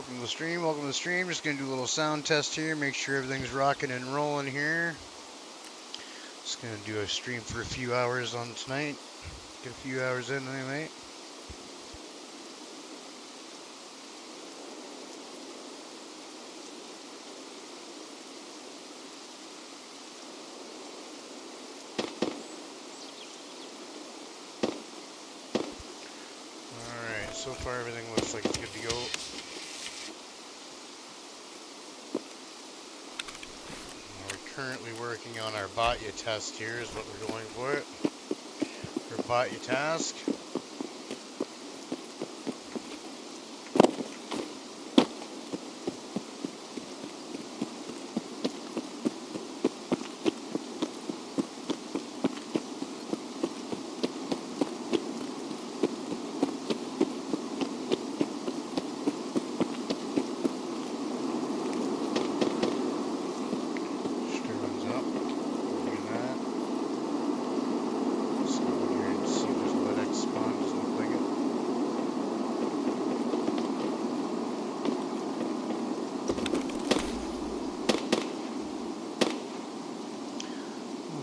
Welcome to the stream, welcome to the stream. Just gonna do a little sound test here, make sure everything's rocking and rolling here. Just gonna do a stream for a few hours on tonight. Get a few hours in anyway. Alright, so far everything looks like it's good to go. Currently working on our Batya test here is what we're going for it. For Batya task.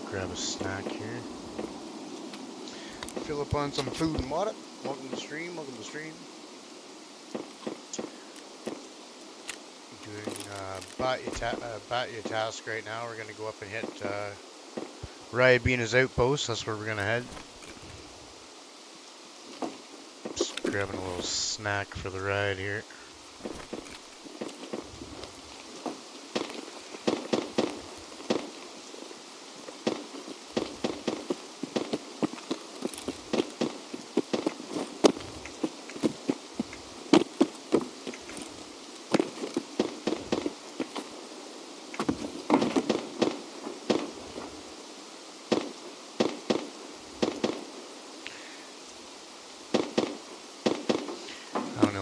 Grab a snack here. Fill up on some food and water. Welcome to the stream, welcome to the stream. Doing Batya task right now. We're going to go up and hit Ryabina's outpost. That's where we're going to head. Just grabbing a little snack for the ride here.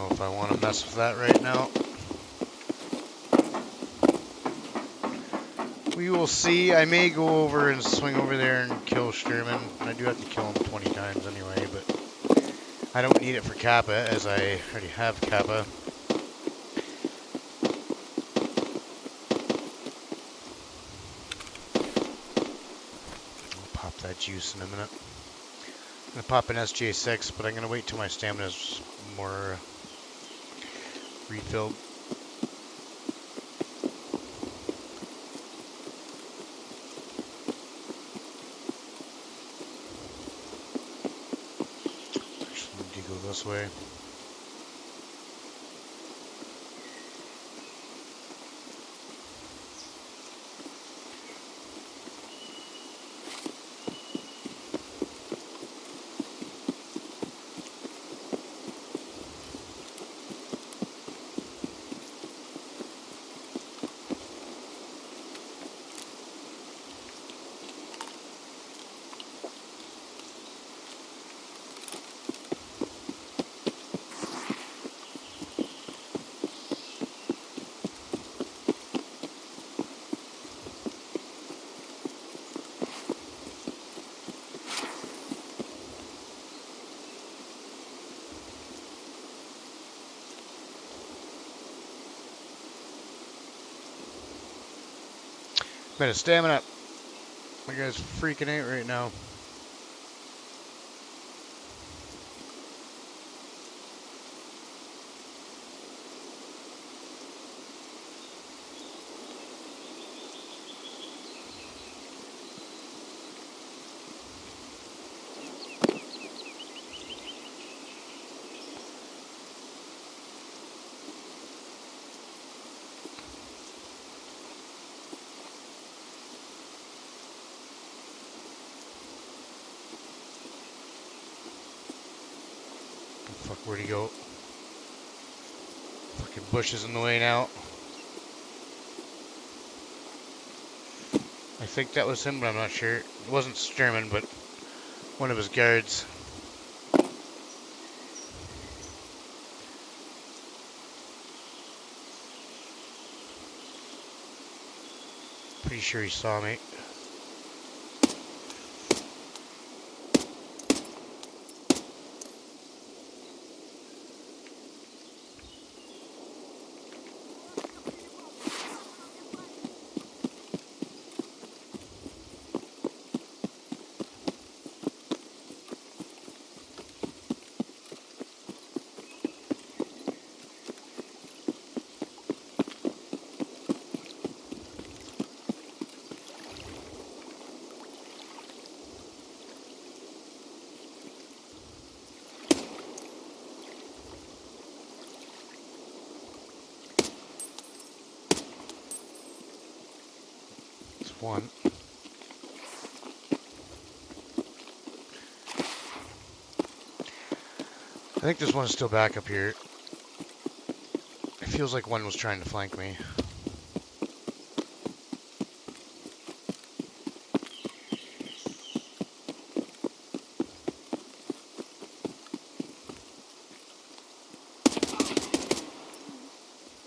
If I want to mess with that right now. We will see. I may go over and swing over there and kill Sturman. I do have to kill him 20 times anyway, but I don't need it for Kappa as I already have Kappa. I'll pop that juice in a minute. I'm going to pop an SJ6, but I'm going to wait till my stamina's more refilled. Actually, need to go this way. Bit of stamina. My guy's freaking out right now. Fuck, where'd he go? Fucking bush is in the way now. I think that was him, but I'm not sure. It wasn't Sturman, but one of his guards. Pretty sure he saw me. one. I think this one's still back up here. It feels like one was trying to flank me.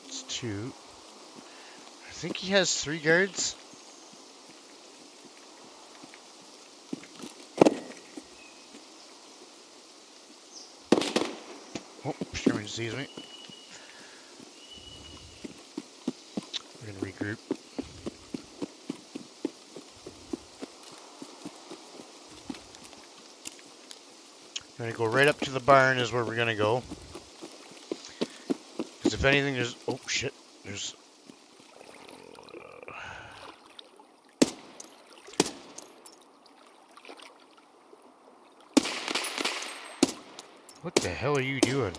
It's two. I think he has 3 guards. Oh, Sherman sees me. We're gonna regroup. We're gonna go right up to the barn is where we're gonna go. Because if anything, there's... Oh, shit. There's... What the hell are you doing?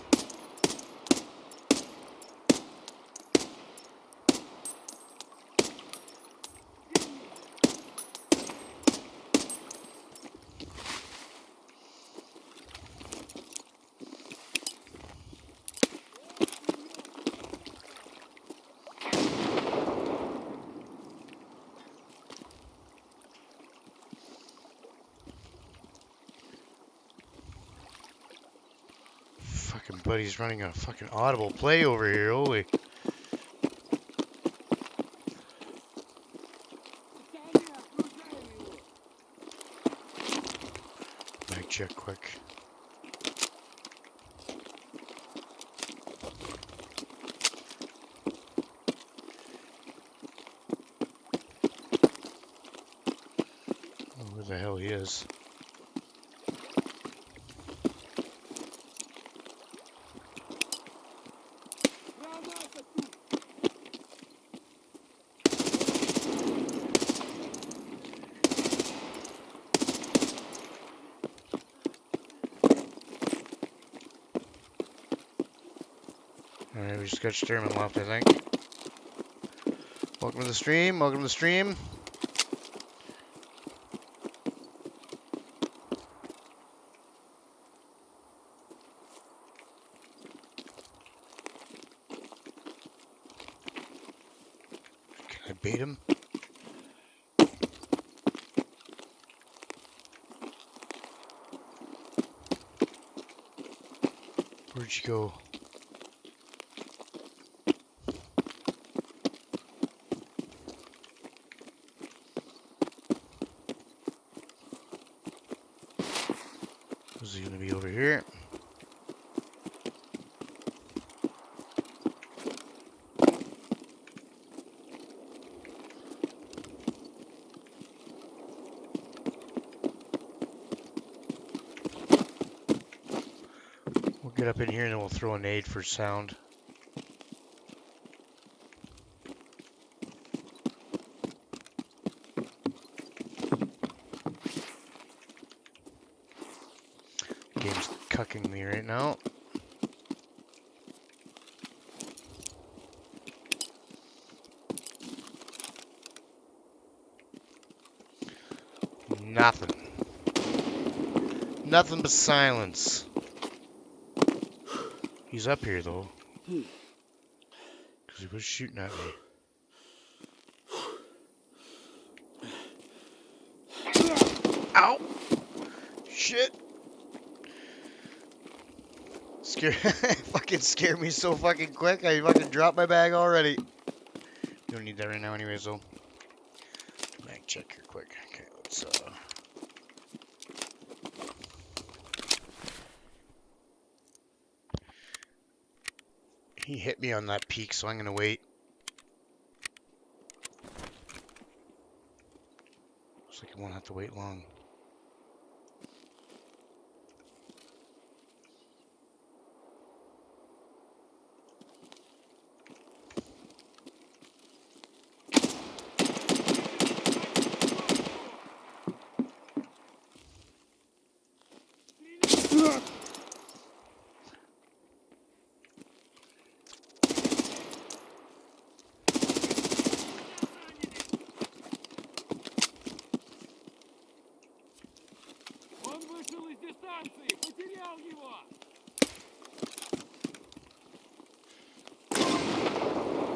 Fucking buddy's running a fucking audible play over here, holy. Mic check quick. Oh, where the hell he is. Alright, we just got Sturman left, I think. Welcome to the stream, welcome to the stream. Can I bait him? Where'd you go? Is he gonna be over here? We'll get up in here and then we'll throw a nade for sound. Game's cucking me right now. Nothing. Nothing but silence. He's up here though. Because he was shooting at me. Ow! Shit! Fucking scared me so fucking quick. I fucking dropped my bag already. You don't need that right now anyways though. Mag check here quick. Okay, let's He hit me on that peak, so I'm gonna wait. Looks like I won't have to wait long.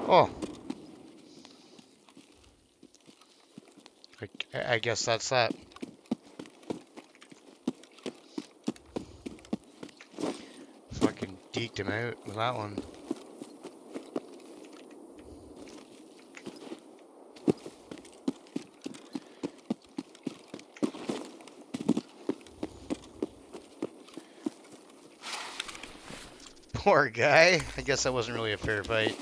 Oh. I guess that's that. Fucking deked him out with that one. Poor guy. I guess that wasn't really a fair fight.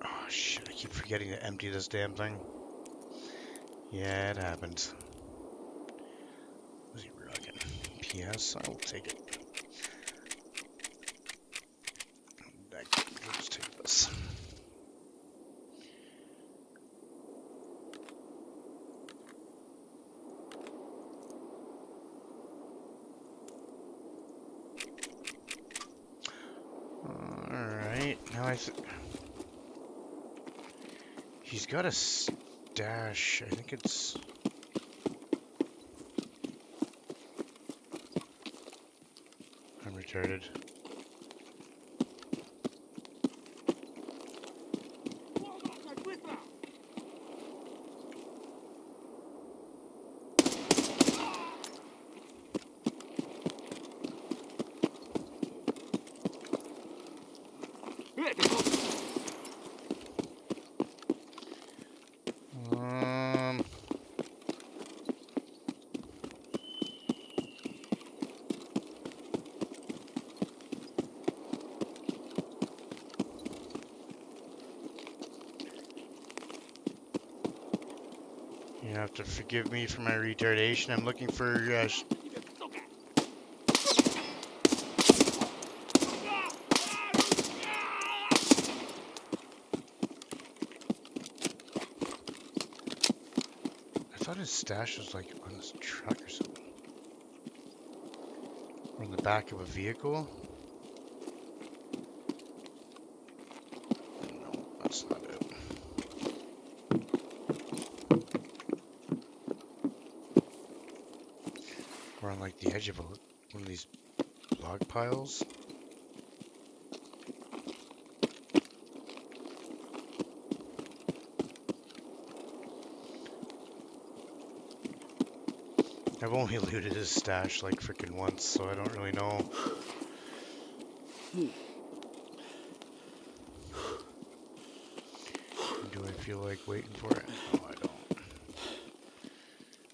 Oh shit, I keep forgetting to empty this damn thing. Yeah, it happens. Was he rocking? PS, I will take it. Let's take this. Alright, now he's got a stash. I think it's... I'm retarded. You have to forgive me for my retardation. I'm looking for I thought his stash was like on this truck or something. Or in the back of a vehicle. No, that's not it. We're on like the edge of one of these log piles. I've only looted his stash like freaking once, so I don't really know. Do I feel like waiting for it? No, I don't.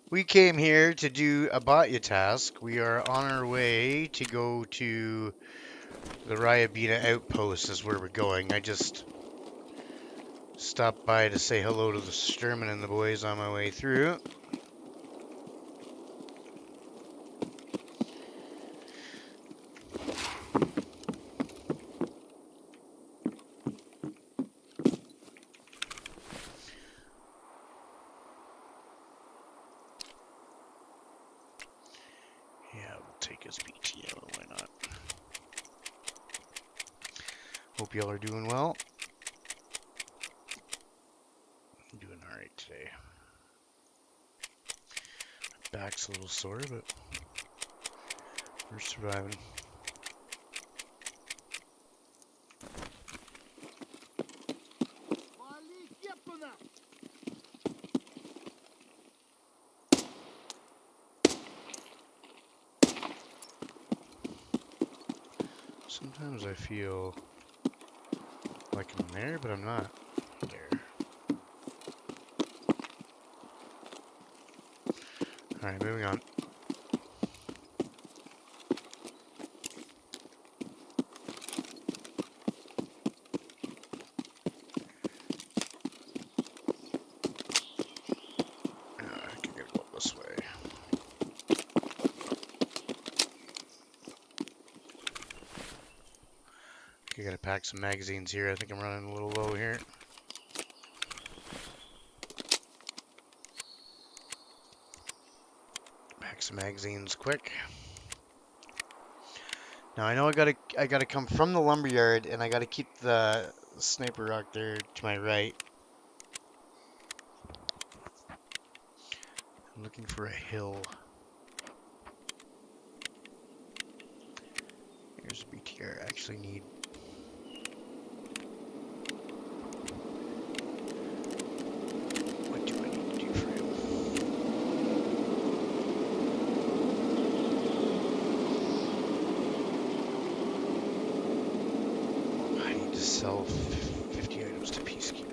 We came here to do a Batya task. We are on our way to go to the Ryabina outpost is where we're going. I just stopped by to say hello to the Sturman and the boys on my way through. Yeah, we'll take his BTO, why not? Hope y'all are doing well. I'm doing alright today. My back's a little sore, but we're surviving. Sometimes I feel like I'm there, but I'm not there. Alright, moving on. I can get go this way. I gotta pack some magazines here. I think I'm running a little low here. Pack some magazines quick. Now I know I gotta come from the lumberyard, and I gotta keep the sniper rock there to my right. I'm looking for a hill. Here's a BTR. I actually need. What do I need to do for him? I need to sell 50 items to Peacekeeper.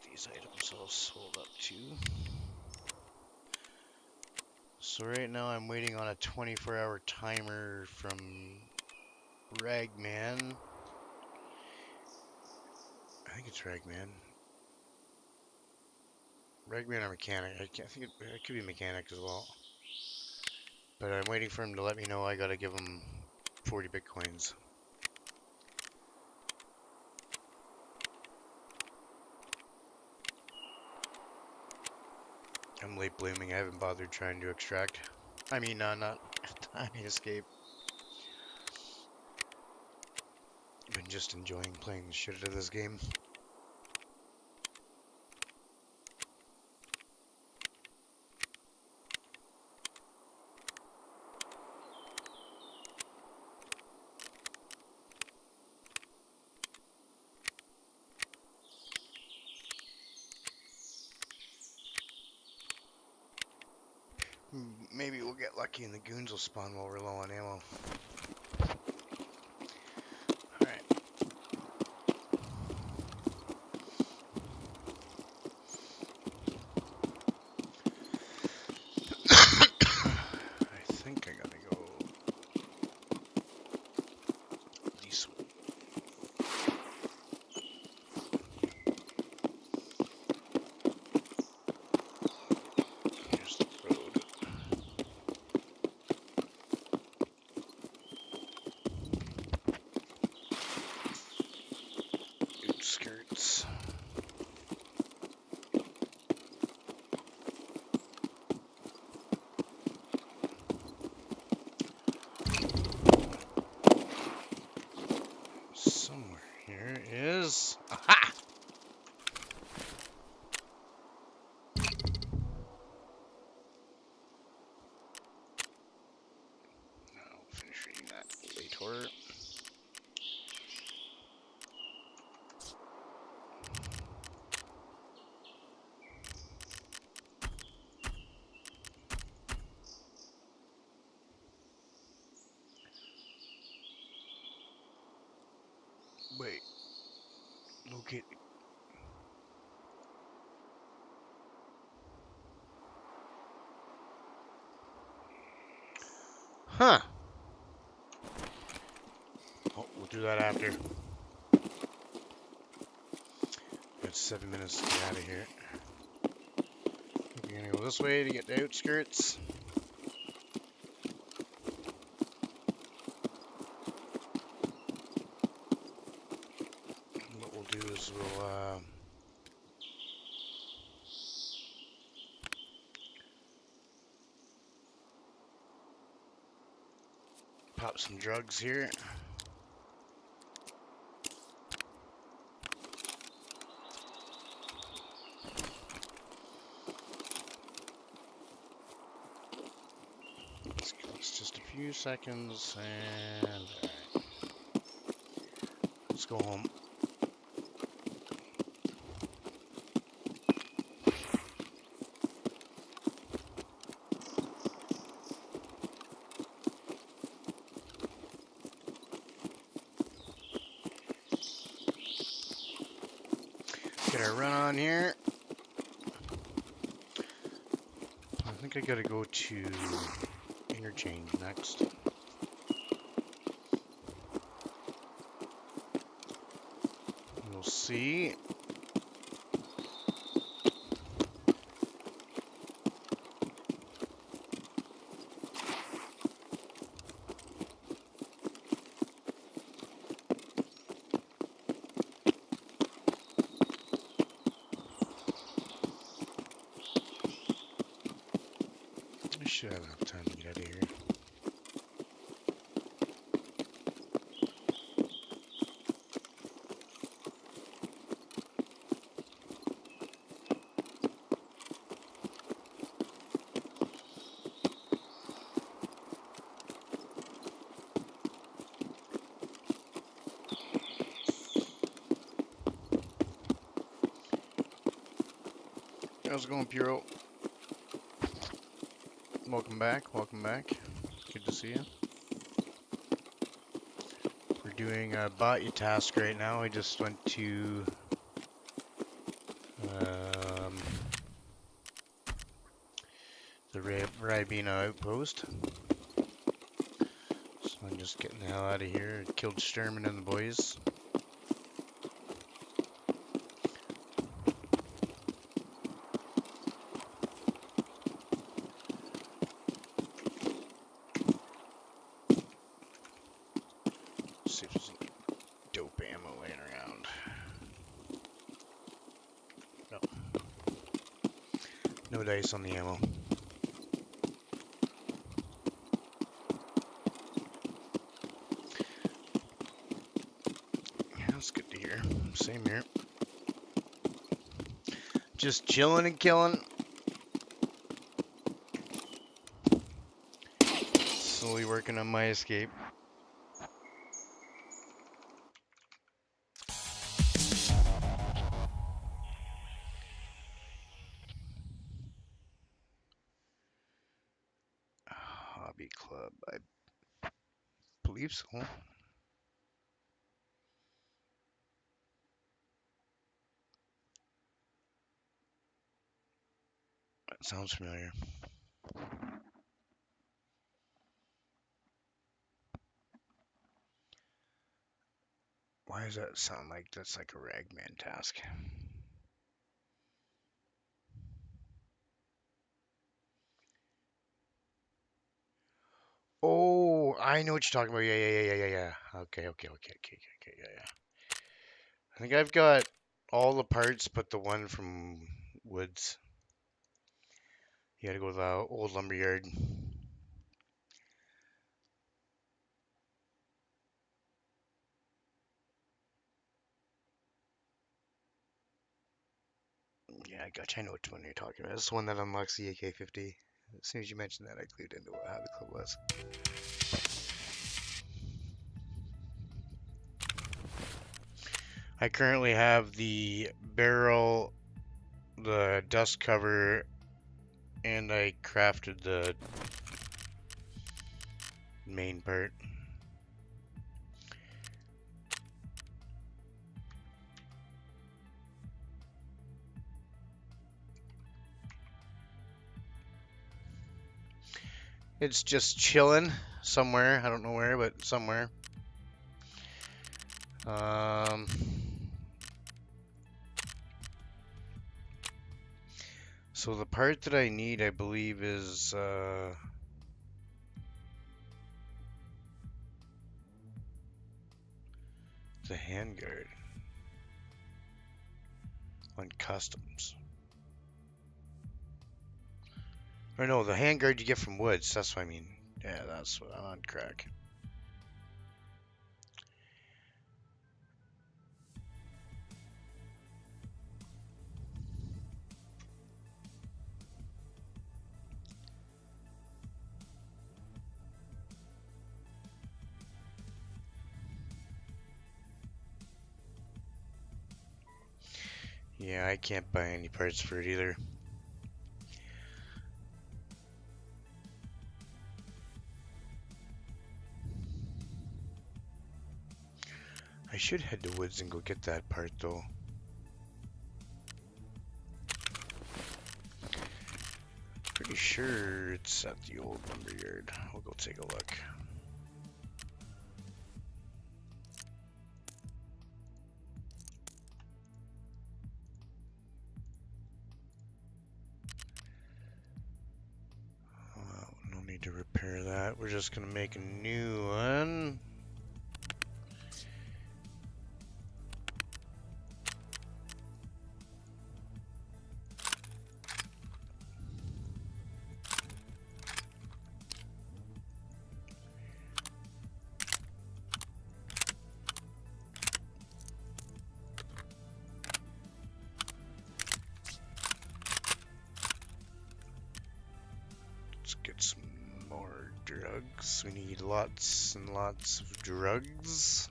These items all sold up too. So right now I'm waiting on a 24-hour timer from Ragman. I think it's Ragman. Ragman or Mechanic. I think it could be Mechanic as well. But I'm waiting for him to let me know I gotta give him 40 bitcoins. I'm late blooming. I haven't bothered trying to extract. I mean, not tiny escape. I've been just enjoying playing the shit out of this game. Maybe we'll get lucky and the goons will spawn while we're low on ammo. Alright. I think I gotta go this way. Here's the road. Outskirts. Somewhere here is. Aha! Now finish reading that later. Wait. Locate. Huh. Oh, we'll do that after. Got 7 minutes to get out of here. We're gonna go this way to get the outskirts. And what we'll do is we'll pop some drugs here. It's just a few seconds and alright. Let's go home. Get our run on here. I think I gotta go to interchange next. We'll see. should have enough time to get out of here. How's it going, Puro? Welcome back, welcome back. Good to see you. We're doing a bought you task right now. I just went to the Ribena outpost. So I'm just getting the hell out of here. I killed Sturman and the boys. See if there's any dope ammo laying around. No. No dice on the ammo. Yeah, that's good to hear. Same here. Just chilling and killing. Slowly working on my escape. Hobby club, I believe so. That sounds familiar. Why does that sound like that's like a ragman task? Oh, I know what you're talking about. Yeah. Okay, yeah. I think I've got all the parts but the one from Woods. You gotta go to the old lumberyard. Yeah, I gotcha. I know which one you're talking about. It's the one that unlocks the AK-50. As soon as you mentioned that, I clued into what Hobby Club was. I currently have the barrel, the dust cover, and I crafted the main part. It's just chilling somewhere. I don't know where, but somewhere. So the part that I need, I believe, is the handguard on customs. Or no, the handguard you get from Woods. That's what I mean. Yeah, that's what I'm on crack. Yeah, I can't buy any parts for it either. I should head to Woods and go get that part though. Pretty sure it's at the old lumberyard. We'll go take a look. No need to repair that. We're just gonna make a new one. get some more drugs. We need lots and lots of drugs.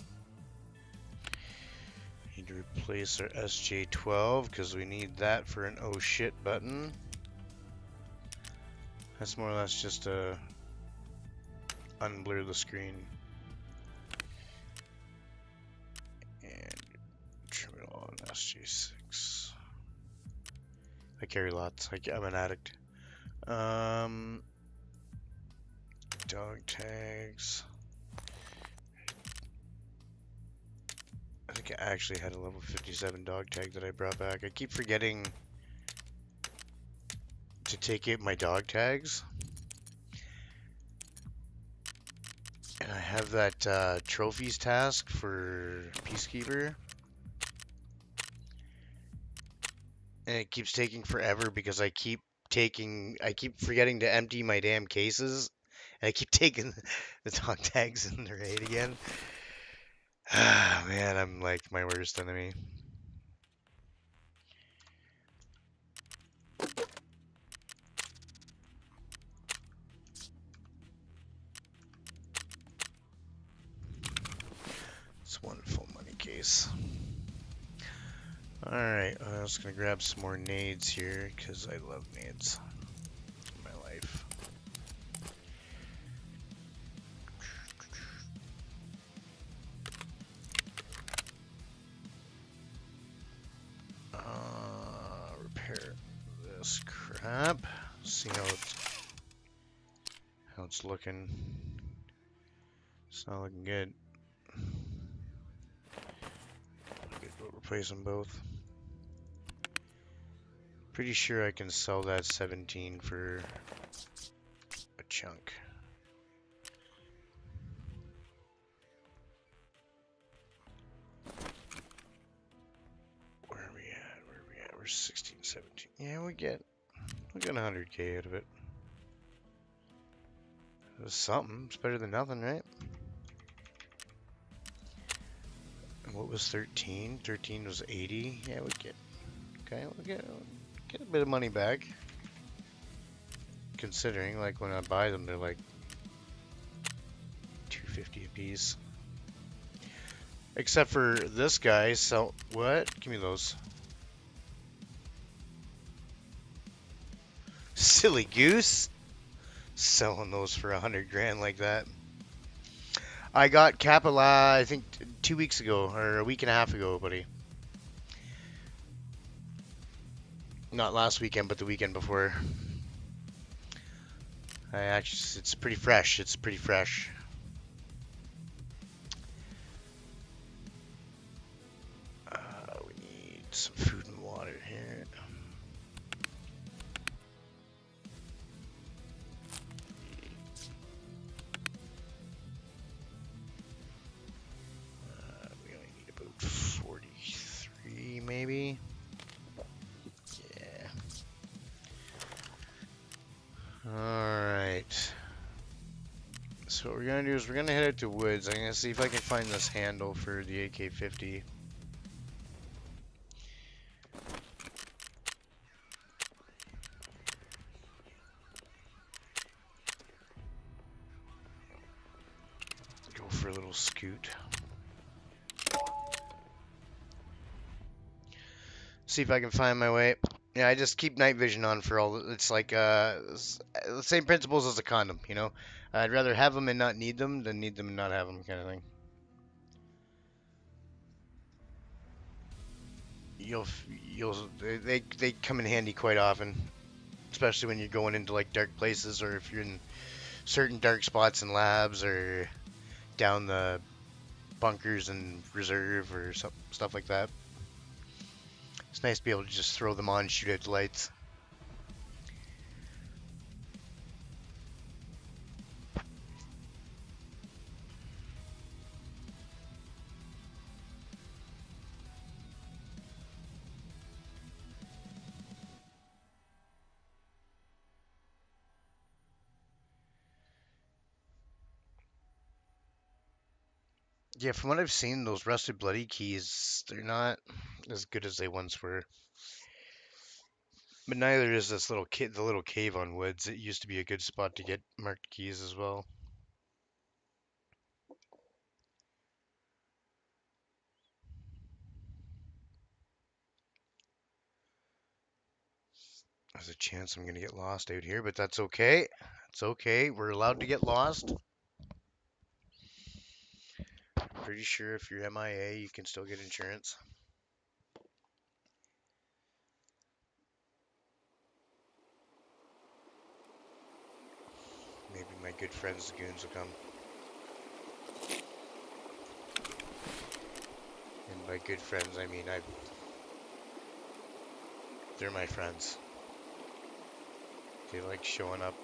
Need to replace our SJ12 because we need that for an oh shit button. That's more or less just a unblur the screen. And terminal on SJ6. I carry lots. I'm an addict. Dog tags. I think I actually had a level 57 dog tag that I brought back. I keep forgetting to take out my dog tags. And I have that trophies task for Peacekeeper. And it keeps taking forever because I keep forgetting to empty my damn cases. And I keep taking the dog tags in the raid again. Ah, man, I'm like my worst enemy. It's one full money case. Alright, I'm just gonna grab some more nades here because I love nades in my life. Repair this crap. See how it's looking. It's not looking good. We'll replace them both. Pretty sure I can sell that 17 for a chunk. Where are we at? We're 16, 17. Yeah, we get 100k out of it. It's something. It's better than nothing, right? And what was 13? 13 was 80. Yeah, we get. Okay, we'll get a bit of money back. Considering, like, when I buy them, they're like 250 a piece. Except for this guy. So what? Give me those. Silly goose. Selling those for 100 grand like that. I got Capella, I think 2 weeks ago, or a week and a half ago, buddy. Not last weekend, but the weekend before. It's pretty fresh. It's pretty fresh. We need some food and water here. We only need about 43, maybe. Yeah. Alright. So what we're gonna do is we're gonna head out to woods. I'm gonna see if I can find this handle for the AK-50. Go for a little scoot. See if I can find my way. Yeah, I just keep night vision on for all. It's like the same principles as a condom, you know. I'd rather have them and not need them than need them and not have them, kind of thing. They come in handy quite often, especially when you're going into like dark places or if you're in certain dark spots in labs or down the bunkers and reserve or stuff like that. It's nice to be able to just throw them on and shoot out the lights. Yeah, from what I've seen, those rusted bloody keys, they're not as good as they once were. But neither is this the little cave on Woods. It used to be a good spot to get marked keys as well. There's a chance I'm gonna get lost out here, but that's okay. It's okay. We're allowed to get lost. Pretty sure if you're MIA, you can still get insurance. Maybe my good friends the goons will come. And by good friends, I mean they're my friends. They like showing up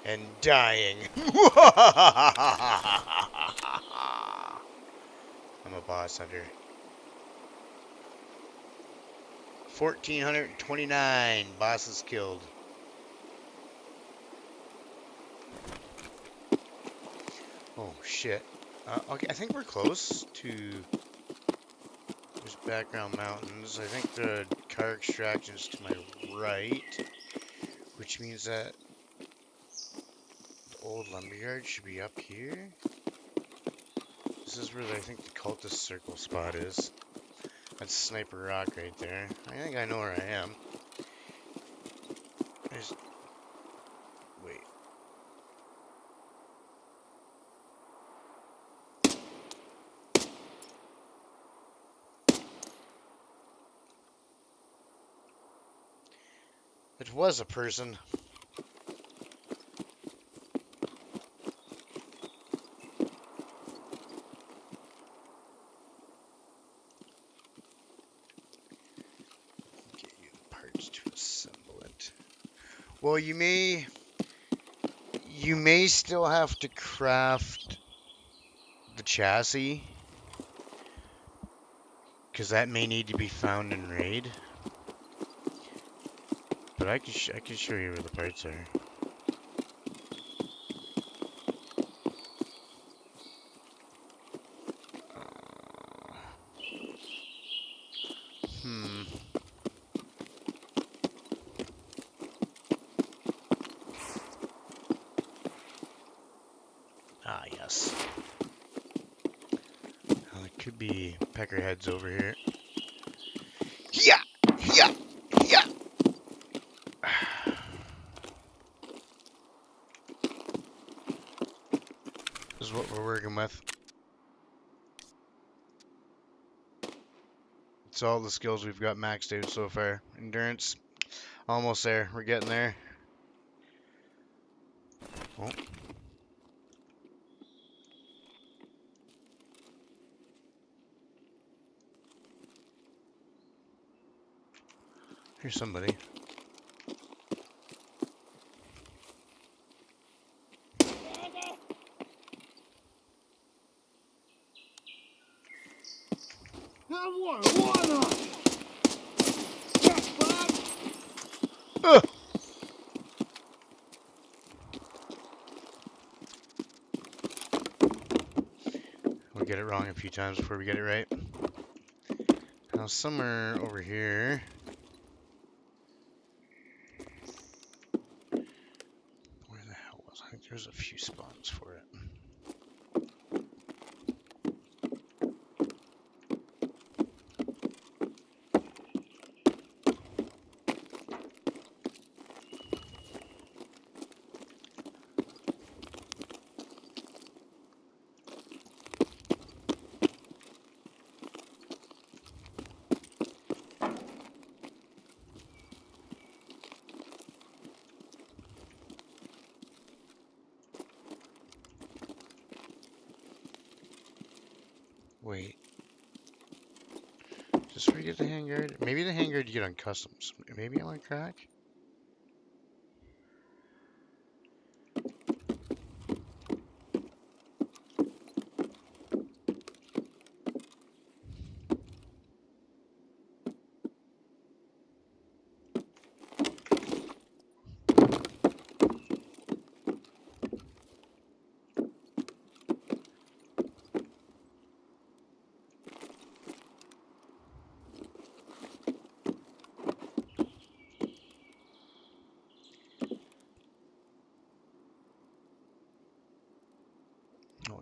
and dying. I'm a boss hunter. 1,429 bosses killed. Oh shit. Okay, I think we're close to. There's background mountains. I think the car extraction's to my right, which means that the old lumberyard should be up here. This is where I think the cultist circle spot is. That's Sniper Rock right there. I think I know where I am. Wait. It was a person. Get you the parts to assemble it. Well, you may still have to craft the chassis, because that may need to be found in raid. But I can show you where the parts are. Ah, yes. Well, it could be peckerheads over here. Yeah! Yeah! Yeah! This is what we're working with. It's all the skills we've got maxed out so far. Endurance, almost there. We're getting there. Oh. Here's somebody. Ugh. We'll get it wrong a few times before we get it right. Now, somewhere over here. Where the hell was I? think there's a few spots for it. Wait. Just where you get the handguard? Maybe the handguard you get on customs. Maybe I'm on crack?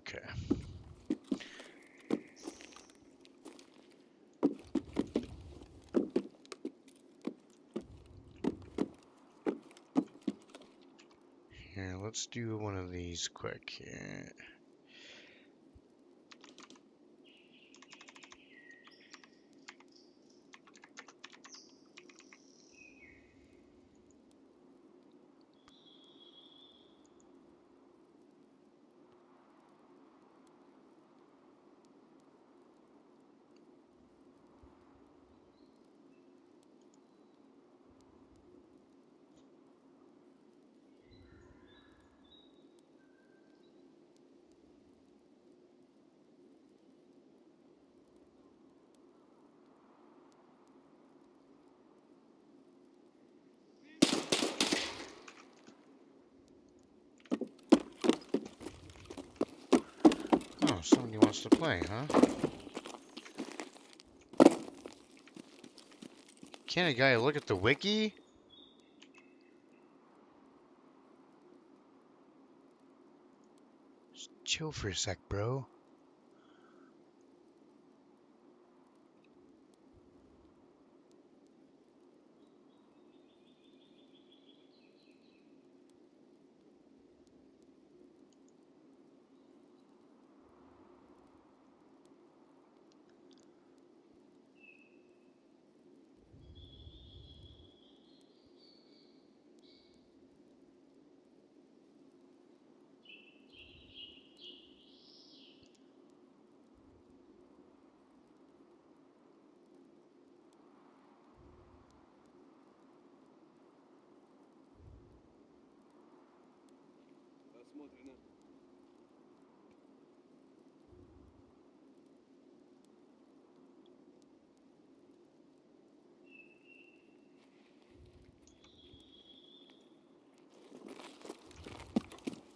Okay. Here, let's do one of these quick. Here. Oh, somebody wants to play, huh? Can't a guy look at the wiki? Just chill for a sec, bro. Посмотрено.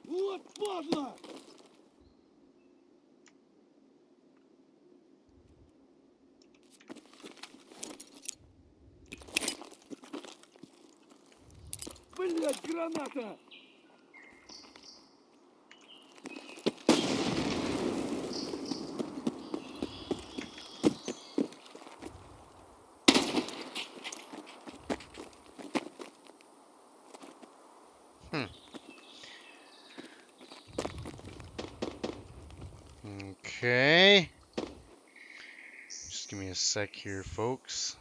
Вот падла! Блять, граната! Hmm. Okay. Just give me a sec here, folks.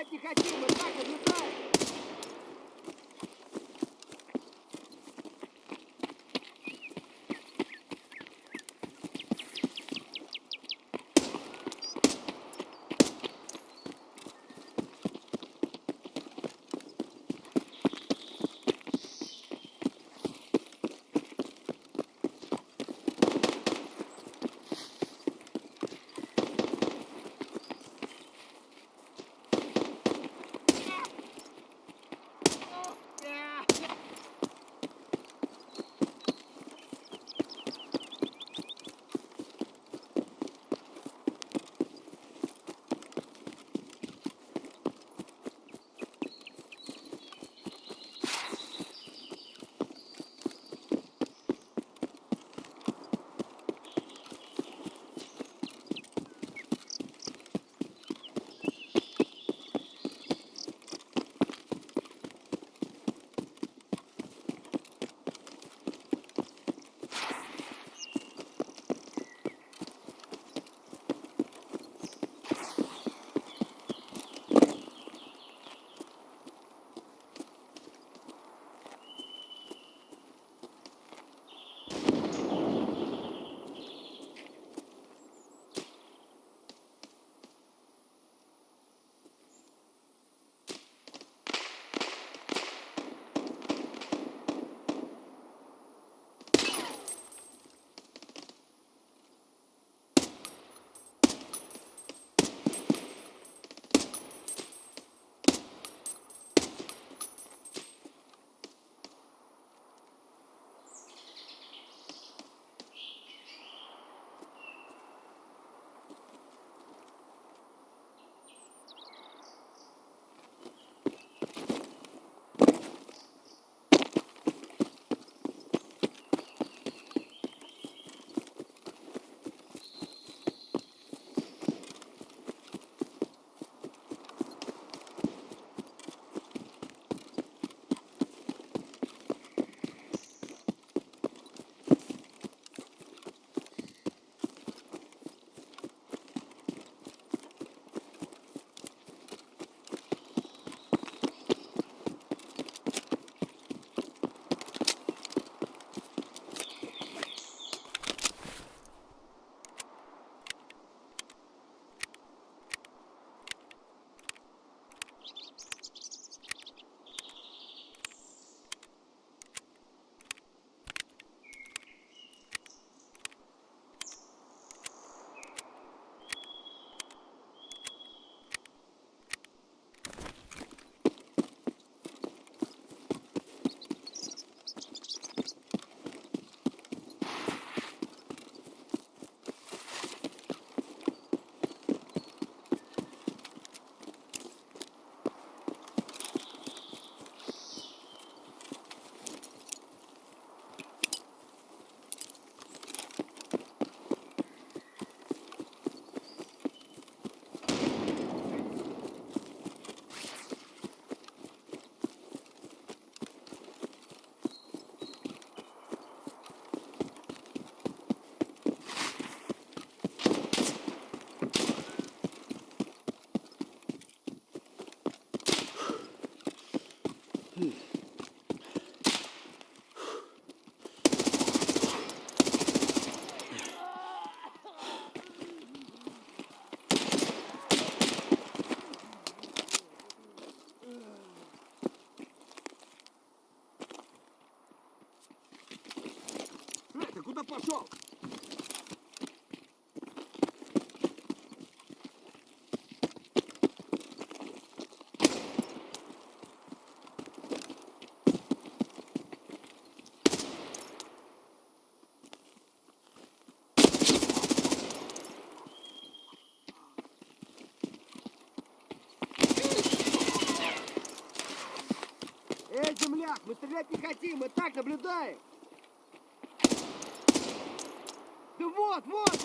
стрелять не хотим, мы так наблюдаем. Ты куда пошел? Эй, земляк, мы стрелять не хотим, мы так наблюдаем. Да вот, вот!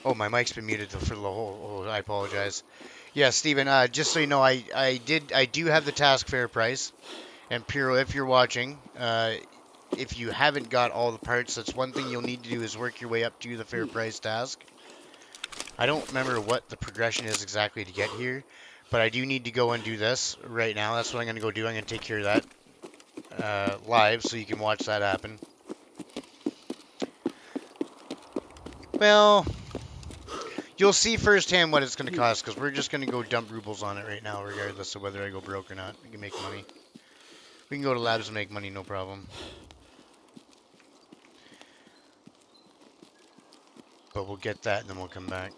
Oh, my mic's been muted for the whole. Oh, I apologize. Yeah, Steven, just so you know, I do have the task fair price. And Piro, if you're watching, if you haven't got all the parts, that's one thing you'll need to do is work your way up to the fair price task. I don't remember what the progression is exactly to get here, but I do need to go and do this right now. That's what I'm going to go do. I'm going to take care of that live so you can watch that happen. Well, you'll see firsthand what it's going to cost because we're just going to go dump rubles on it right now, regardless of whether I go broke or not. We can make money. We can go to labs and make money, no problem. But we'll get that and then we'll come back.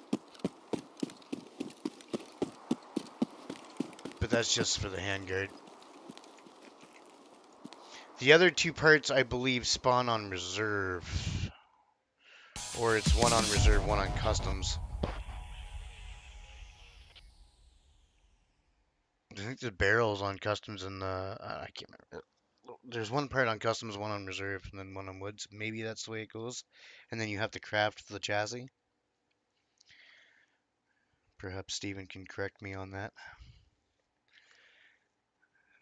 But that's just for the handguard. The other two parts, I believe, spawn on reserve. Or it's one on reserve, one on customs. I think the barrel's on customs and the... I can't remember. There's one part on customs, one on reserve, and then one on woods. Maybe that's the way it goes. And then you have to craft the chassis. Perhaps Steven can correct me on that.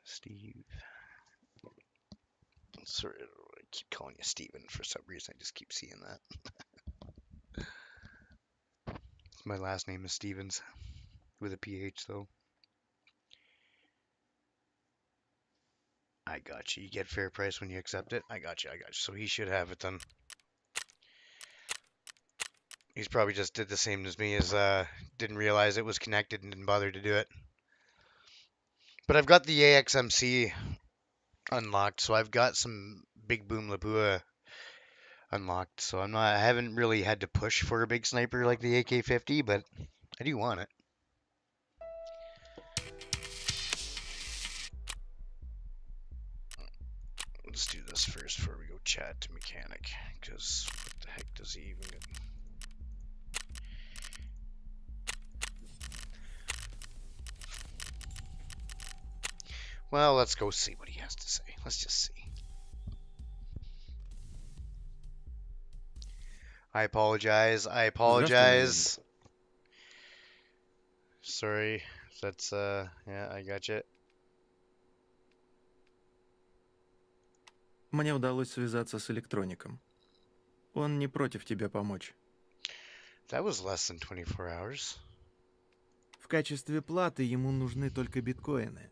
Steve. Sorry, I keep calling you Steven for some reason. I just keep seeing that. My last name is Stevens. With a PH, though. I got you. You get fair price when you accept it. I got you. I got you. So he should have it then. He's probably just did the same as me, as didn't realize it was connected and didn't bother to do it. But I've got the AXMC unlocked, so I've got some big boom lapua unlocked. So I haven't really had to push for a big sniper like the AK-50, but I do want it. Let's do this first before we go chat to mechanic, because what the heck does he even get? Well, let's go see what he has to say. Let's just see. I apologize. I apologize. Sorry. That's, yeah, I got you. Мне удалось связаться с электроником. Он не против тебе помочь. That was less than 24 hours. В качестве платы ему нужны только биткоины.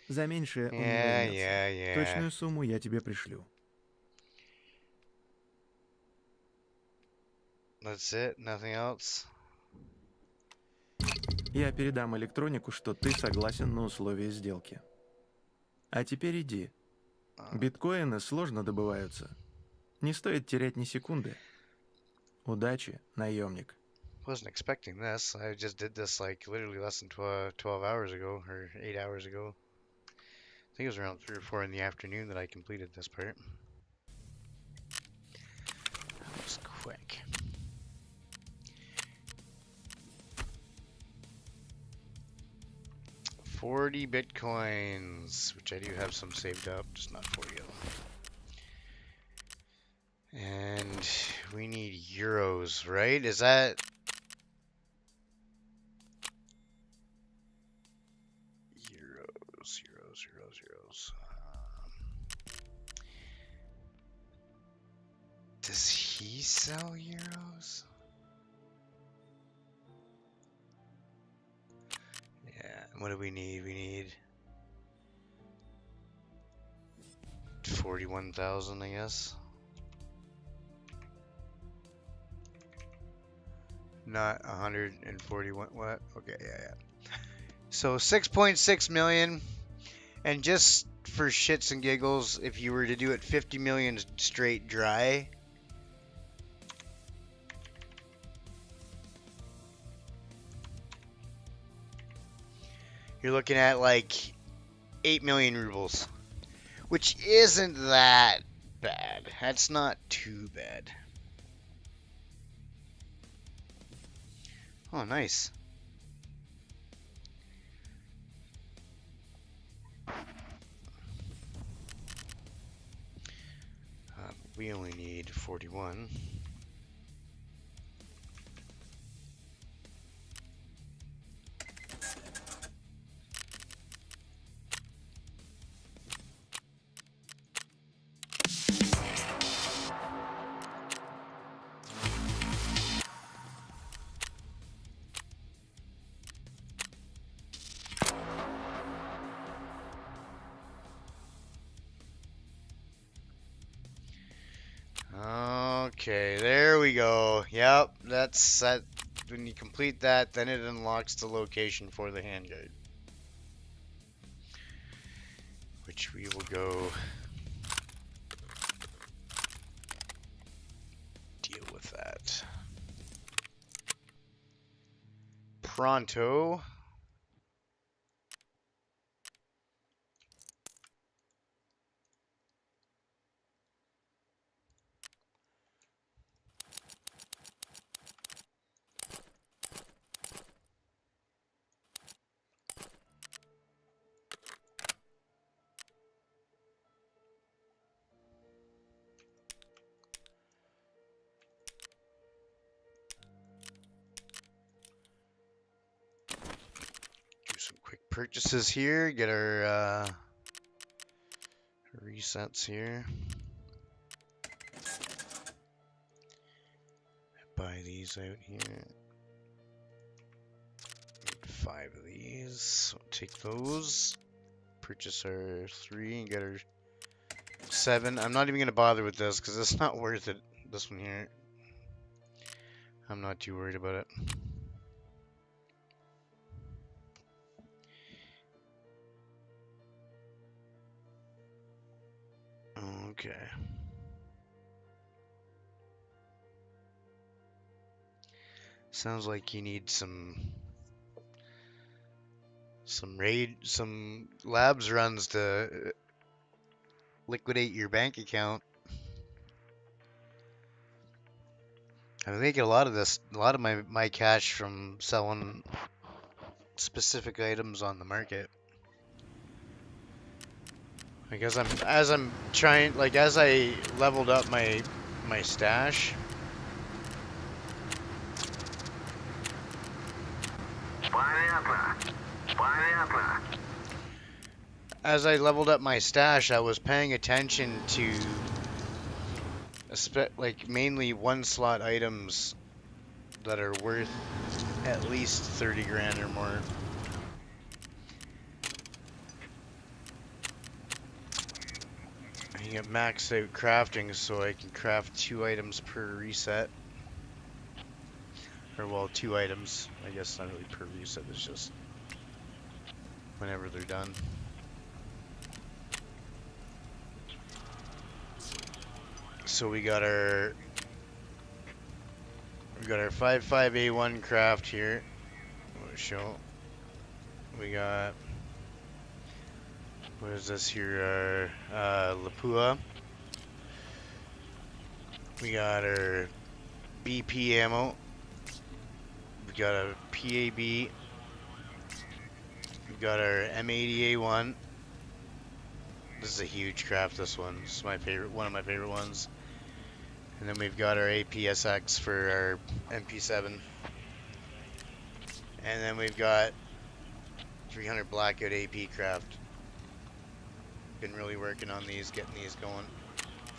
За меньшее он не возьмется. Точную сумму я тебе пришлю. That's it? Nothing else? Я передам электронику, что ты согласен на условия сделки. А теперь иди. Биткоины сложно добываются. Не стоит терять ни секунды. Удачи, наемник. Wasn't expecting this. I just did this like literally less than 12 hours ago, or 8 hours ago. I think it was around 3 or 4 in the afternoon that I completed this part. That was quick. $40 bitcoins, which I do have some saved up, just not 40 of them. And we need euros, right? Is that... Euros. Does he sell euros? Yeah, what do we need? We need 41,000, I guess. Not 141. What? Okay, yeah. So 6.6 million, and just for shits and giggles, if you were to do it 50 million straight dry, you're looking at like 8 million rubles, which isn't that bad. That's not too bad. Oh, nice. We only need 41. Okay, there we go. Yep, that's that. When you complete that, then it unlocks the location for the handguard, which we will go deal with that pronto. Do some quick purchases here. Get our resets here. Buy these out here. Need 5 of these. So take those. Purchase our 3 and get our 7. I'm not even gonna bother with this because it's not worth it. This one here. I'm not too worried about it. Okay. Sounds like you need some labs runs to liquidate your bank account. I'm making a lot of my cash from selling specific items on the market. Like as I'm trying, like as I leveled up my stash. As I leveled up my stash, I was paying attention to like mainly one slot items that are worth at least 30 grand or more. I can get maxed out crafting so I can craft 2 items per reset. Or well, 2 items. I guess not really per reset, it's just whenever they're done. So we got our 55A1 craft here. We'll show. We got, what is this here? Our Lapua. We got our BP ammo. We got a PAB. We got our M80A1. This is a huge craft. This one. This is my favorite. One of my favorite ones. And then we've got our APSX for our MP7. And then we've got 300 Blackout AP craft. Been really working on these, getting these going.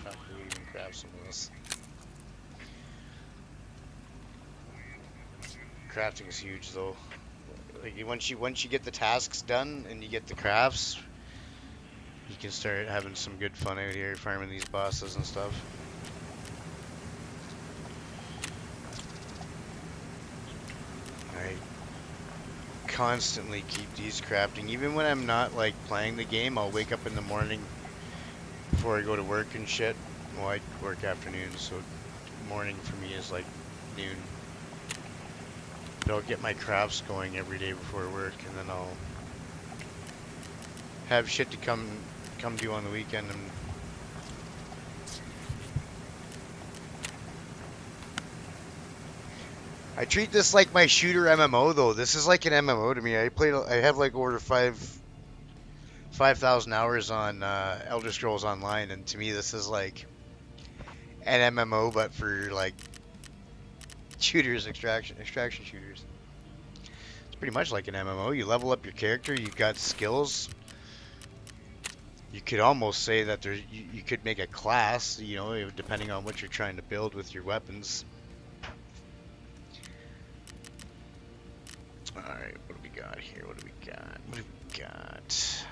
Trying to even craft some of this. Crafting is huge though. Like once you get the tasks done and you get the crafts, you can start having some good fun out here farming these bosses and stuff. I constantly keep these crafting. Even when I'm not like playing the game, I'll wake up in the morning before I go to work and shit. Well, I work afternoons, so morning for me is like noon. But I'll get my crafts going every day before work, and then I'll have shit to come do on the weekend. And I treat this like my shooter MMO though. This is like an MMO to me. I have like over 5,000 hours on Elder Scrolls Online, and to me this is like an MMO but for like shooters, extraction shooters. It's pretty much like an MMO. You level up your character, you've got skills. You could almost say that you could make a class, you know, depending on what you're trying to build with your weapons. Alright, what do we got here? What do we got? What do we got?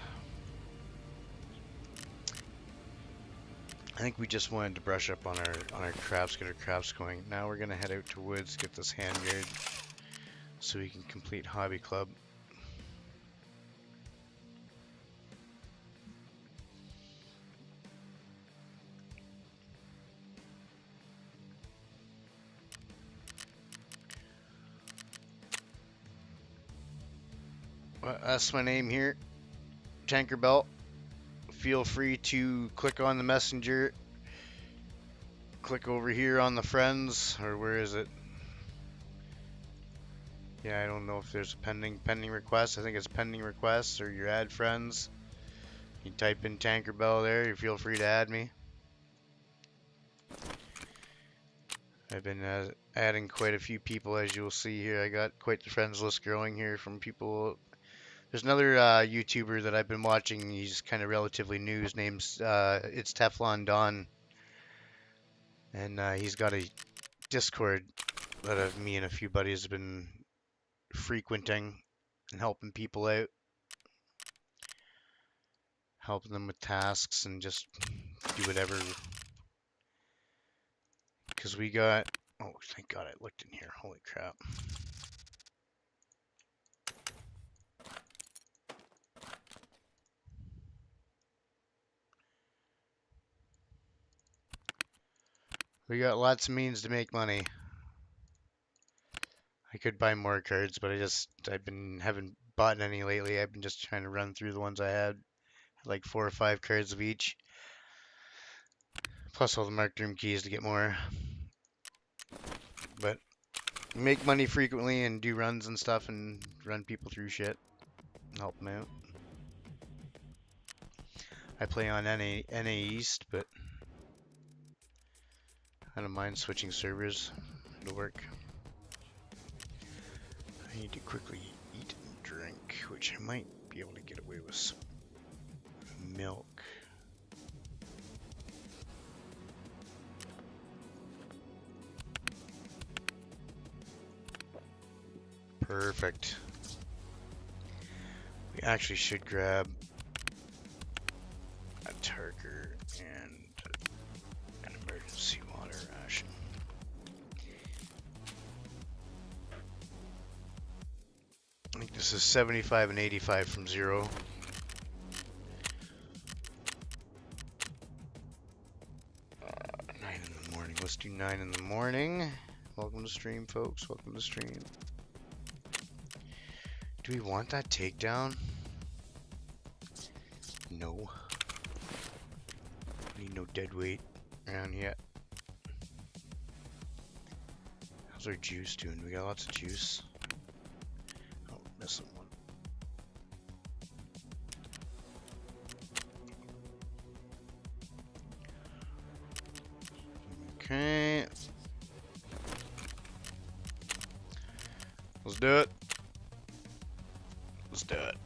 I think we just wanted to brush up on our crafts, get our crafts going. Now we're gonna head out to woods, get this handguard, so we can complete hobby club. Well, that's my name here, Tankerbelt. Feel free to click on the messenger, click over here on the friends, or where is it? Yeah, I don't know if there's a pending request. I think it's pending requests, or your add friends. You type in Tankerbell there. You feel free to add me. I've been adding quite a few people, as you'll see here. I got quite the friends list growing here from people. There's another YouTuber that I've been watching. He's kind of relatively new. His name's it's Teflon Don, and he's got a Discord that me and a few buddies have been frequenting and helping people out, helping them with tasks and just do whatever. Because we got, oh, thank God I looked in here. Holy crap. We got lots of means to make money. I could buy more cards, but haven't bought any lately. I've been just trying to run through the ones I had, like 4 or 5 cards of each, plus all the marked room keys to get more. But make money frequently and do runs and stuff and run people through shit and help them out. I play on NA East, but I don't mind switching servers. It'll work. I need to quickly eat and drink, which I might be able to get away with some milk. Perfect. We actually should grab a Tarker and an emergency water ration. I think this is 75 and 85 from 0. Uh, 9 in the morning. Let's do 9 in the morning. Welcome to stream, folks. Welcome to stream. Do we want that takedown? No. Need no dead weight around yet. How's our juice doing? We got lots of juice. Oh, missing one. Okay. Let's do it. Let's do it.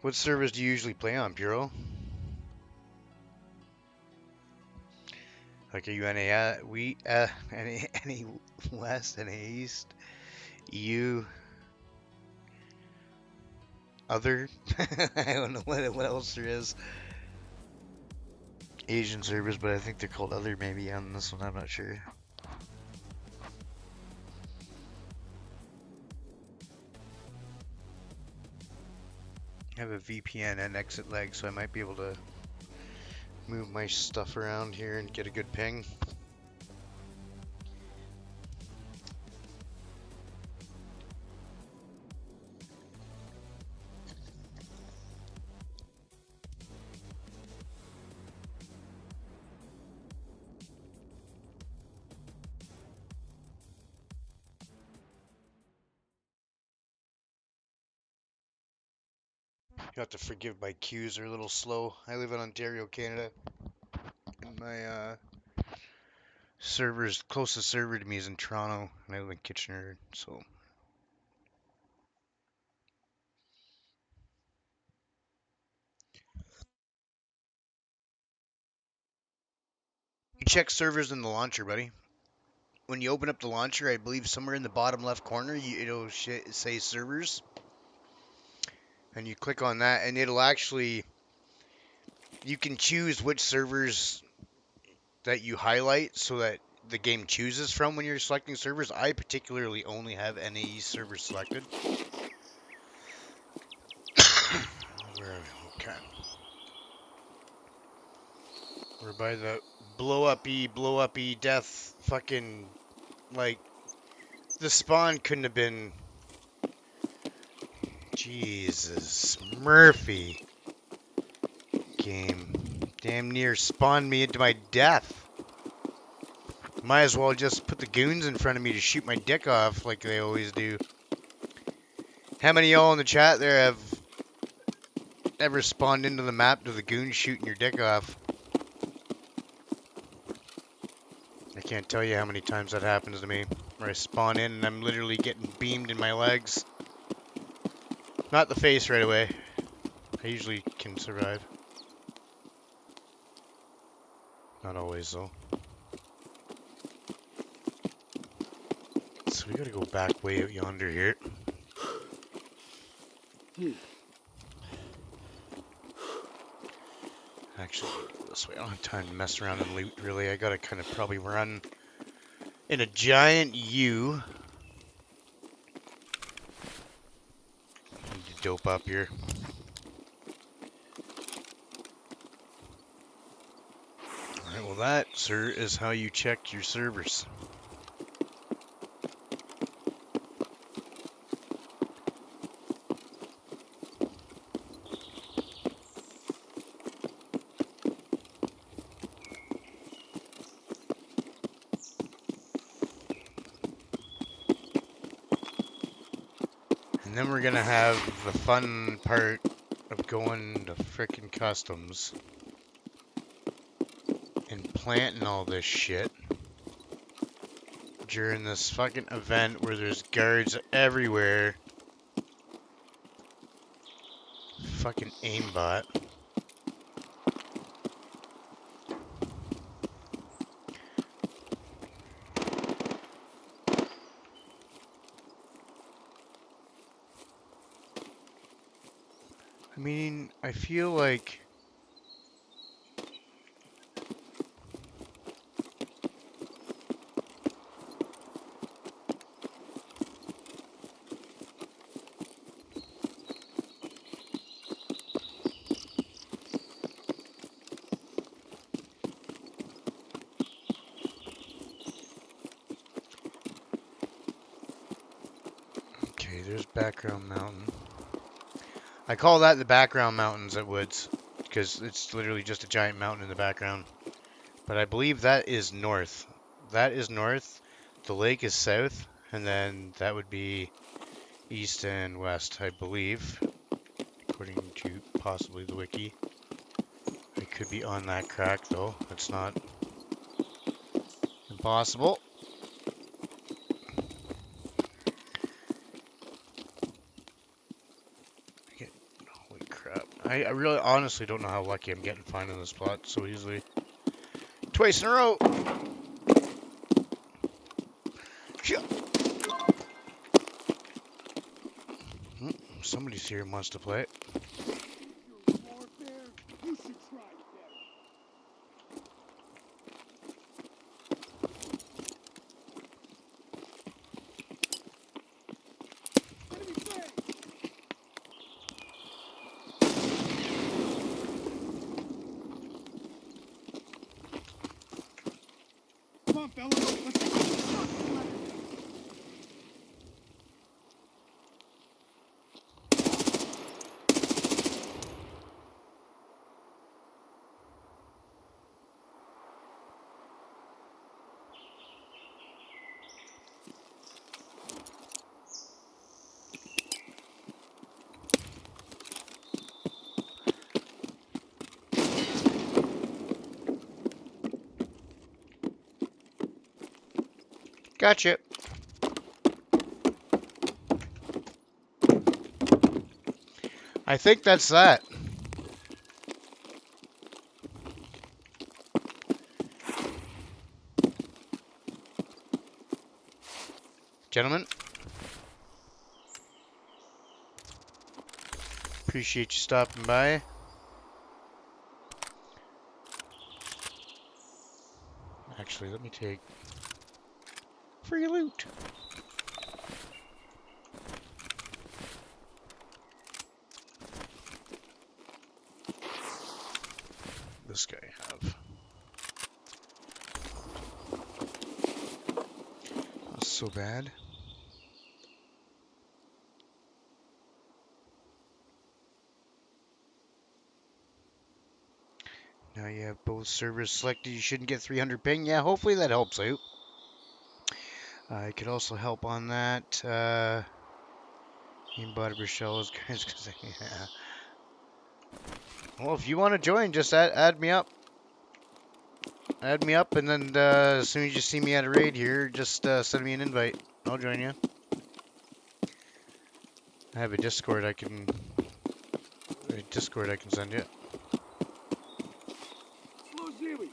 What servers do you usually play on, Bureau? Like, are you any West, any East, EU, other? I don't know what else there is. Asian servers, but I think they're called other maybe on this one. I'm not sure. I have a VPN and exit lag, so I might be able to move my stuff around here and get a good ping. You have to forgive my cues, are a little slow. I live in Ontario, Canada, and my closest server to me is in Toronto, and I live in Kitchener, so. check servers in the launcher, buddy. When you open up the launcher, I believe somewhere in the bottom left corner, it'll say servers. And you click on that, and it'll actually... You can choose which servers that you highlight so that the game chooses from when you're selecting servers. I particularly only have NAE servers selected. Where are we? Okay. We're by the blow uppy death fucking, like, the spawn couldn't have been... Jesus, Murphy. Game. Damn near spawned me into my death. Might as well just put the goons in front of me to shoot my dick off like they always do. How many of y'all in the chat there have ever spawned into the map to the goons shooting your dick off? I can't tell you how many times that happens to me. Where I spawn in and I'm literally getting beamed in my legs. Not the face right away. I usually can survive. Not always though. So we gotta go back way out yonder here. Actually, this way. I don't have time to mess around and loot, really. I gotta kind of probably run in a giant U. Need to dope up here. Alright, well that, sir, is how you check your servers. And then we're gonna have the fun part of going to frickin' customs and planting all this shit during this fucking event where there's guards everywhere. Fucking aimbot. I mean, I feel like okay, there's Background Mountain. I call that the background mountains at Woods because it's literally just a giant mountain in the background. But I believe that is north. That is north. The lake is south, and then that would be east and west, I believe, according to possibly the wiki. I could be on that crack though. It's not impossible. Holy crap. I really honestly don't know how lucky I'm getting finding this spot so easily. Twice in a row! Somebody's here and wants to play. Come on, fella. Let's go. Gotcha. I think that's that. Gentlemen, appreciate you stopping by. Actually, let me take free loot. This guy have. Not so bad. Now you have both servers selected. You shouldn't get 300 ping. Yeah, hopefully that helps out. It could also help on that. Aimbot Rochelle guys, because yeah. Well, if you want to join, just add me up. Add me up, and then as soon as you see me at a raid here, just send me an invite. I'll join you. I have a Discord I can send you. Служивый.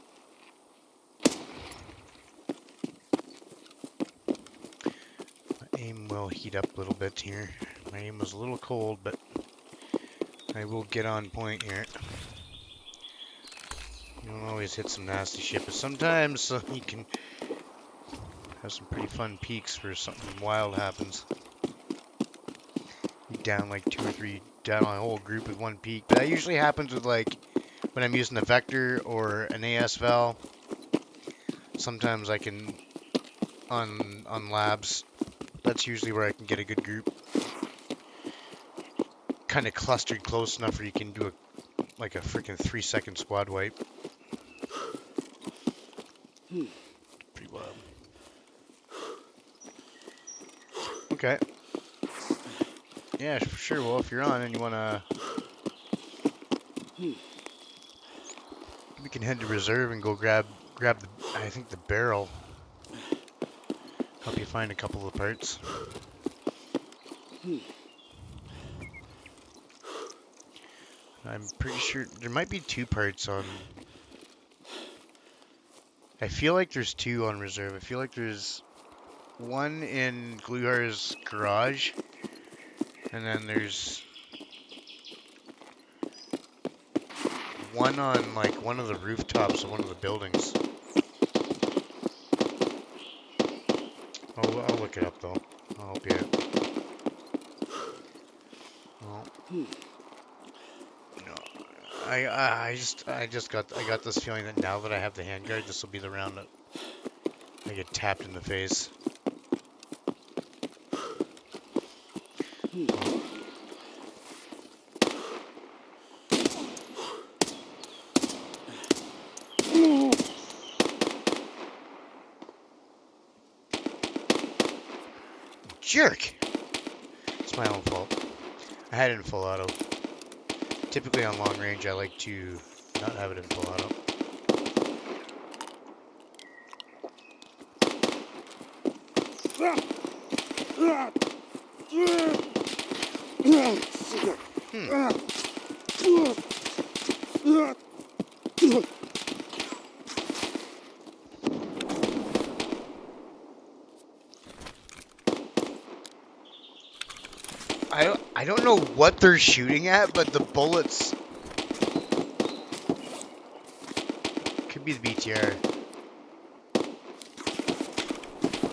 My aim will heat up a little bit here. My aim was a little cold, but I will get on point here. You don't always hit some nasty shit, but sometimes you can have some pretty fun peaks where something wild happens. You down like 2 or 3, down a whole group with one peak. But that usually happens with like when I'm using a vector or an AS val. Sometimes I can on labs. That's usually where I can get a good group. Kind of clustered close enough where you can do like a freaking 3-second squad wipe. Pretty wild. Okay. Yeah, for sure. Well, if you're on and you wanna, we can head to reserve and go grab the, I think the barrel. Help you find a couple of parts. I'm pretty sure there might be 2 parts on. I feel like there's 2 on reserve. I feel like there's one in Gluhar's garage, and then there's one on like one of the rooftops of one of the buildings. I'll look it up though. I'll help you out. Well, no, I got this feeling that now that I have the handguard, this will be the round that I get tapped in the face. Jerk! It's my own fault. I had it in full auto. Typically on long range, I like to not have it in full auto. I don't know what they're shooting at, but the bullets could be the BTR.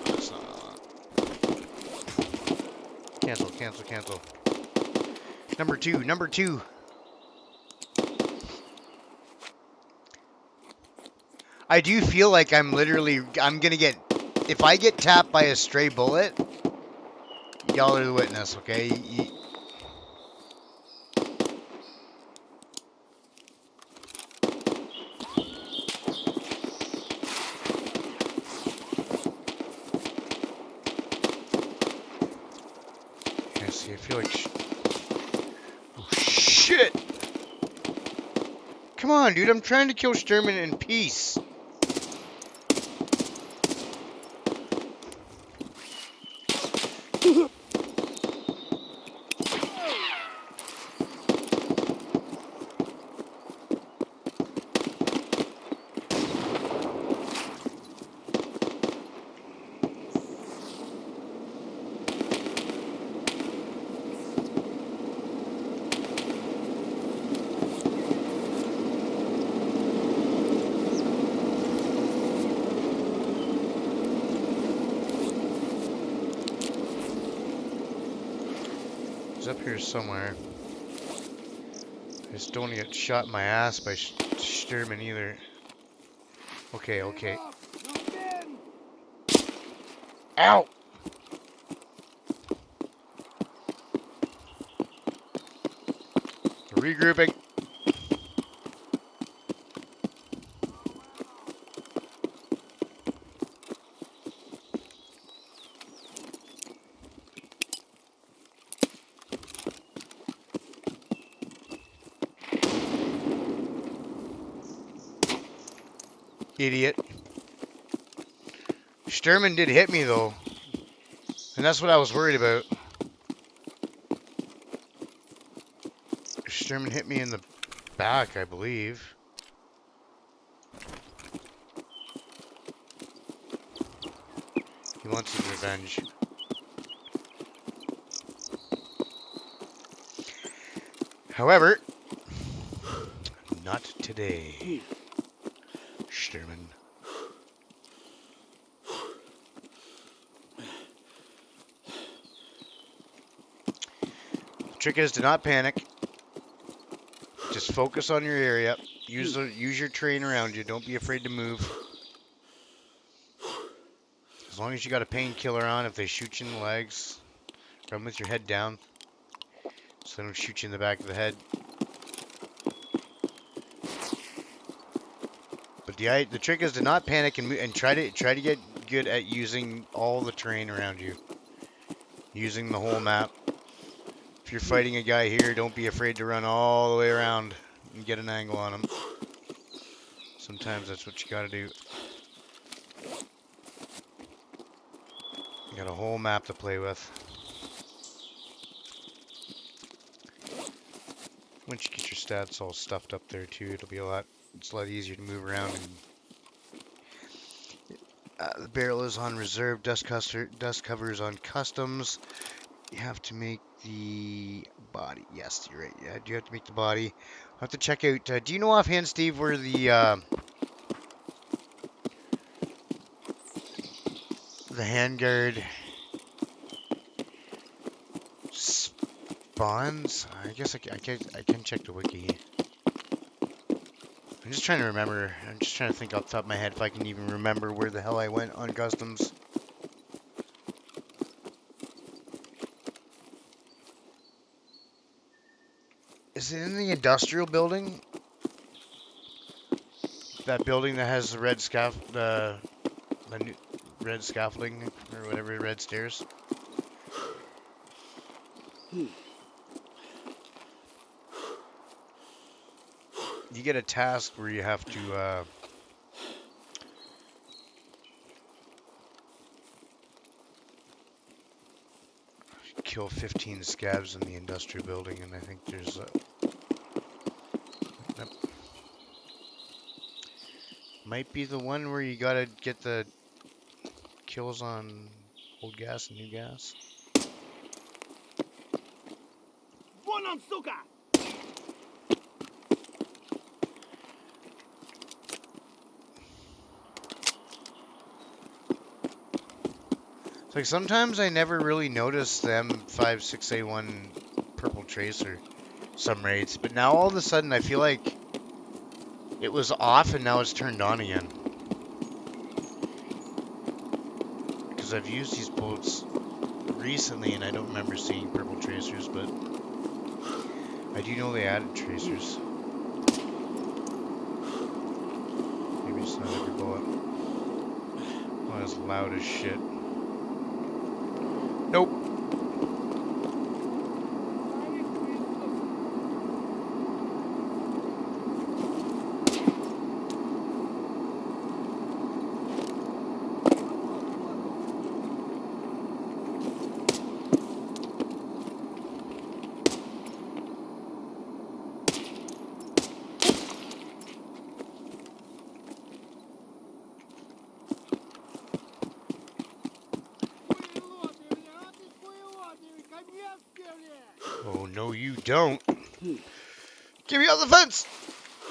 It's not. Cancel. Number two. I do feel like I'm gonna get, if I get tapped by a stray bullet, y'all are the witness, okay? I feel like... Oh, shit! Come on, dude. I'm trying to kill Sturman in peace. He's up here somewhere. I just don't want to get shot in my ass by Sturman either. Okay, okay. Ow! Regrouping. Idiot. Sturman did hit me though. And that's what I was worried about. Sturman hit me in the back, I believe. He wants his revenge. However, not today, Sturman. The trick is to not panic. Just focus on your area. Use your terrain around you. Don't be afraid to move. As long as you got a painkiller on, if they shoot you in the legs, run with your head down, so they don't shoot you in the back of the head. But the trick is to not panic and try to get good at using all the terrain around you, using the whole map. If you're fighting a guy here, don't be afraid to run all the way around and get an angle on him. Sometimes that's what you gotta do. You got a whole map to play with. Once you get your stats all stuffed up there too, it's a lot easier to move around. And, the barrel is on reserve, dust covers on customs. You have to make the body. Yes, you're right. Yeah, you have to make the body. I'll have to check out. Do you know offhand, Steve, where the handguard spawns? I guess I can check the wiki. I'm just trying to remember. I'm just trying to think off the top of my head if I can even remember where the hell I went on customs. Is it in the industrial building? That building that has the red red scaffolding or whatever, red stairs. You get a task where you have to kill 15 scabs in the industrial building, and I think there's might be the one where you gotta get the kills on old gas and new gas. Вон он, сука! It's like sometimes I never really noticed the M56A1 purple tracer some raids, but now all of a sudden I feel like it was off and now it's turned on again. Because I've used these boats recently and I don't remember seeing purple tracers, but I do know they added tracers. Maybe it's not every bullet. Oh, it's loud as shit. Nope. Oh, no, you don't. Get me off the fence!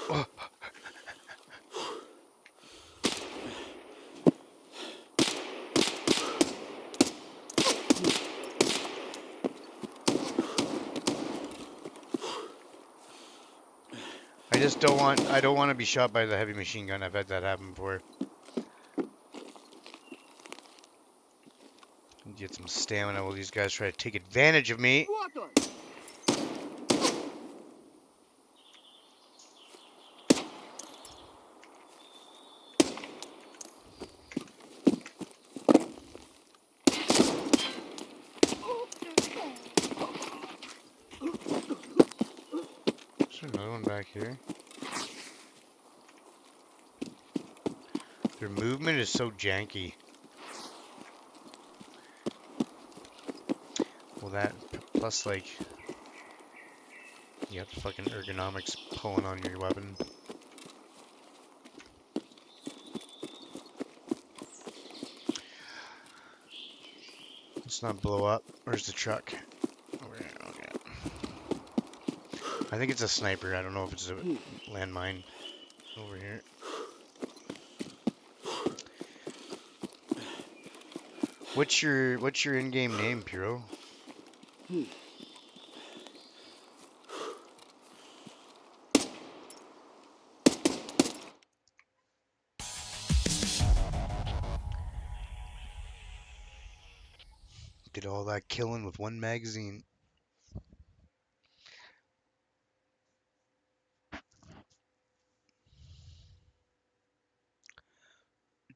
Oh. just don't want. I don't want to be shot by the heavy machine gun. I've had that happen before. Get some stamina while these guys try to take advantage of me. Вот он! Is there another one back here? Their movement is so janky. Well, that plus like you have fucking ergonomics pulling on your weapon. Let's not blow up. Where's the truck? Over here. Okay. I think it's a sniper. I don't know if it's a landmine. Over here. What's your in-game name, Piro? Did all that killing with one magazine.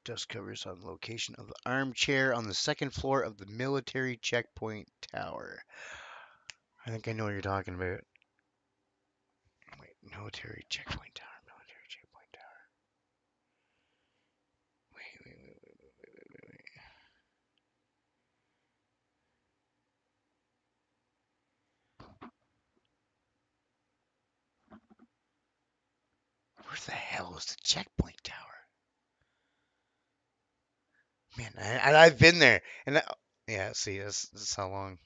Dust covers on the location of the armchair on the second floor of the military checkpoint tower. I think I know what you're talking about. Wait, military checkpoint tower, military checkpoint tower. Wait. Where the hell is the checkpoint tower? Man, I've been there, and yeah, see, this how long.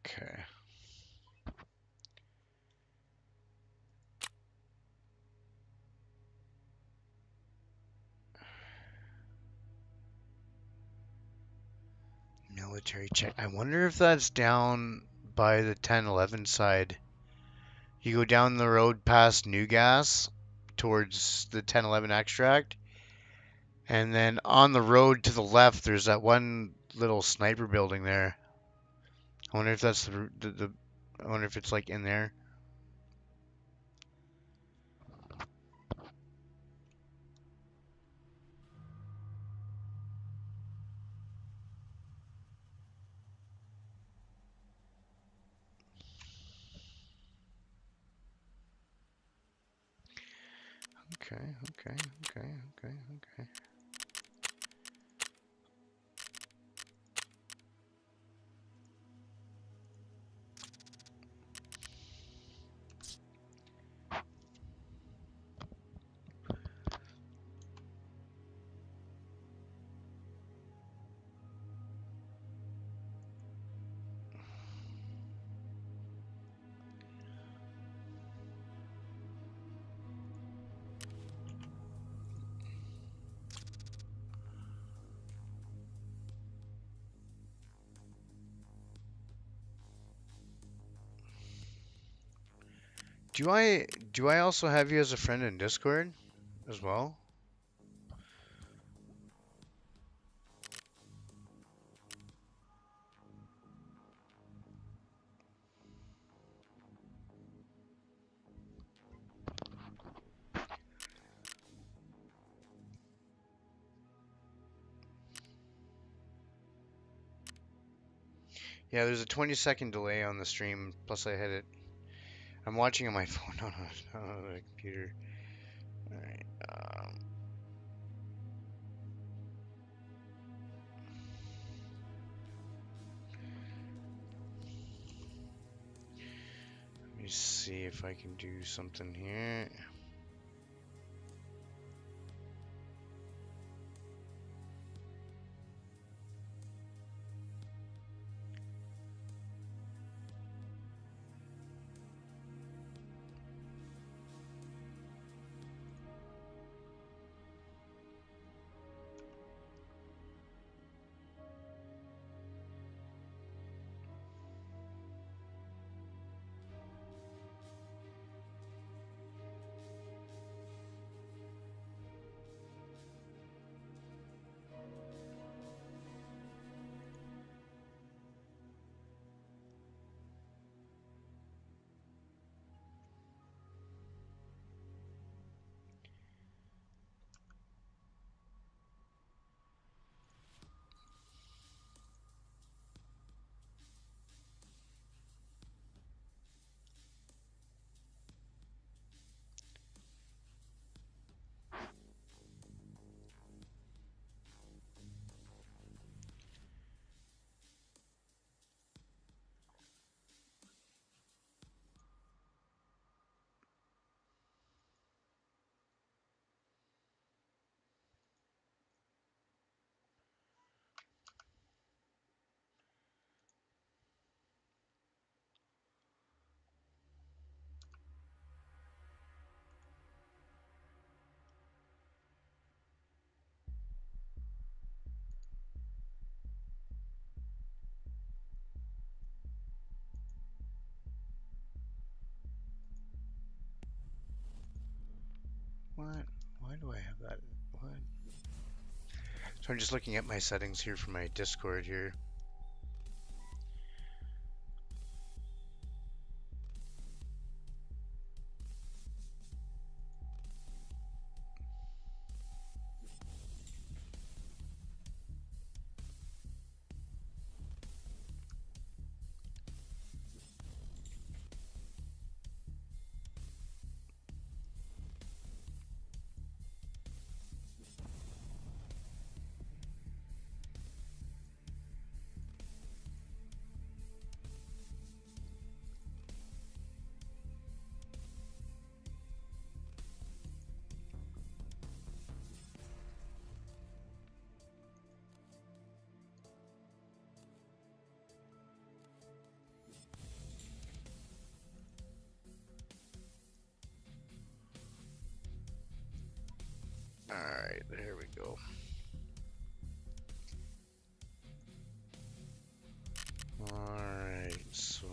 Okay. Military check. I wonder if that's down by the 1011 side. You go down the road past New Gas towards the 1011 extract, and then on the road to the left, there's that one little sniper building there. I wonder if that's the I wonder if it's like in there. Okay. Do I also have you as a friend in Discord as well? Yeah, there's a 20-second delay on the stream. Plus, I had it. I'm watching on my phone, not on the computer. All right. see if I can do something here. What? Why do I have that? What? So I'm just looking at my settings here for my Discord here. Alright, there we go. Alright, so...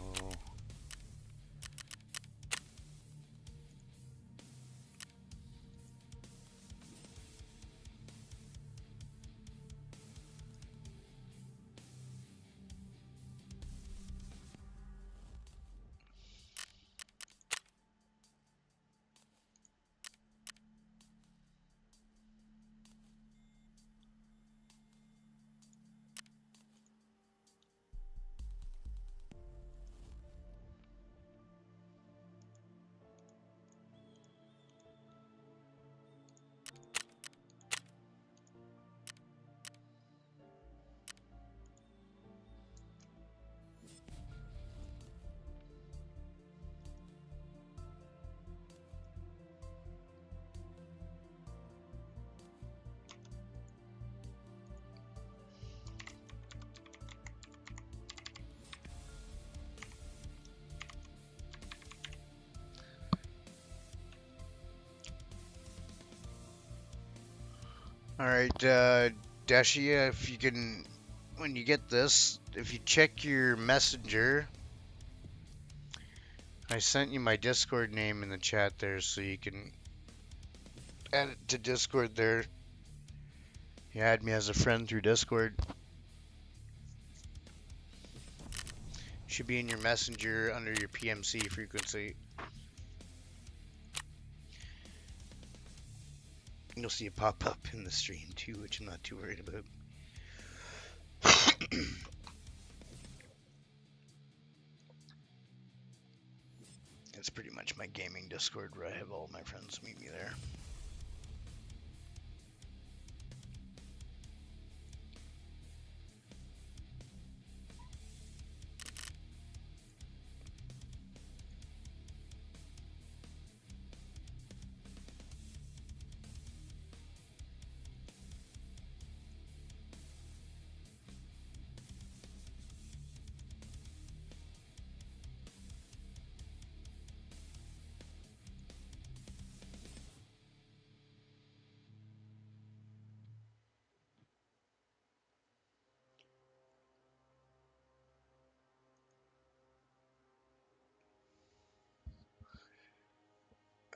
Alright, Dashia, if you can, when you get this, if you check your messenger, I sent you my Discord name in the chat there so you can add it to Discord there. You add me as a friend through Discord. Should be in your messenger under your PMC frequency. You'll see it pop up in the stream too, which I'm not too worried about. It's pretty much my gaming Discord where I have all my friends meet me there.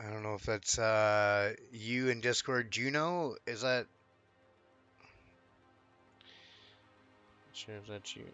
I don't know if that's you in Discord, Juno. Is that? Not sure if that's you.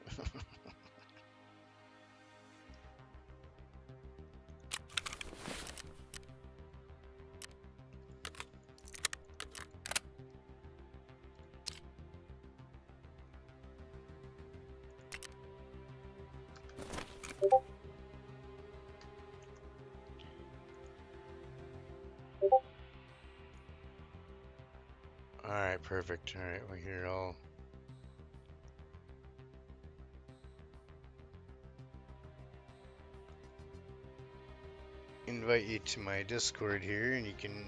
All right, perfect. All right, well here I'll. Invite you to my Discord here, and you can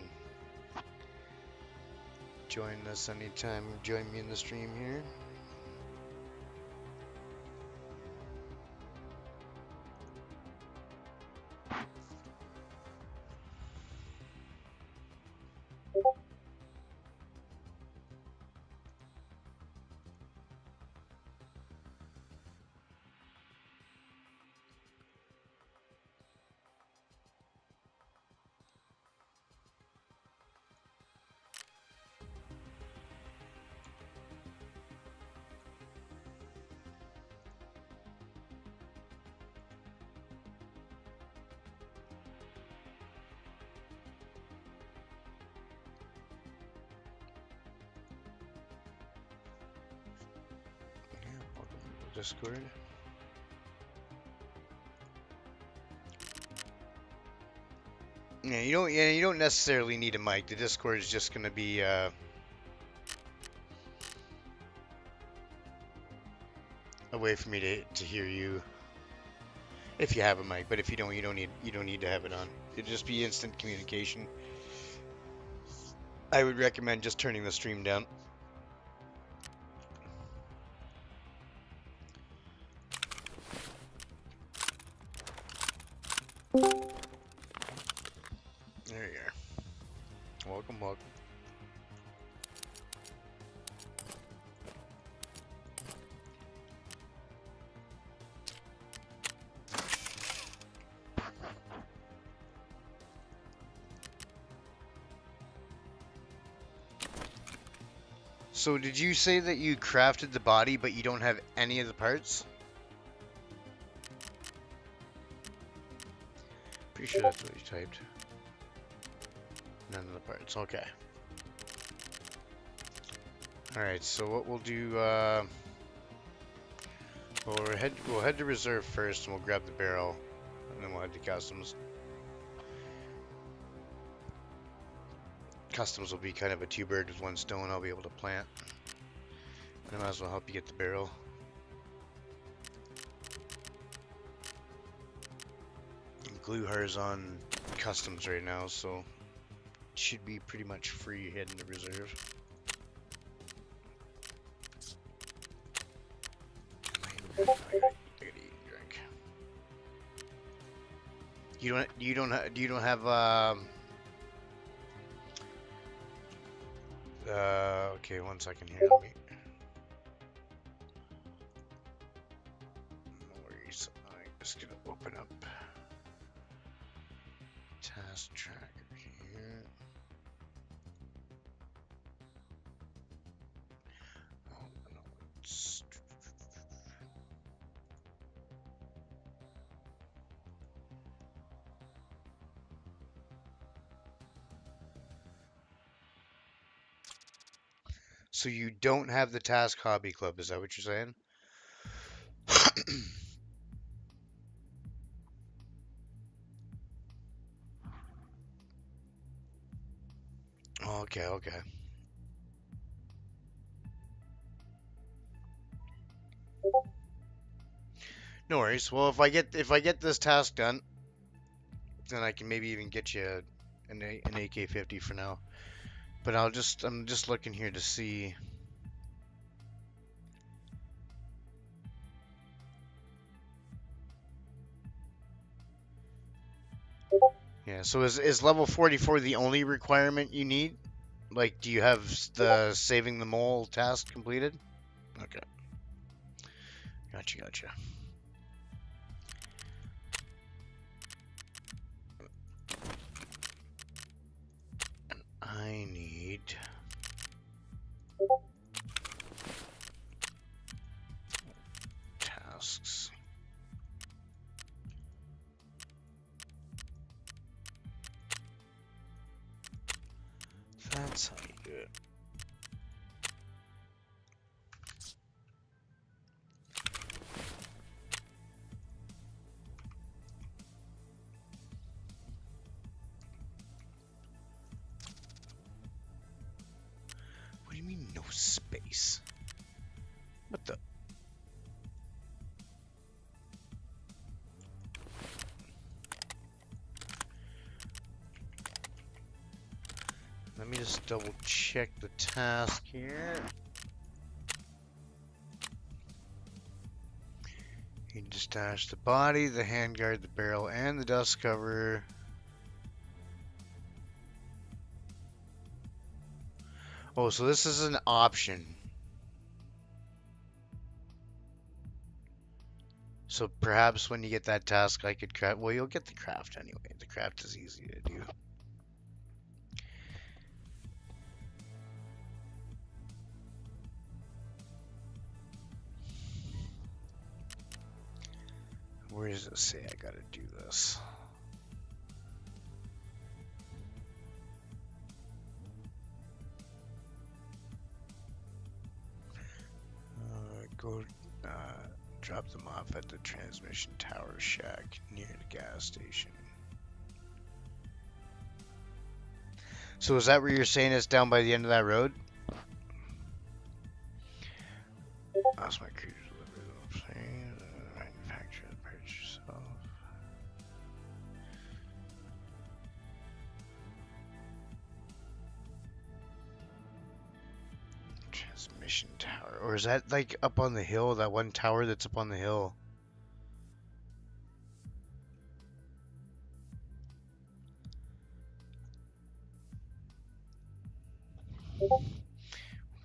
join us anytime. Join me in the stream here. Yeah, welcome to the Discord. Yeah, you don't necessarily need a mic. The Discord is just gonna be a way for me to hear you if you have a mic. But if you don't need to have it on. It'll just be instant communication. I would recommend just turning the stream down. There you are. Welcome, welcome. So did you say that you crafted the body, but you don't have any of the parts? Pretty sure that's what you typed. None of the parts. Okay. Alright, so what we'll do, well, we'll head to reserve first, and we'll grab the barrel, and then we'll head to customs. Customs will be kind of a two birds with one stone. I'll be able to plant. And I might as well help you get the barrel. Gluhar's on customs right now, so it should be pretty much free heading to reserve. I gotta eat and drink. You don't have okay, one second here. Let me. No worries. I'm just gonna open up task tracker here. Oh, no, it's... So you don't have the task hobby club, is that what you're saying? Okay, okay. No worries. Well, if I get this task done, then I can maybe even get you an AK-50 for now. But I'm just looking here to see. Yeah, so is level 44 the only requirement you need? Like, do you have the saving the mole task completed? Okay. Gotcha. I need tasks. That's how you do it. What do you mean no space? What the? Let me just double check the task here. You can distash the body, the handguard, the barrel, and the dust cover. Oh, so this is an option. So perhaps when you get that task, I could craft. Well, you'll get the craft anyway. The craft is easy to do. Where does it say I gotta do this? Go drop them off at the transmission tower shack near the gas station. So is that where you're saying it's down by the end of that road? Ask my crew to deliver the manufacturer the parts yourself. Transmission tower. Or is that like up on the hill? That one tower that's up on the hill?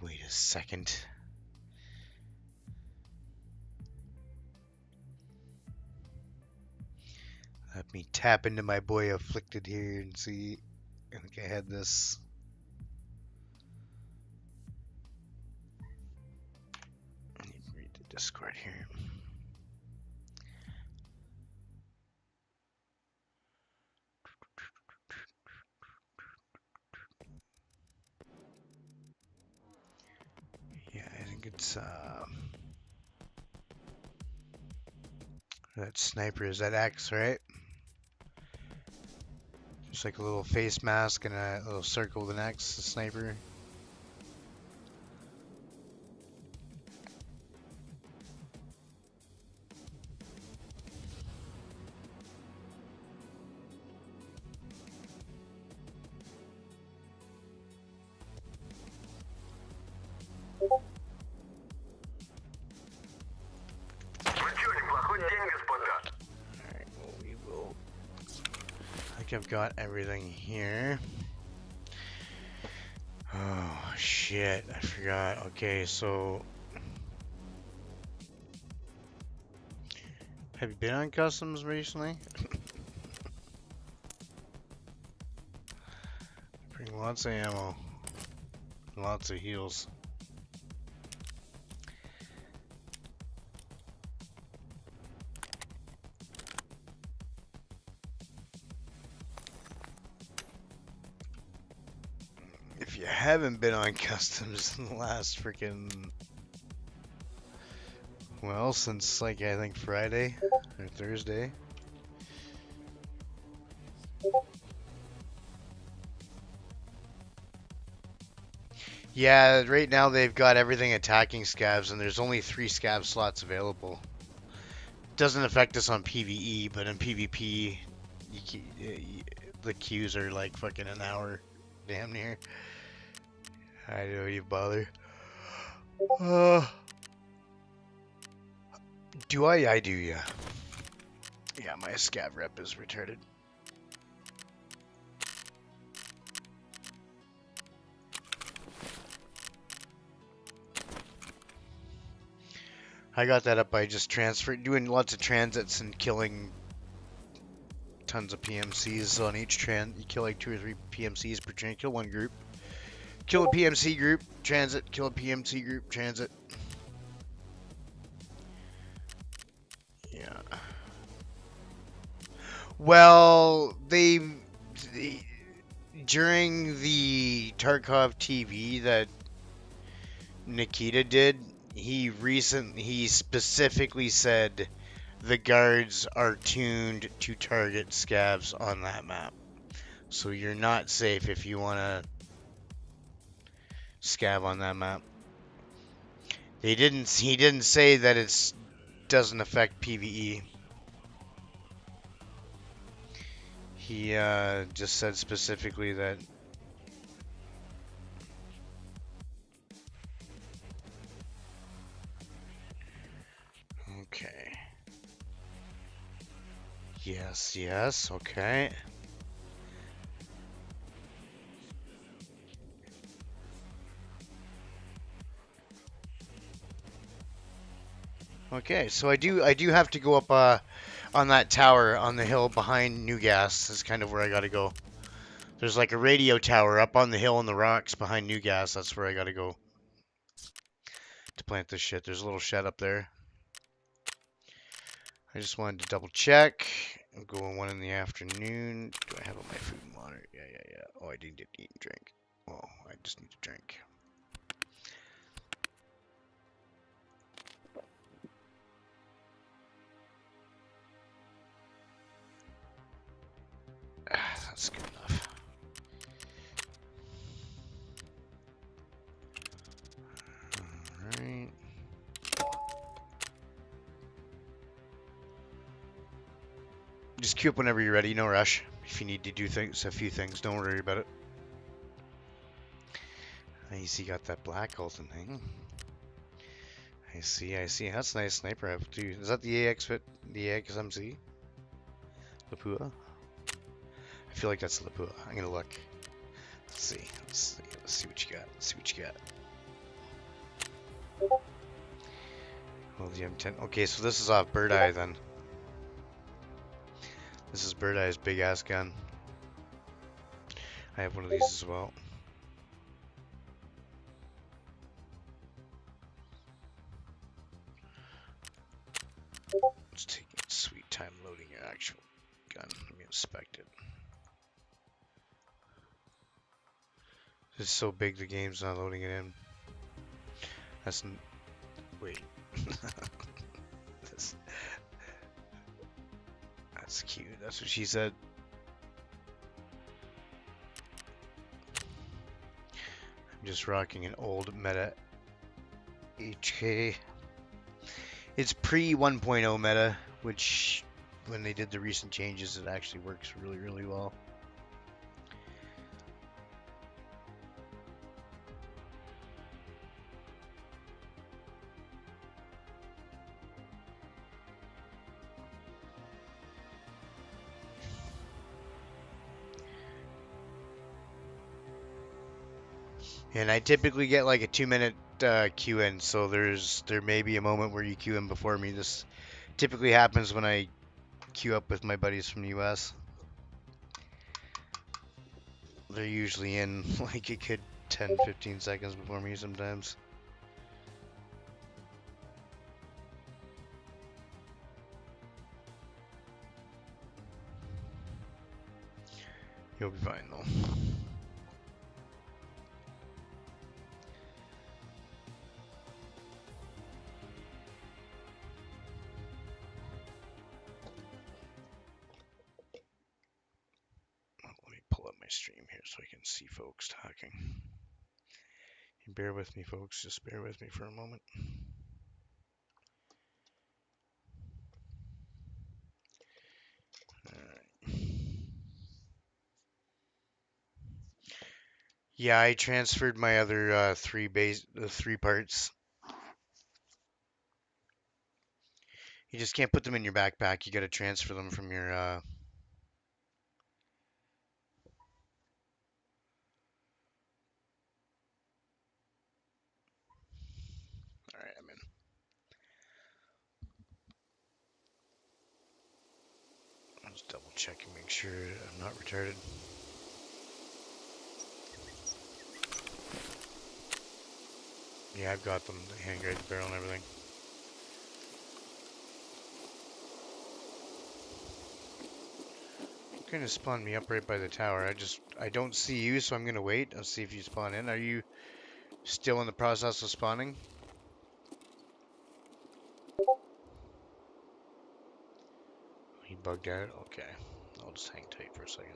Wait a second. Let me tap into my boy Afflicted here and see. I think I had this. I need to read the Discord here. Yeah, I think it's that sniper is that X, right? Just like a little face mask and a little circle with an X, the sniper. Alright, well we will. I think I've got everything here. Oh shit, I forgot. Okay, so have you been on customs recently? Bring lots of ammo. Lots of heals. If you haven't been on customs in the last freaking, well, since like I think Friday or Thursday. Yeah, right now they've got everything attacking scavs, and there's only 3 scav slots available. Doesn't affect us on PVE, but in PvP, the queues are like fucking an hour, damn near. I know you bother. Do I? I do, yeah. Yeah, my scav rep is retarded. I got that up by just doing lots of transits and killing tons of PMCs on each trans. You kill like 2 or 3 PMCs per train. Kill one group. Kill a PMC group, transit. Kill a PMC group, transit. Yeah. Well, during the Tarkov TV that Nikita did, he specifically said the guards are tuned to target scavs on that map. So you're not safe if you want to scav on that map. He didn't say that it doesn't affect PVE. He just said specifically that. Okay. Yes, yes, okay. Okay, so I do have to go up on that tower on the hill behind New Gas. Is kind of where I gotta go. There's like a radio tower up on the hill in the rocks behind New Gas. That's where I gotta go to plant this shit. There's a little shed up there. I just wanted to double check. I'm going 1 in the afternoon. Do I have all my food and water? Yeah, yeah, yeah. Oh, I didn't get to eat and drink. Oh, I just need to drink. That's good enough. Alright. Just queue up whenever you're ready, no rush. If you need to do a few things, don't worry about it. I see, got that black Colton thing. I see. That's a nice sniper rifle too. Is that the AX fit? The AXMC? Lapua? I feel like that's Lapua. I'm gonna look. Let's see what you got. Oh, the M10. Okay, so this is off Bird Eye then. This is Bird Eye's big ass gun. I have one of these as well. It's taking its sweet time loading your actual gun. Let me inspect it. It's so big the game's not loading it in. Wait. That's cute. That's what she said. I'm just rocking an old Meta HK. It's pre 1.0 Meta, which when they did the recent changes, it actually works really, really well. And I typically get like a 2-minute queue in, so there may be a moment where you queue in before me. This typically happens when I queue up with my buddies from the US. They're usually in like a good 10-15 seconds before me sometimes. You'll be fine though. Let me pull up my stream here so I can see folks talking. Bear with me, folks. Just bear with me for a moment. Alright. Yeah, I transferred my other 3 parts. You just can't put them in your backpack. You got to transfer them from your. All right, I'm in. Let's double Check and make sure I'm not retarded. Yeah, I've got them, the hand grenade barrel and everything. You're gonna spawn me up right by the tower. I don't see you, so I'm gonna wait. I'll see if you spawn in. Are you still in the process of spawning? He bugged out? Okay. I'll just hang tight for a second.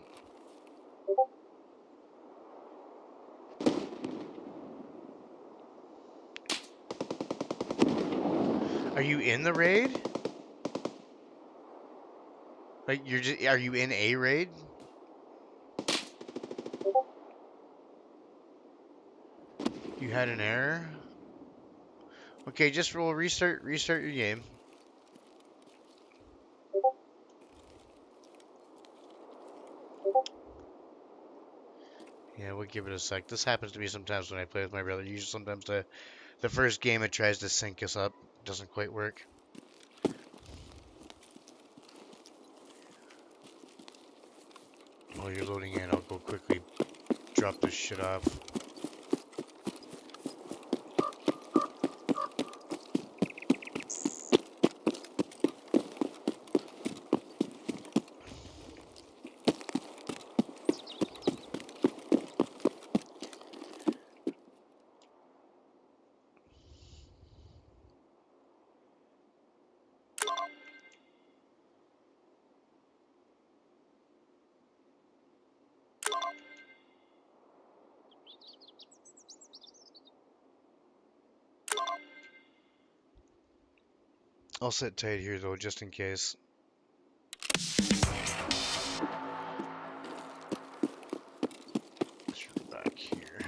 Are you in the raid? Like, are you in a raid? You had an error? Okay, just restart your game. Yeah, we'll give it a sec. This happens to me sometimes when I play with my brother. Usually sometimes the first game it tries to sync us up. Doesn't quite work. While you're loading in, I'll go quickly drop this shit off. I'll sit tight here though, just in case. Back here.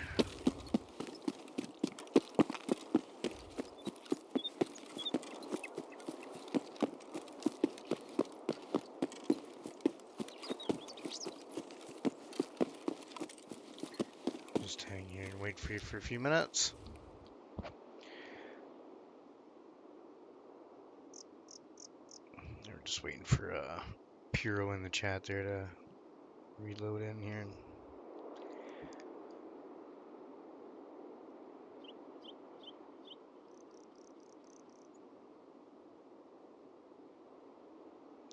Just hang here and wait for you for a few minutes. We're just waiting for Puro in the chat there to reload in here.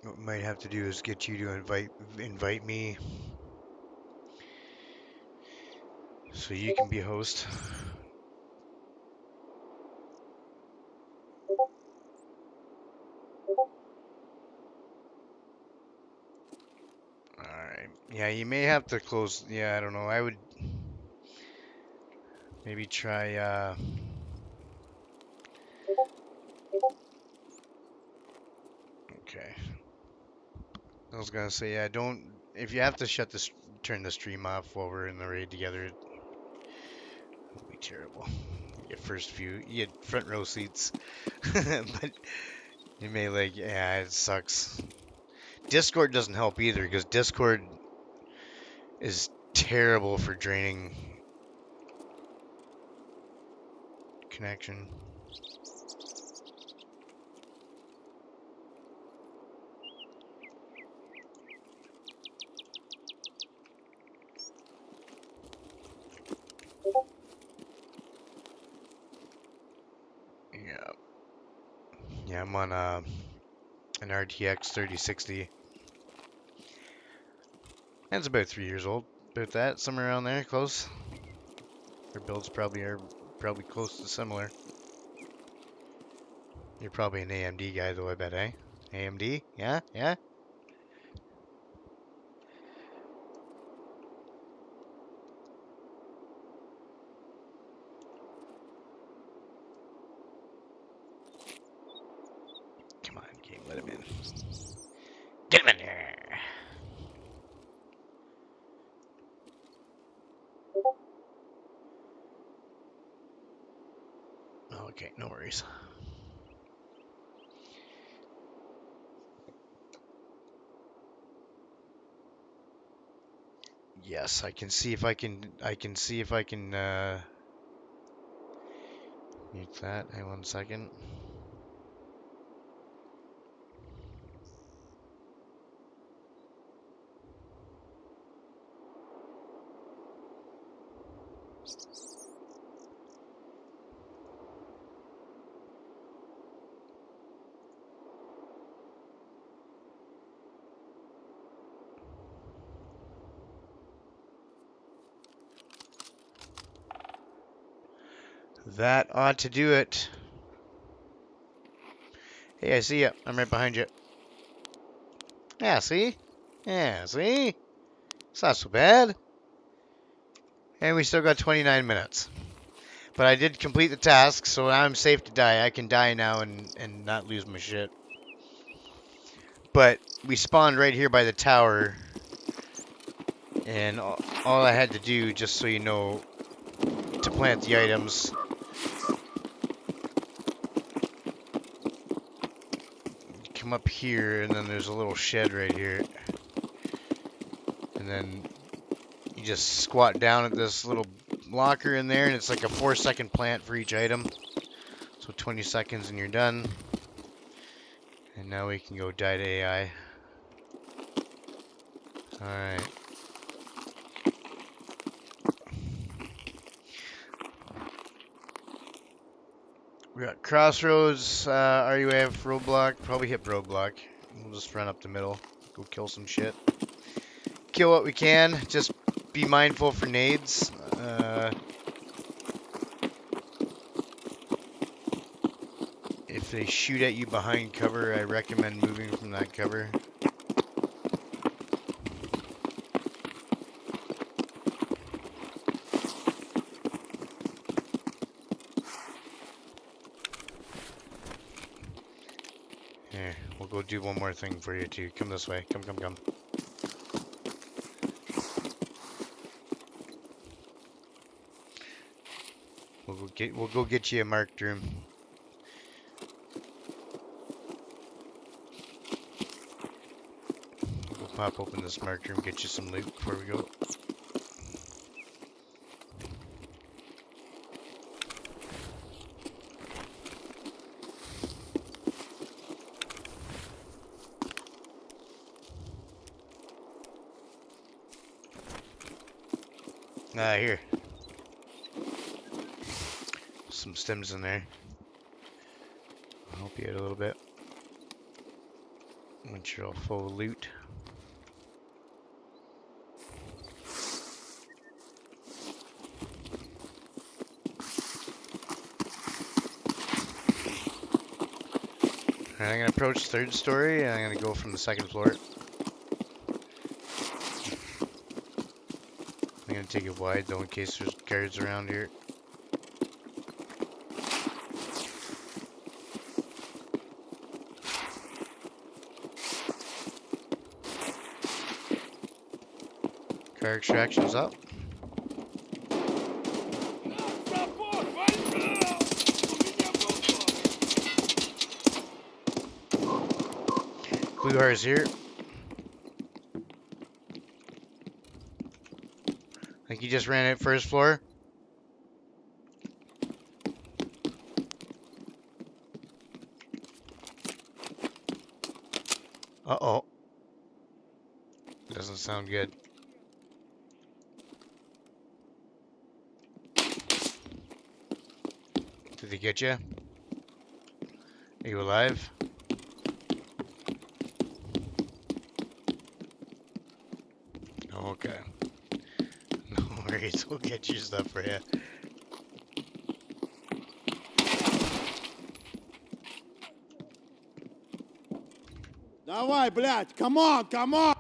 What we might have to do is get you to invite me so you can be host. Alright. Yeah, you may have to close. Yeah, I don't know. I would maybe try. Okay. I was gonna say, yeah, don't. If you have to turn the stream off while we're in the raid together, it would be terrible. You get first view, you get front row seats, but you may like, yeah, it sucks. Discord doesn't help either because Discord is terrible for draining connection. Yeah, yeah, I'm on an RTX 3060. And it's about 3 years old. About that, somewhere around there, close. Their builds probably close to similar. You're probably an AMD guy though, I bet, eh? AMD? Yeah? Yeah? Come on, game, let him in. Get him in there! Okay, no worries. Yes, I can see if I can mute that. Hang on 1 second. That ought to do it. Hey, I see ya. I'm right behind you. Yeah, see? Yeah, see? It's not so bad. And we still got 29 minutes. But I did complete the task, so I'm safe to die. I can die now and not lose my shit. But we spawned right here by the tower. And all I had to do, just so you know, to plant the items, come up here, and then there's a little shed right here. And then you just squat down at this little locker in there, and it's like a 4-second plant for each item. So 20 seconds and you're done. And now we can go die to AI. Alright. We got Crossroads, RUAF, Roadblock. Probably hit Roadblock. We'll just run up the middle. Go kill some shit. Kill what we can. Just be mindful for nades. If they shoot at you behind cover, I recommend moving from that cover. Here, we'll go do one more thing for you too. Come this way. Come, come, come. We'll go get you a marked room. We'll pop open this marked room, get you some loot before we go. Here. Some stems in there. I'll help you out a little bit. Once you're all full of loot. Alright, I'm gonna approach third story and I'm gonna go from the second floor. I'm gonna take it wide though in case there's guards around here. Car extraction's up. Blue Heart's here. I think he just ran it first floor. Uh-oh. Doesn't sound good. Did they get you? Are you alive? Okay. No worries, we'll get you stuff for you. Давай, блядь, come on, come on!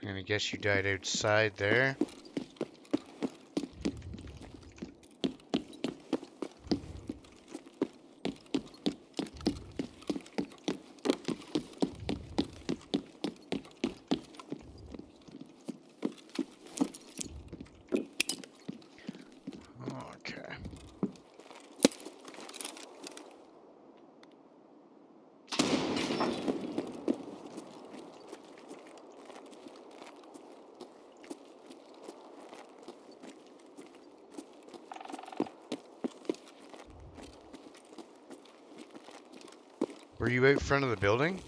I'm gonna guess you died outside there. Okay. Were you out front of the building?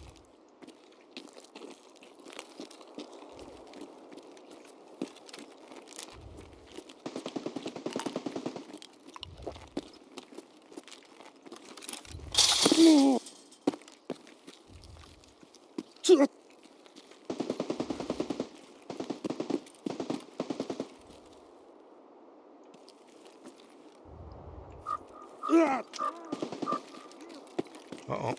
Uh-oh.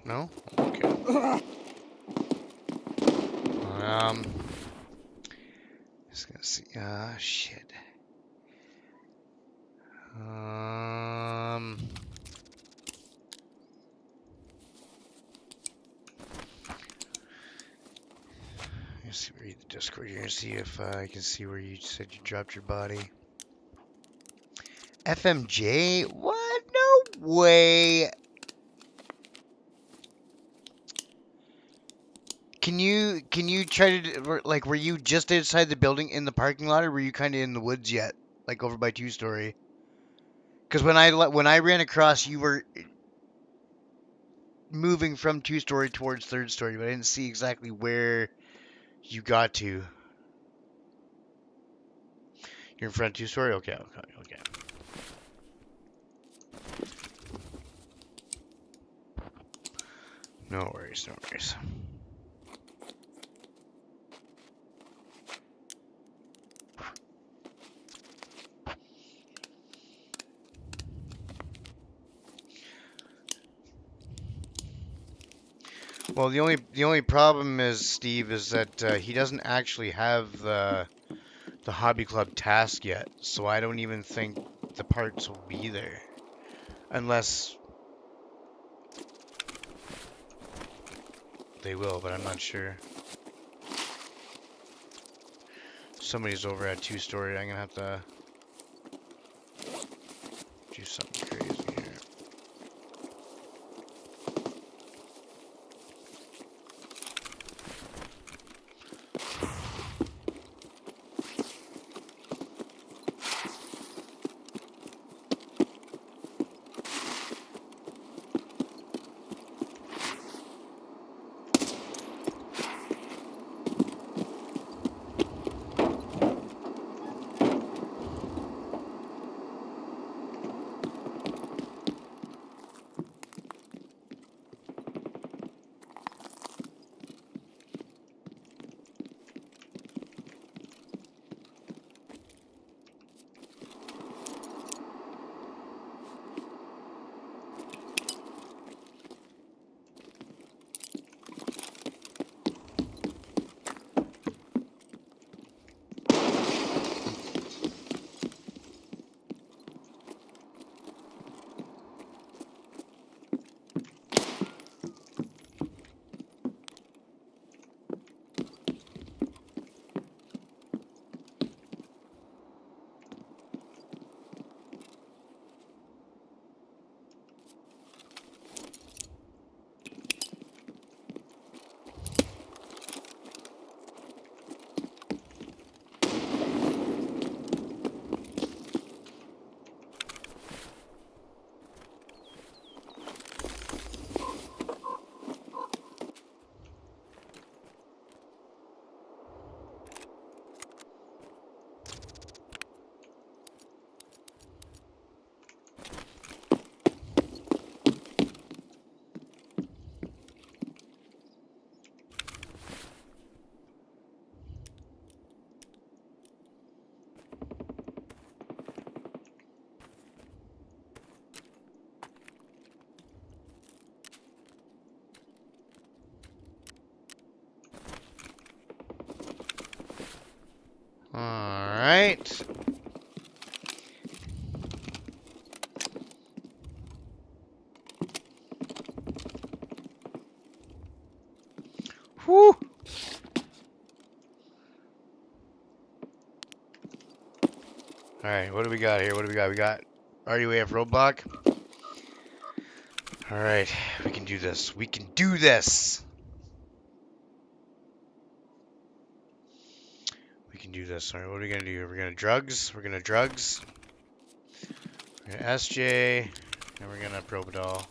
No? Okay. Just gonna see. Shit. Let's see, read the Discord here and see if I can see where you said you dropped your body. FMJ? What? No way. Can you try to like were you just outside the building in the parking lot or were you kind of in the woods yet? Like over by 2-story? Cuz when I ran across you were moving from 2-story towards 3rd story, but I didn't see exactly where you got to. You're in front of 2-story? Okay, okay. No worries, no worries. Well, the only problem is, Steve, is that he doesn't actually have the hobby club task yet, so I don't even think the parts will be there unless they will, but I'm not sure. Somebody's over at 2-story. I'm gonna have to do something crazy here. Alright. Whew. Alright, what do we got here? What do we got? We got RUAF roadblock. Alright, we can do this. We can do this. We can do this. All right, what are we gonna do? We're gonna drugs. We're gonna drugs. We're gonna SJ, and we're gonna Probadol.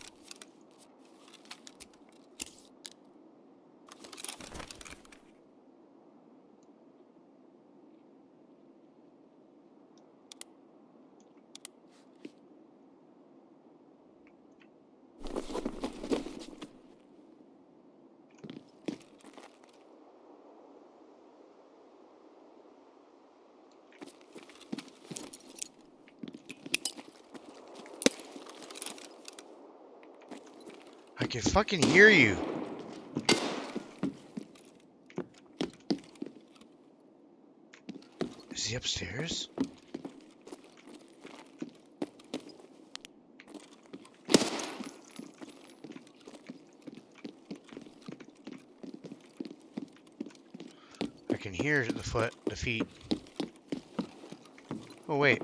I can fucking hear you. Is he upstairs? I can hear the feet. Oh wait.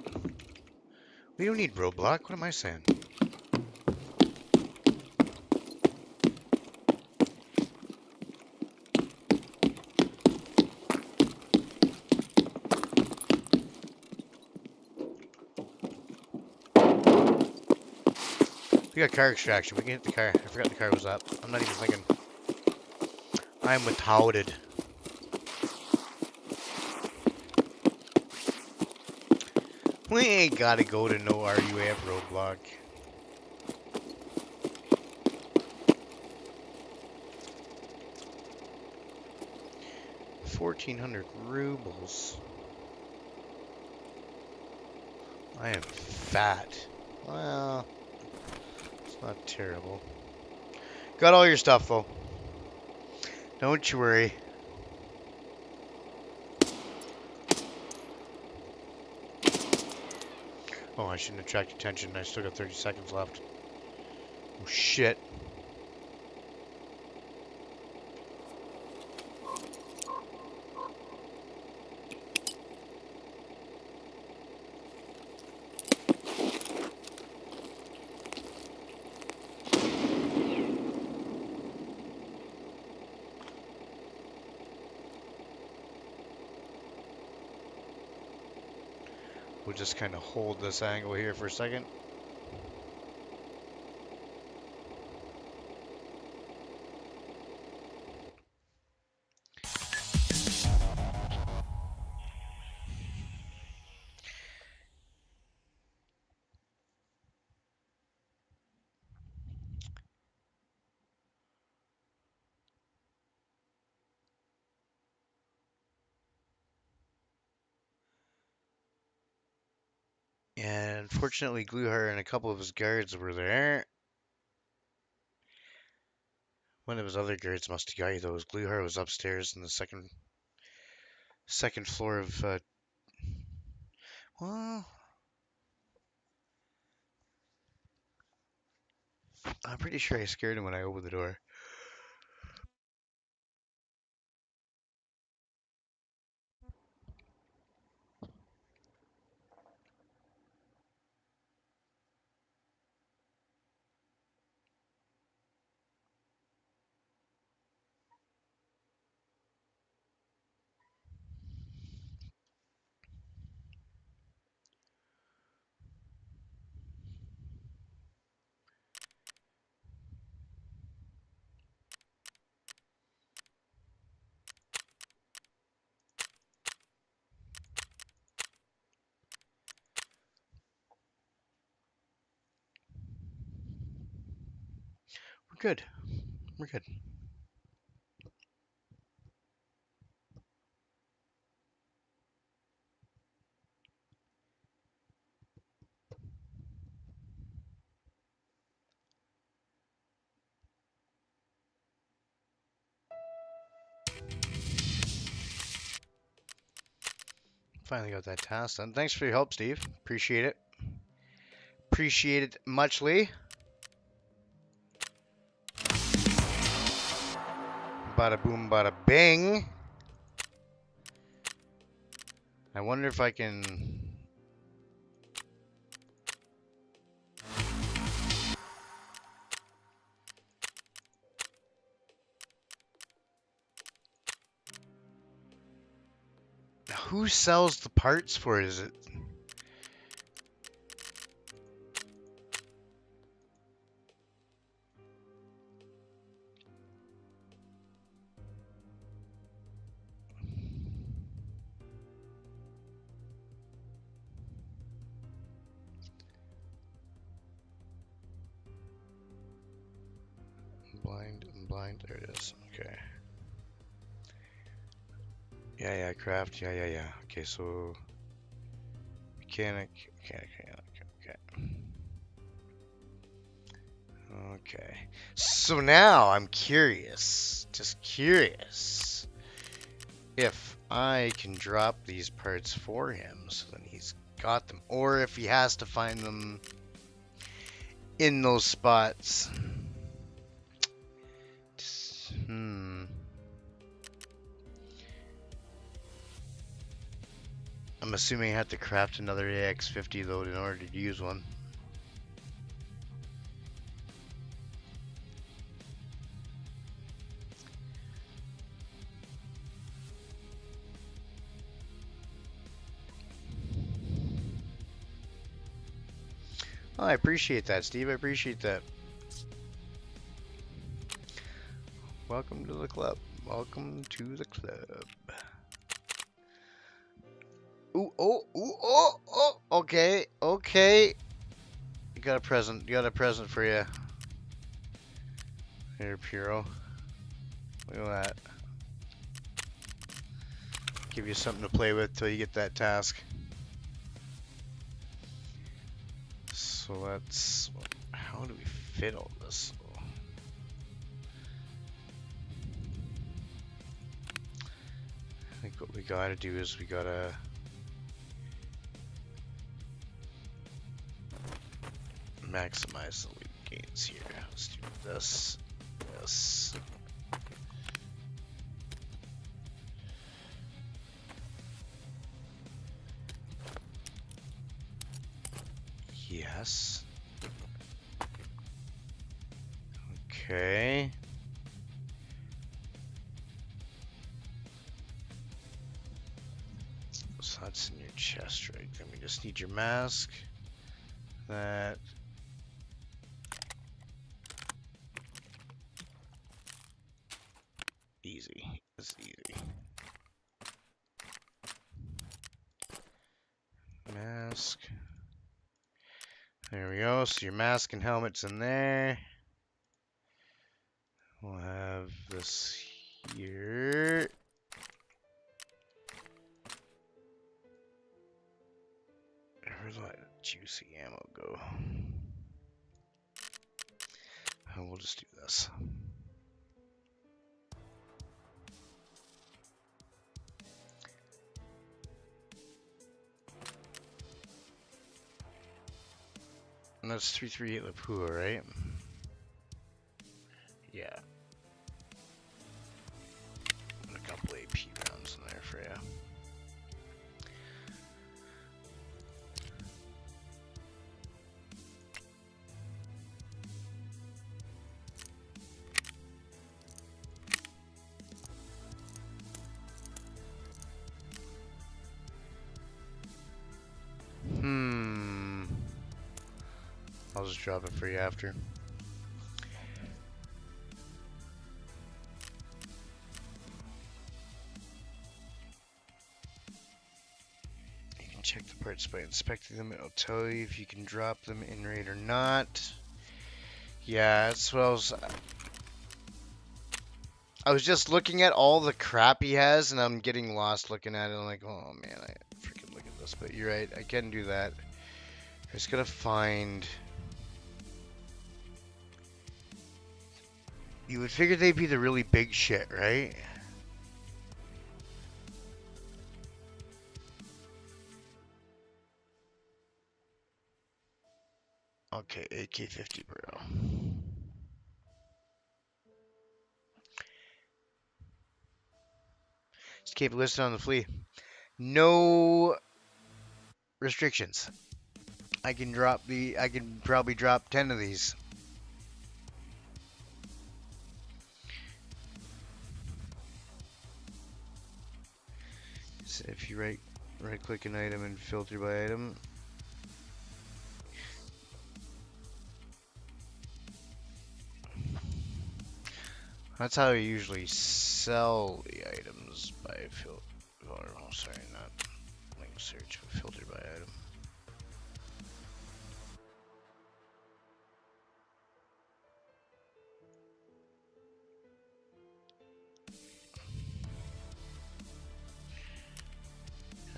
We don't need roadblock. What am I saying? We got car extraction. We can hit the car. I forgot the car was up. I'm not even thinking. I'm withhouded. We ain't gotta go to no RUAF roadblock. $1,400 rubles. I am fat. Well, it's not terrible. Got all your stuff, though. Don't you worry. Oh, I shouldn't attract attention. I still got 30 seconds left. Oh, shit. We'll just kind of hold this angle here for a second. And fortunately, Gluhar and a couple of his guards were there. One of his other guards must have got you, though. Gluhar was upstairs in the second floor of. Well, I'm pretty sure I scared him when I opened the door. We're good. We're good. Finally got that task done. Thanks for your help, Steve. Appreciate it. Appreciate it muchly. Bada boom, bada bing. I wonder if I can. Who sells the parts for it? Is it? I'm blind. There it is. Okay. Yeah, craft. Yeah. Okay, so mechanic. Okay. Okay. So now I'm curious. Just curious. If I can drop these parts for him so then he's got them. Or if he has to find them in those spots. I'm assuming I have to craft another AX50 though in order to use one. Oh, I appreciate that, Steve. I appreciate that. Welcome to the club. Welcome to the club. Oh. Okay. You got a present. You got a present for you. Here, Puro. Look at that. Give you something to play with till you get that task. So let's. How do we fit all this? I think what we gotta do is we gotta. Maximize the loot gains here. Let's do this. Yes. Yes. Okay. So that's in your chest, right? Then we just need your mask. That. Easy. It's easy. Mask. There we go. So your mask and helmet's in there. We'll have this here. Where's that juicy ammo go? And we'll just do this. And that's 338 Lapua, right? Yeah. And a couple AP rounds in there for you. I'll just drop it for you after. You can check the parts by inspecting them. It'll tell you if you can drop them in raid or not. Yeah, that's what I was just looking at all the crap he has, and I'm getting lost looking at it. I'm like, oh man, I freaking look at this. But you're right, I can do that. I just gotta find. You would figure they'd be the really big shit, right? Okay, AK-50 bro. Escape listed on the flea. No restrictions. I can probably drop 10 of these. So if you right click an item and filter by item. That's how I usually sell the items by filter. Oh, sorry, not link search, but filter by item.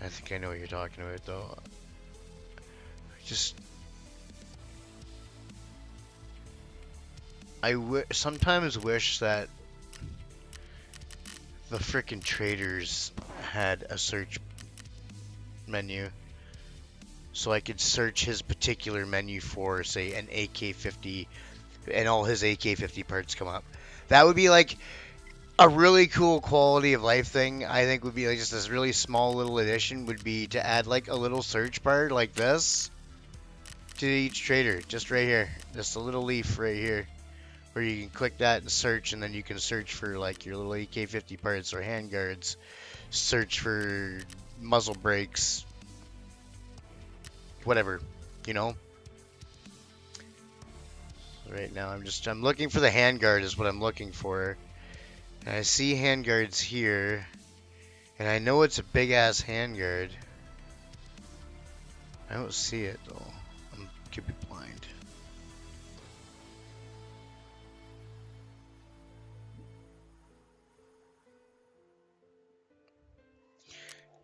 I think I know what you're talking about, though. I sometimes wish that the frickin' traders had a search menu, so I could search his particular menu for, say, an AK-50, and all his AK-50 parts come up. That would be like a really cool quality of life thing. I think would be like just this really small little addition would be to add like a little search bar like this to each trader, just right here, just a little leaf right here, where you can click that and search, and then you can search for like your little AK-50 parts or handguards, search for muzzle brakes, whatever, you know. Right now I'm looking for the handguard is what I'm looking for. And I see handguards here, and I know it's a big ass handguard. I don't see it though. I could be blind.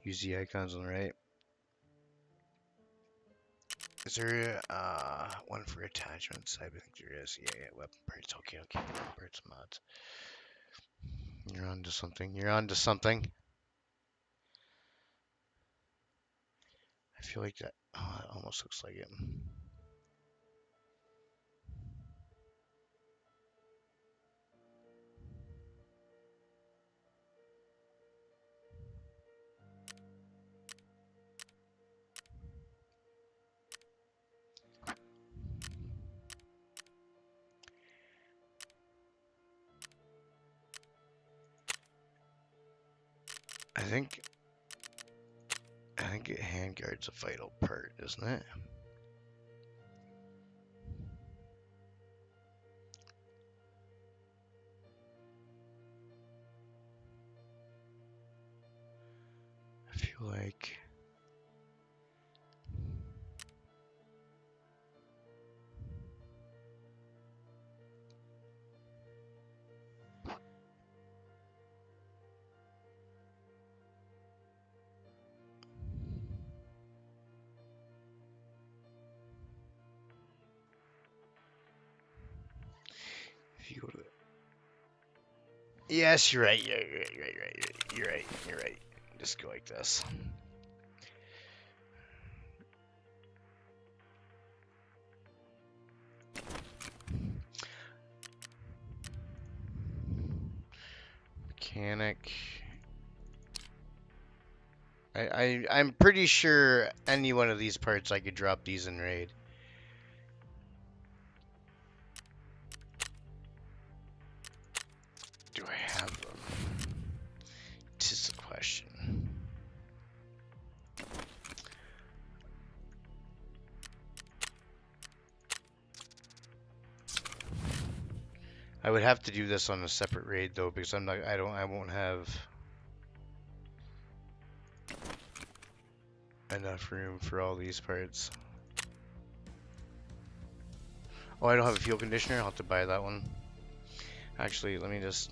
Use the icons on the right. Is there one for attachments? I think there is. Yeah, weapon parts. Okay, weapon parts mods. You're on to something. You're on to something. I feel like that. Oh, that almost looks like it. I think handguard's a vital part, isn't it? I feel like if you go to yes, you're right. You're right. Just go like this. Mechanic. I'm pretty sure any one of these parts I could drop these in raid. Do I have them? Tis the question. I would have to do this on a separate raid though, because I won't have enough room for all these parts. Oh, I don't have a fuel conditioner. I'll have to buy that one. Actually, let me just.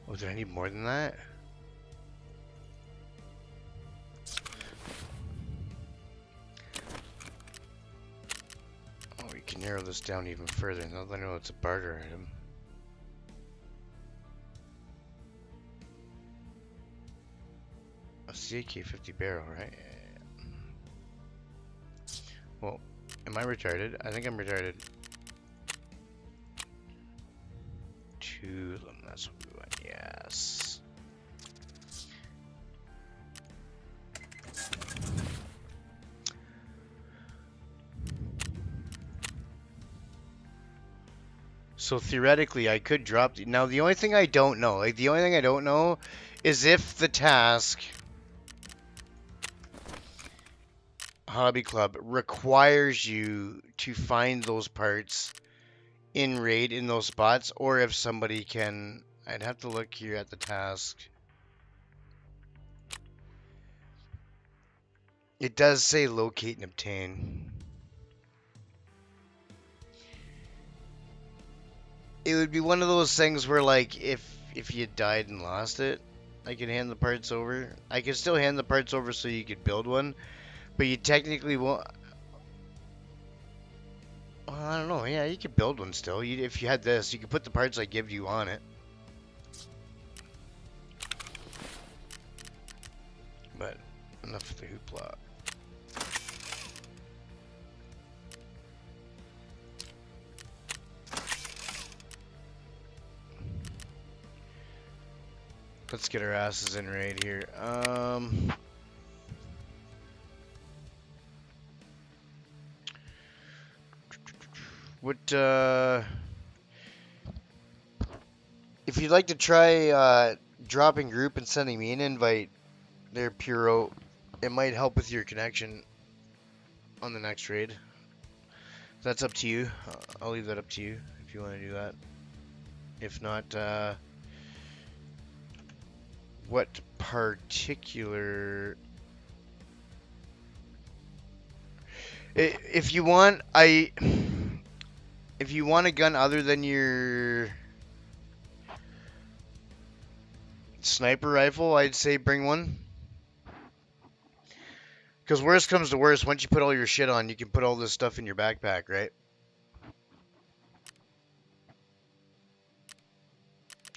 Oh, do I need more than that? Oh, we can narrow this down even further. Now that I know it's a barter item. A CK-50 barrel, right? Well, Am I retarded? I think I'm retarded. 2 of them, that's what we want. Yes. So theoretically, I could drop the... Now, the only thing I don't know, is if the task, Hobby Club, requires you to find those parts in raid in those spots, or if somebody can... I'd have to look here at the task. It does say locate and obtain. It would be one of those things where, like, if you died and lost it, I could hand the parts over. I could still hand the parts over so you could build one, but you technically won't. Well, I don't know. Yeah, you could build one still. If you had this, you could put the parts I give you on it. But enough of the hoopla. Let's get our asses in right here. What, if you'd like to try, dropping group and sending me an invite there, Puro, it might help with your connection on the next raid. That's up to you. I'll leave that up to you if you want to do that. If not, what particular... If you want, if you want a gun other than your sniper rifle, I'd say bring one. Because worst comes to worst, once you put all your shit on, you can put all this stuff in your backpack, right?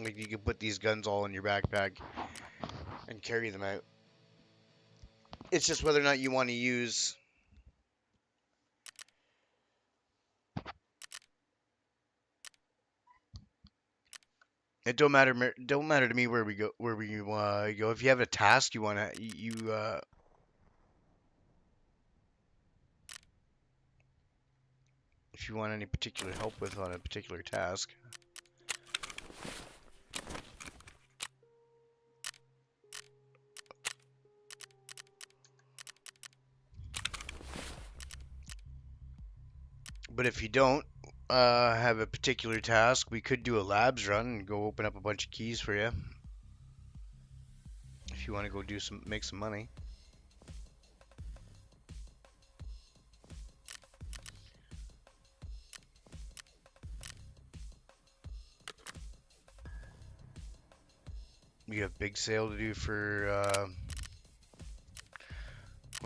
Like, you can put these guns all in your backpack and carry them out. It's just whether or not you want to use... It don't matter to me where we go. Go. If you have a task you wanna if you want any particular help with on a particular task. But if you don't have a particular task, we could do a labs run and go open up a bunch of keys for you. If you want to go make some money. We have big sale to do for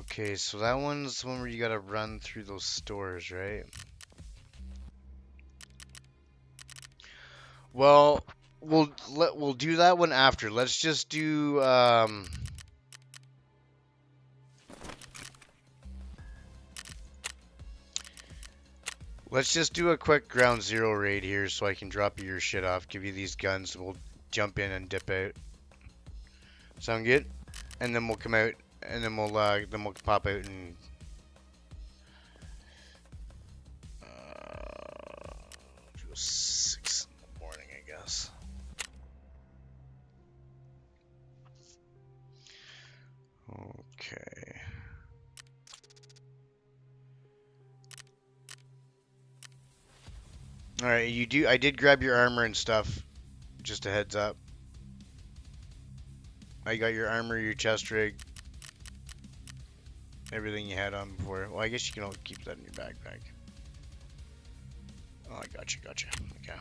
okay, so that one's the one where you gotta run through those stores, right? Well, we'll do that one after. Let's just do let's just do a quick ground zero raid here so I can drop you your shit off, give you these guns, and we'll jump in and dip out. Sound good? And then we'll come out and then we'll pop out and do 6 in the morning, I guess. Okay. All right, I did grab your armor and stuff. Just a heads up. I got your armor, your chest rig, everything you had on before. Well, I guess you can all keep that in your backpack. Oh, I gotcha. Okay.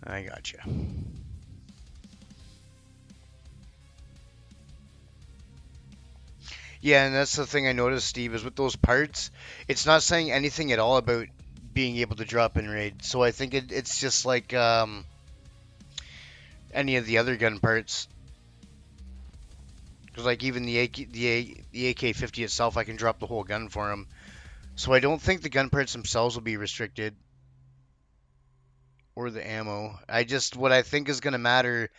I gotcha. Yeah, and that's the thing I noticed, Steve, is with those parts, it's not saying anything at all about being able to drop in raid. So I think it's just like any of the other gun parts. Because like even the AK-50 itself, I can drop the whole gun for him. So I don't think the gun parts themselves will be restricted, or the ammo. What I think is going to matter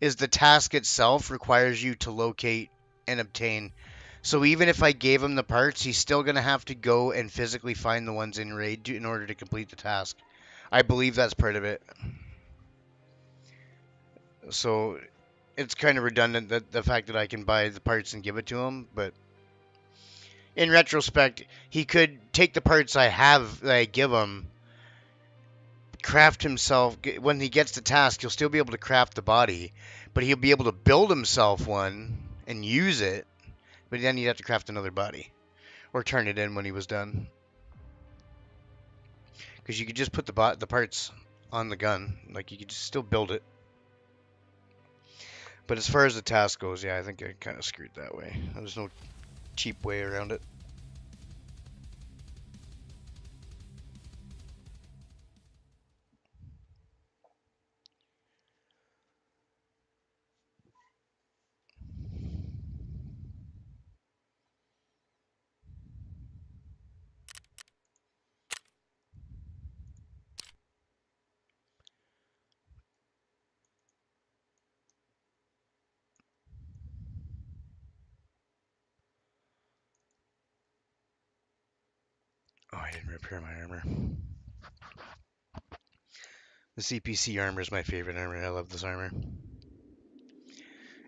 is the task itself requires you to locate and obtain. So even if I gave him the parts, he's still going to have to go and physically find the ones in raid in order to complete the task. I believe that's part of it. So it's kind of redundant that the fact that I can buy the parts and give it to him, but in retrospect, he could take the parts I have that I give him, craft himself. When he gets the task, he'll still be able to craft the body, but he'll be able to build himself one and use it. But then he'd have to craft another body or turn it in when he was done. Because you could just put the parts on the gun, like you could just still build it. But as far as the task goes, yeah, I think I kind of screwed that way. There's no cheap way around it. Oh, I didn't repair my armor. The CPC armor is my favorite armor. I love this armor.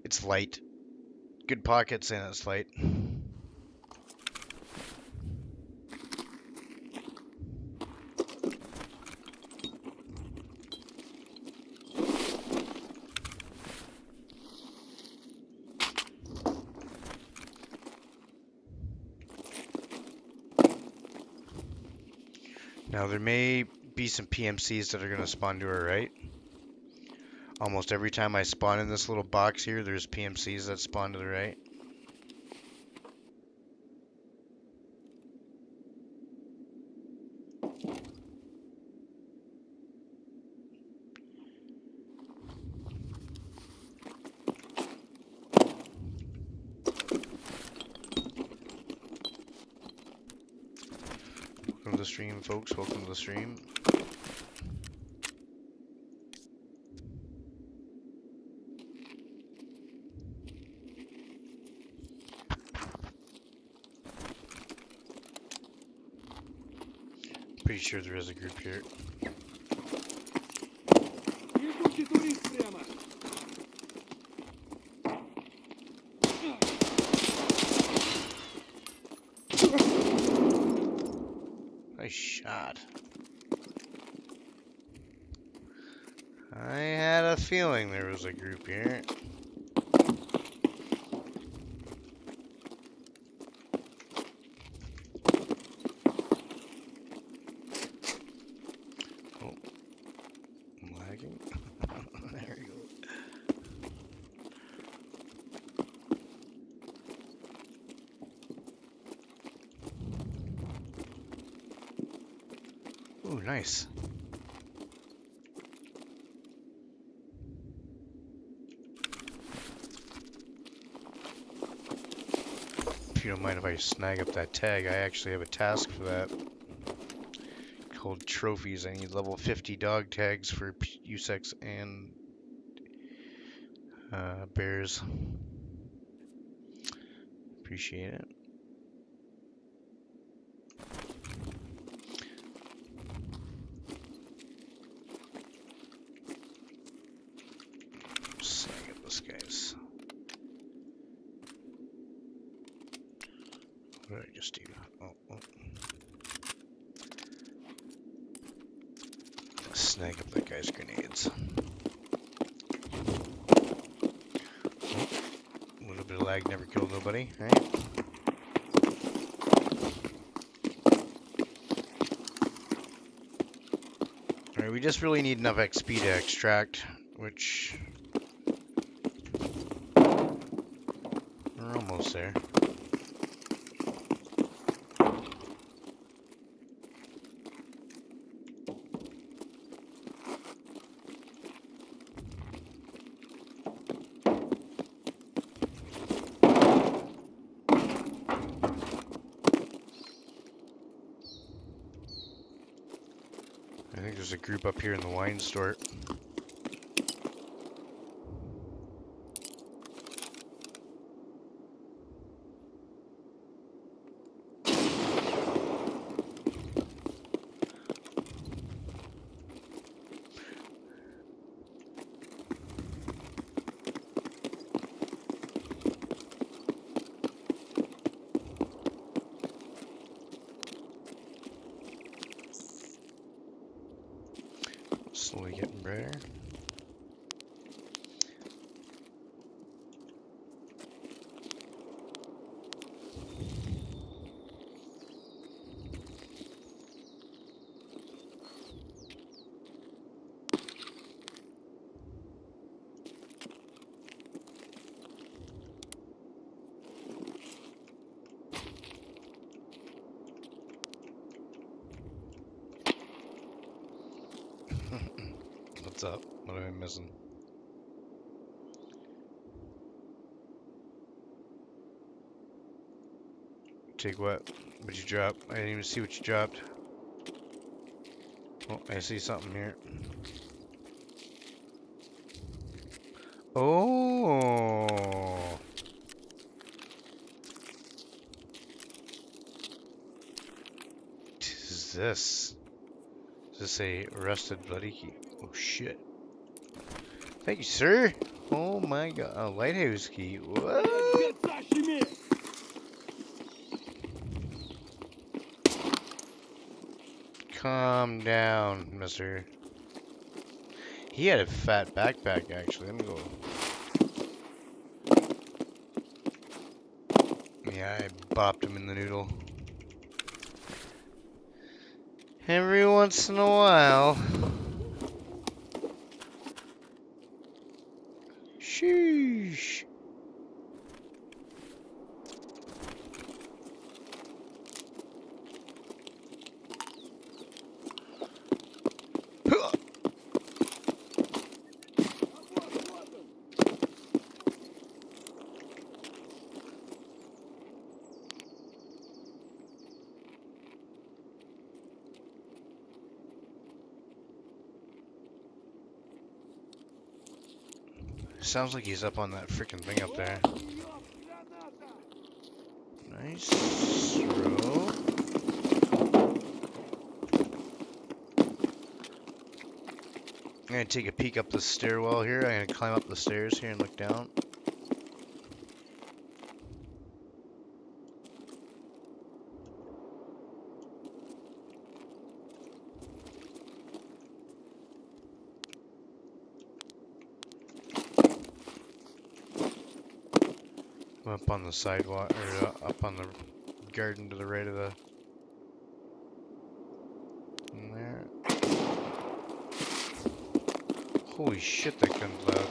It's light. Good pockets and it's light. Now there may be some PMCs that are going to spawn to our right. Almost every time I spawn in this little box here, there's PMCs that spawn to the right. Welcome to the stream, folks. Welcome to the stream. Pretty sure there is a group here. Идущий турист прямо. Nice shot. I had a feeling there was a group here. Oh, I'm lagging. There you go. Ooh, nice. If you don't mind if I snag up that tag, I actually have a task for that. Called trophies. I need level 50 dog tags for USEX and bears. Appreciate it. Snag up this guy's. What did I just do? Oh. Snag up that guy's grenades. A little bit of lag never killed nobody, right? Alright, we just really need enough XP to extract, which we're almost there. there's a group up here in the wine store. Slowly getting better. What's up? What am I missing? Take what? What'd you drop? I didn't even see what you dropped. Oh, I see something here. Oh. What is this? Is this a rusted bloody key? Oh shit. Thank you, sir. Oh my god. A lighthouse key. What? Calm down, mister. He had a fat backpack, actually. Let me go. Yeah, I bopped him in the noodle. Every once in a while. Sheesh. Sounds like he's up on that freaking thing up there. Nice throw. I'm gonna take a peek up the stairwell here. I'm gonna climb up the stairs here and look down. I'm up on the sidewalk, or up on the garden to the right of the... in there. Holy shit, that gun's loud.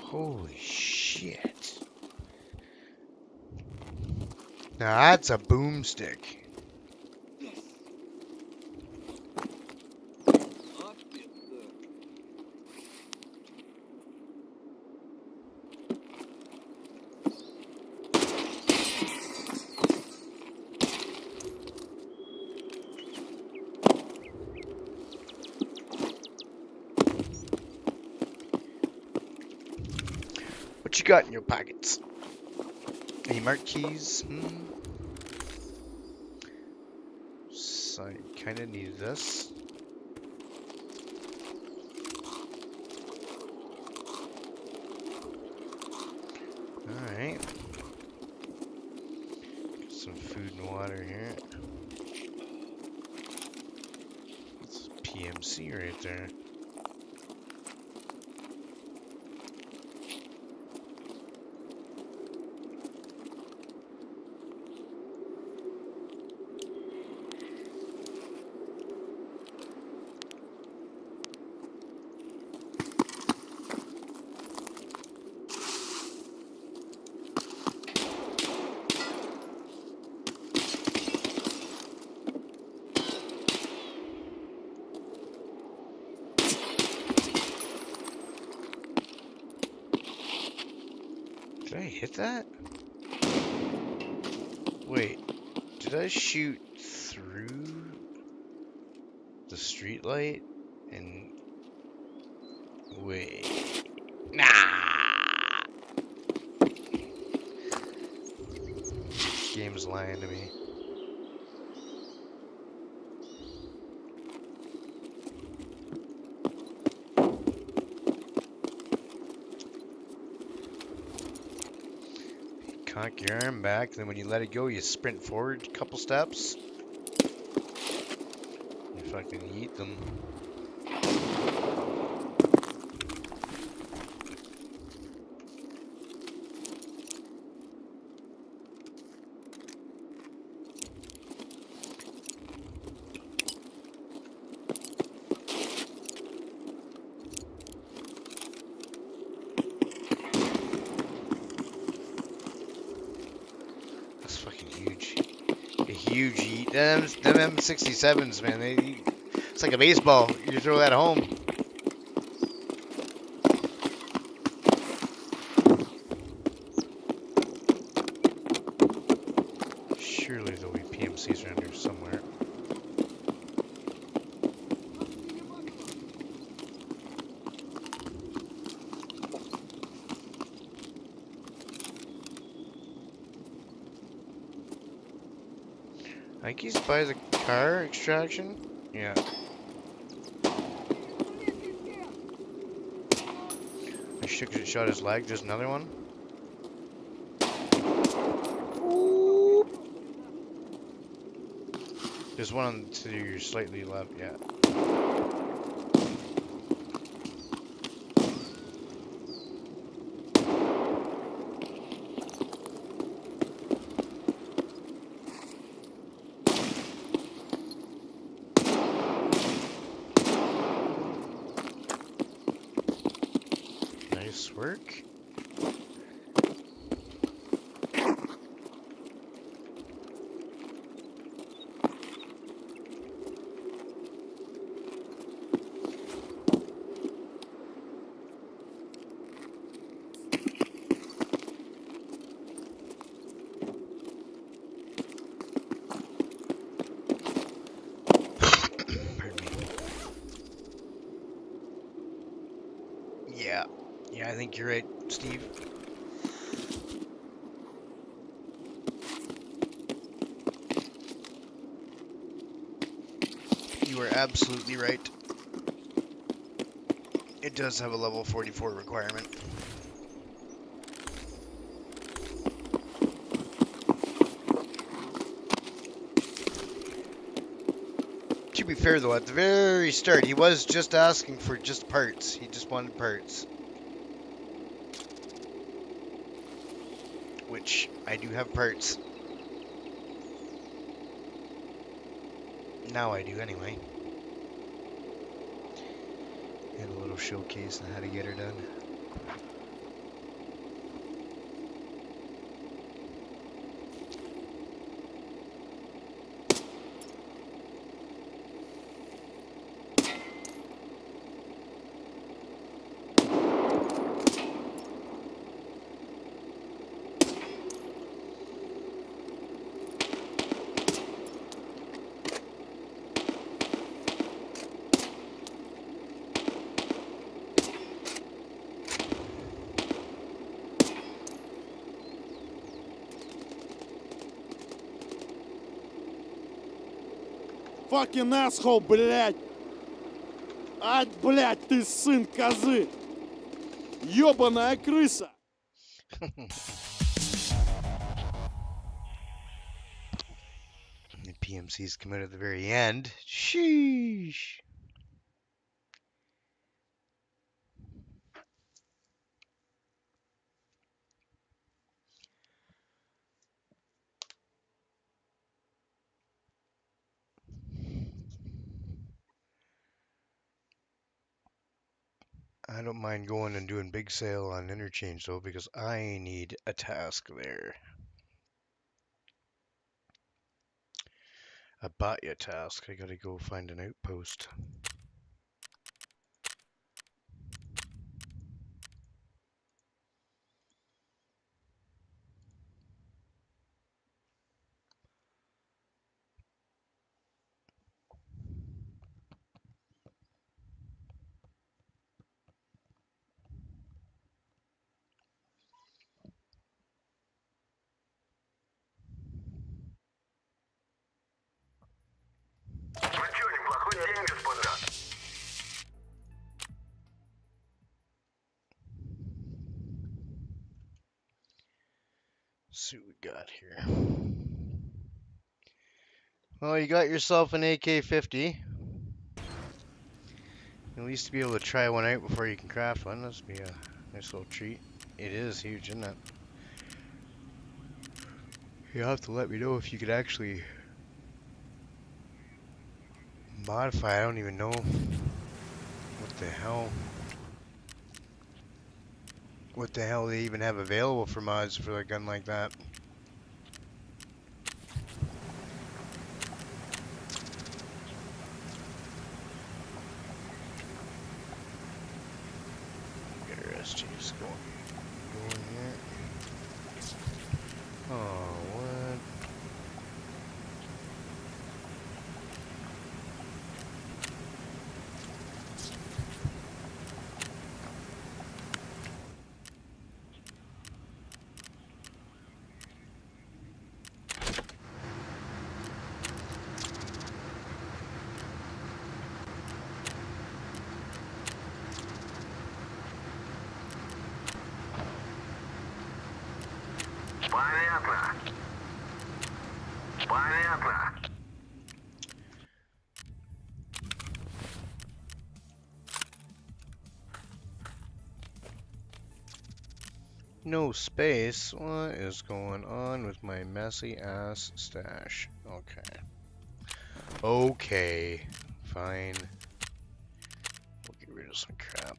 Holy shit. Now that's a boomstick. What you got in your pockets? Any mark keys? So I kinda need this. Alright. Some food and water here. That's PMC right there. Did I hit that? Wait, did I shoot through the street light? And wait, nah. This game's lying to me. Cock your arm back, then when you let it go, you sprint forward a couple steps. You fucking eat them. That's fucking huge. A huge eat. Them M67s, man. It's like a baseball. You throw that home. Surely there'll be PMCs around here somewhere. I think he's by the car extraction. Yeah. I shot his leg. There's another one. There's one on to your slightly left. Yeah. Nice work. Pardon me. Yeah. Yeah, I think you're right, Steve. You are absolutely right. It does have a level 44 requirement. To be fair though, at the very start, he was just asking for just parts. He just wanted parts. Which, I do have parts. Now I do anyway. And a little showcase on how to get her done. Fucking asshole, блядь! Ать, блядь, ты сын козы! Ёбаная крыса! The PMCs come out at the very end. Sheesh. I don't mind going and doing big sale on interchange though, because I need a task there. A Batya task. I gotta go find an outpost. see what we got here. Well, you got yourself an AK-50. At least to be able to try one out before you can craft one. This would be a nice little treat. It is huge, isn't it? You'll have to let me know if you could actually modify. I don't even know what the hell. What the hell they even have available for mods for a gun like that. Get our SGs going here. Oh, what? Понятно. Понятно. No space. What is going on with my messy ass stash? Okay. Okay. Fine. We'll get rid of some crap.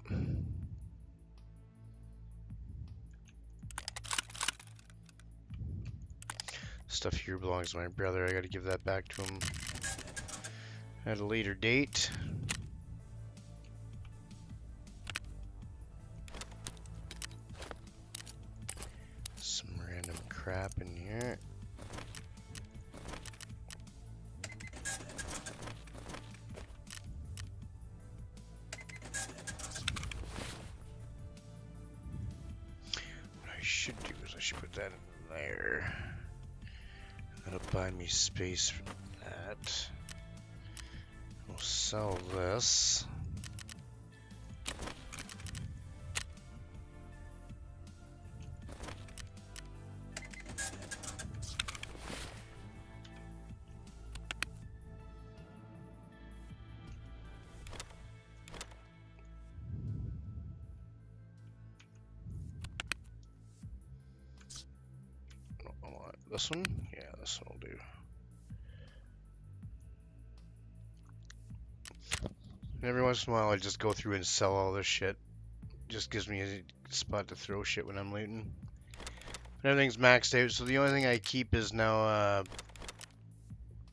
Stuff here belongs to my brother. I gotta give that back to him at a later date. Some random crap in here. What I should do is I should put that in there. That'll buy me space for that. We'll sell this. I want this one? Yeah, this one will do. And every once in a while I just go through and sell all this shit. Just gives me a spot to throw shit when I'm looting. Everything's maxed out, so the only thing I keep is now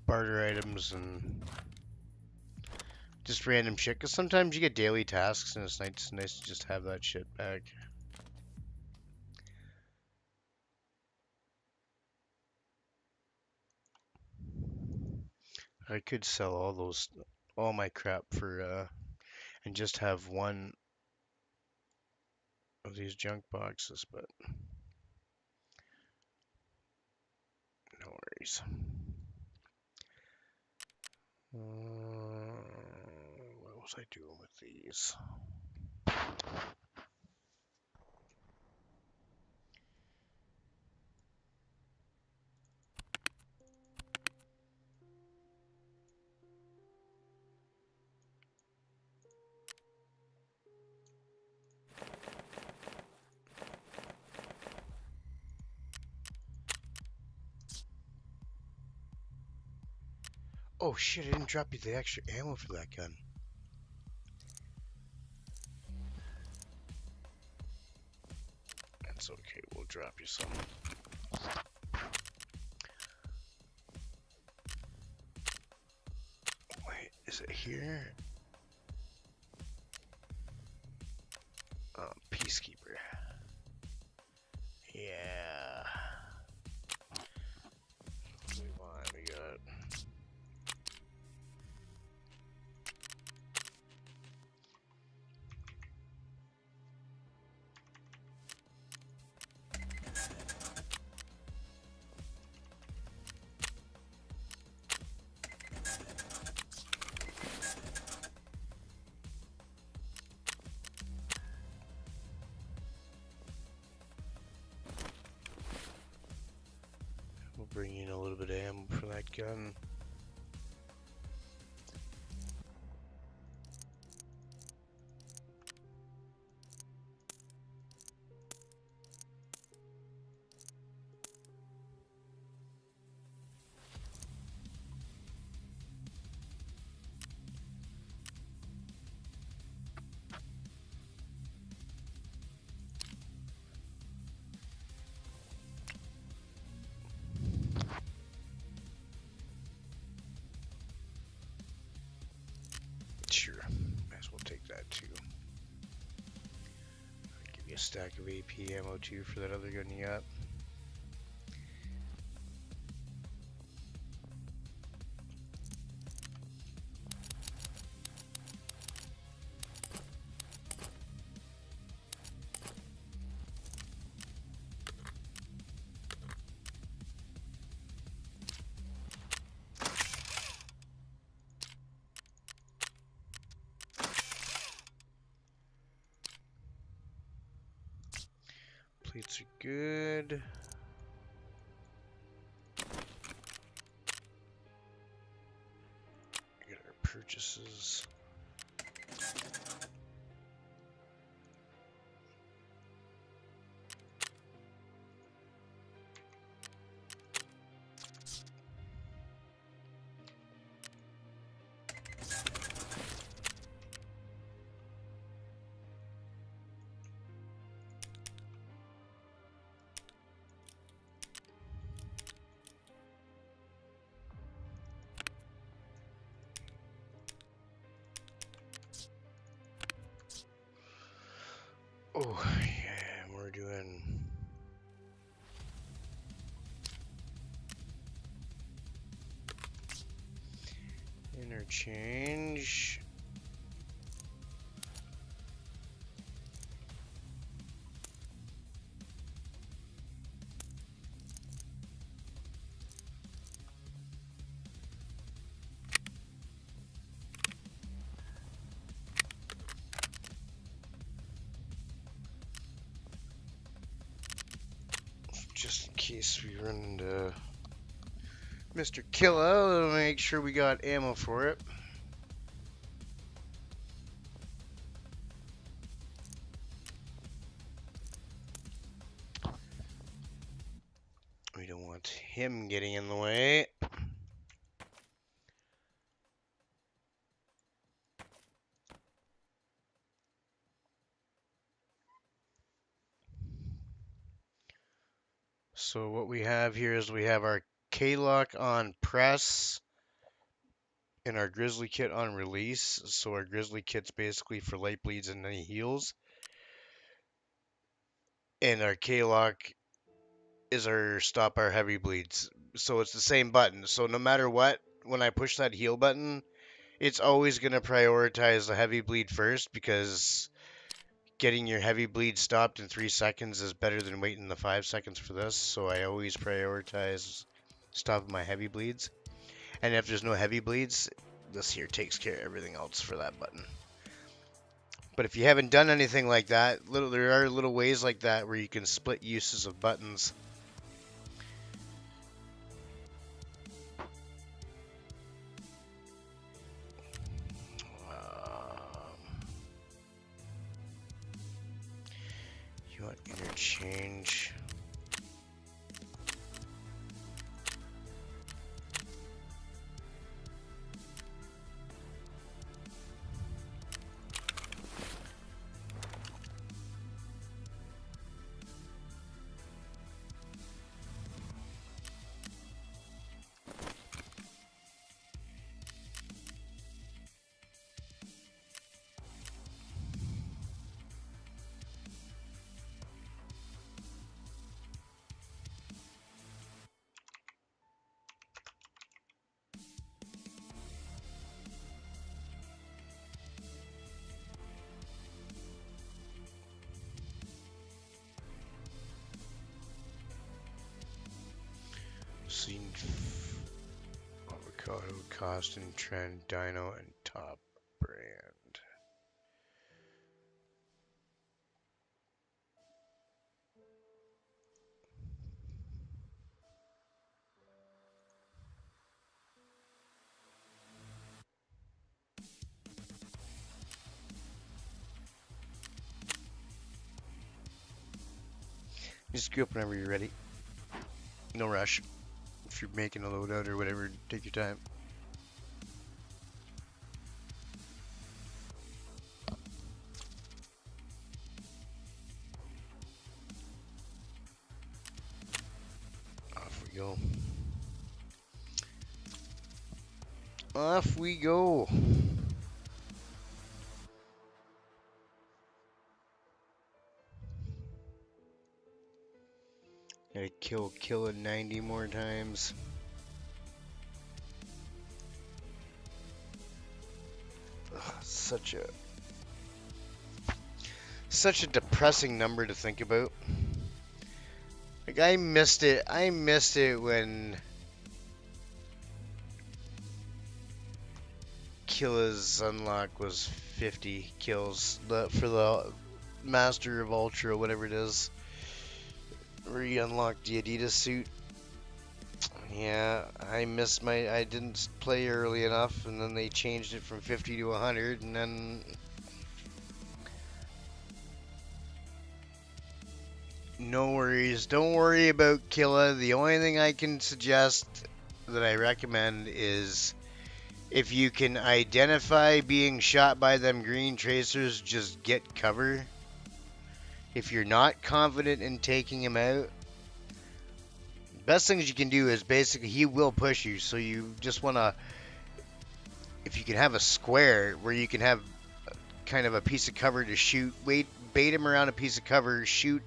barter items and just random shit. Because sometimes you get daily tasks and it's nice to just have that shit back. I could sell all my crap for and just have one of these junk boxes, but no worries. What was I doing with these? Oh shit, I didn't drop you the extra ammo for that gun. That's okay, we'll drop you some. Wait, is it here? Peacekeeper. Yeah. Move on, we got... of ammo for that gun. Sure, might as well take that too. I'll give you a stack of AP ammo too for that other gun you got. Plates are good. Get our purchases. Oh, yeah, we're doing interchange. Just in case we run into Mr. Killa, we'll make sure we got ammo for it. We don't want him getting in the way. So what we have here is we have our K-lock on press and our grizzly kit on release. So our grizzly kit's basically for light bleeds and any heals. And our K-lock is our stop our heavy bleeds. So it's the same button. So no matter what, when I push that heal button, it's always going to prioritize the heavy bleed first, because getting your heavy bleed stopped in 3 seconds is better than waiting the 5 seconds for this. So I always prioritize stopping my heavy bleeds. And if there's no heavy bleeds, this here takes care of everything else for that button. But if you haven't done anything like that, there are little ways like that where you can split uses of buttons. You want interchange? Seen avocado, Costin, Trend, Dino, and Top Brand. Just queue up whenever you're ready. No rush. If you're making a loadout or whatever, take your time. Off we go. Off we go. Gotta kill it 90 more times. Ugh, such a depressing number to think about. Like I missed it. I missed it when Killa's unlock was 50 kills for the Master of Ultra, whatever it is, where you unlocked the Adidas suit. Yeah, I didn't play early enough, and then they changed it from 50 to 100, and then no worries. Don't worry about Killa. The only thing I can suggest that I recommend is if you can identify being shot by them green tracers, just get cover. If you're not confident in taking him out, best things you can do is basically he will push you, so you just want to, if you can have a square where you can have kind of a piece of cover to shoot, bait him around a piece of cover, shoot,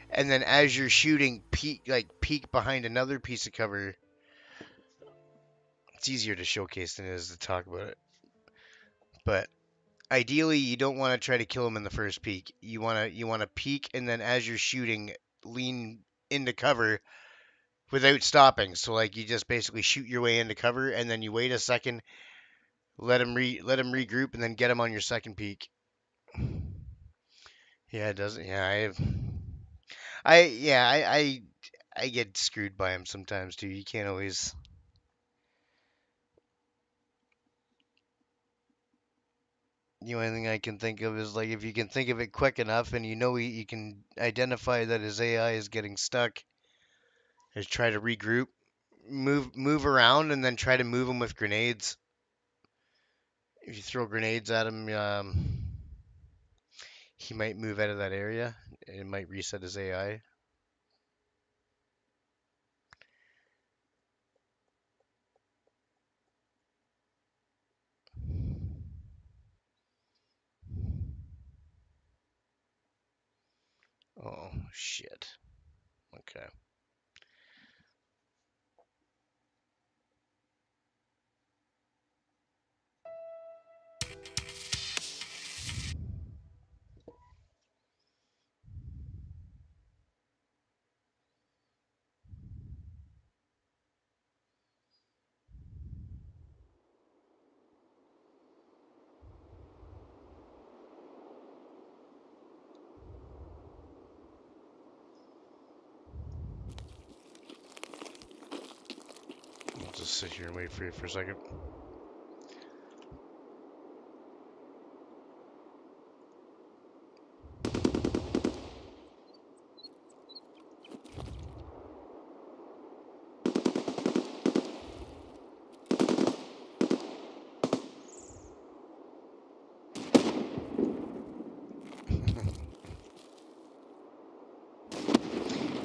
and then as you're shooting, peek behind another piece of cover. It's easier to showcase than it is to talk about it. But ideally, you don't want to try to kill him in the first peek. You want to peek, and then as you're shooting, lean into cover without stopping. So like you just basically shoot your way into cover, and then you wait a second, let him regroup, and then get him on your second peek. Yeah, it doesn't. Yeah, I get screwed by him sometimes too. You can't always. The only thing I can think of is like if you can think of it quick enough, and you know you can identify that his AI is getting stuck, is try to regroup, move around, and then try to move him with grenades. If you throw grenades at him, he might move out of that area. It might reset his AI. Oh shit. Okay. I'll just sit here and wait for you for a second.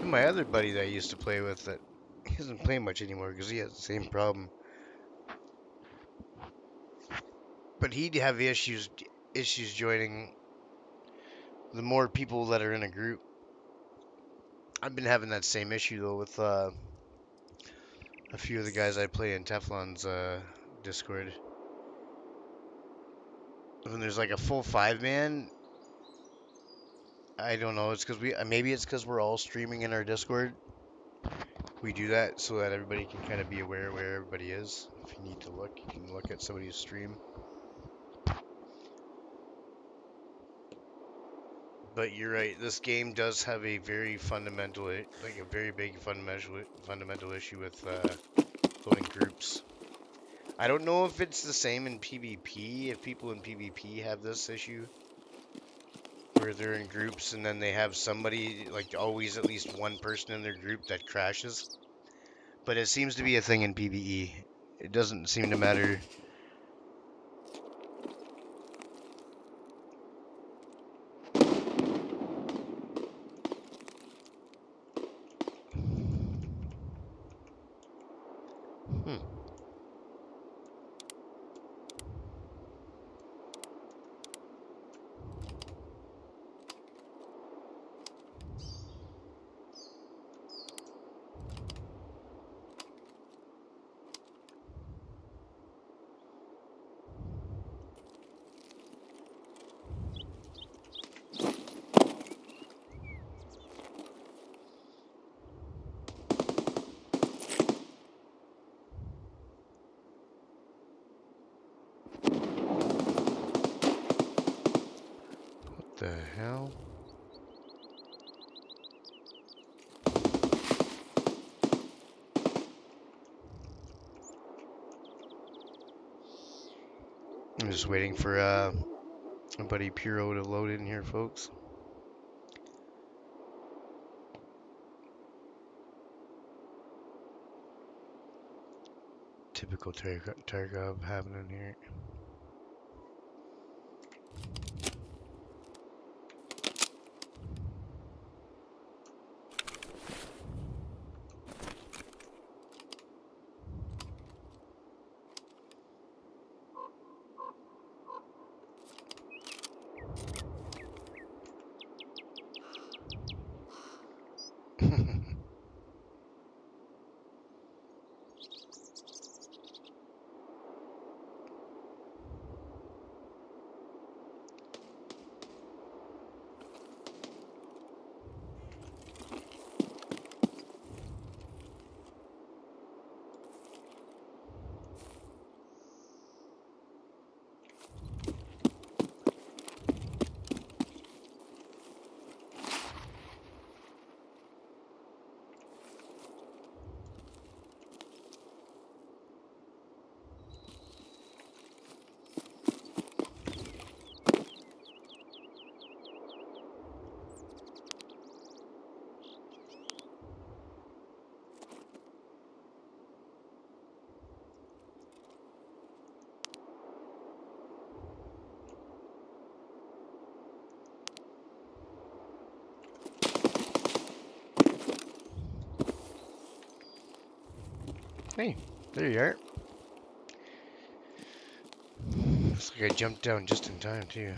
And my other buddy that I used to play with, that he doesn't play much anymore because he has the same problem. But he'd have issues joining the more people that are in a group. I've been having that same issue though with a few of the guys I play in Teflon's Discord. When there's like a full 5-man, I don't know. It's because maybe it's because we're all streaming in our Discord. We do that so that everybody can kind of be aware where everybody is. If you need to look, you can look at somebody's stream. But you're right. This game does have a very fundamental, like a very big fundamental issue with loading groups. I don't know if it's the same in PvP. If people in PvP have this issue, where they're in groups and then they have somebody, like always at least one person in their group that crashes. But it seems to be a thing in PVE. It doesn't seem to matter. Hmm. What the hell? I'm just waiting for my buddy Puro to load in here, folks. Typical Tarkov happening here. Hey, there you are. Looks like I jumped down just in time, too.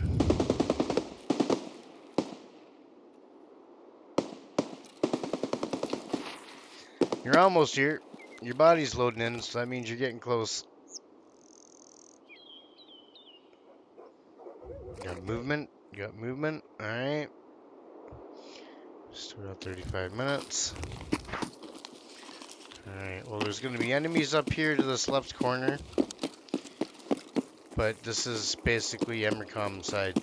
You're almost here. Your body's loading in, so that means you're getting close. Got movement. Got movement. Alright. Still got 35 minutes. Alright, well, there's going to be enemies up here to this left corner. But this is basically Emercom side.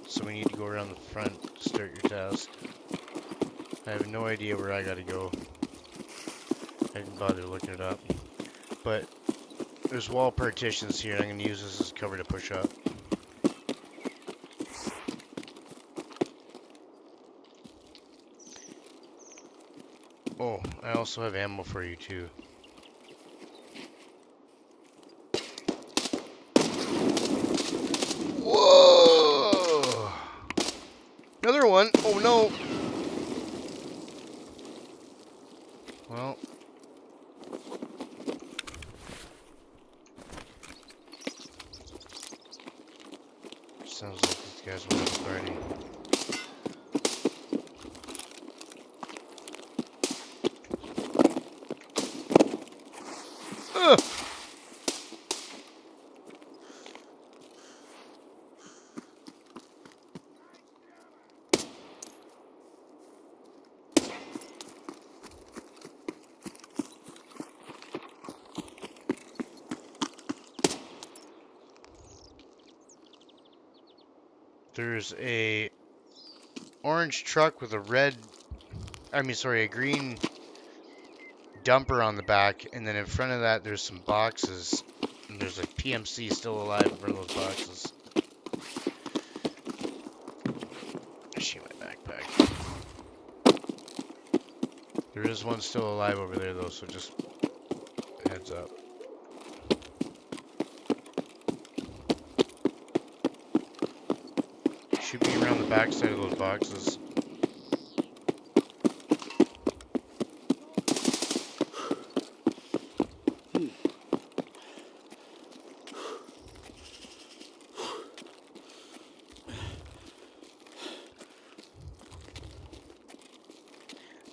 So we need to go around the front to start your task. I have no idea where I gotta go. I didn't bother looking it up. But there's wall partitions here, and I'm going to use this as cover to push up. Oh, I also have ammo for you too. Whoa! Another one. Oh no. Well. Sounds like these guys will have a party. Ugh! There's a orange truck with a a green dumper on the back, and then in front of that there's some boxes, and there's a PMC still alive in front of those boxes. There is one still alive over there though, so just heads up. Should be around the backside of those boxes.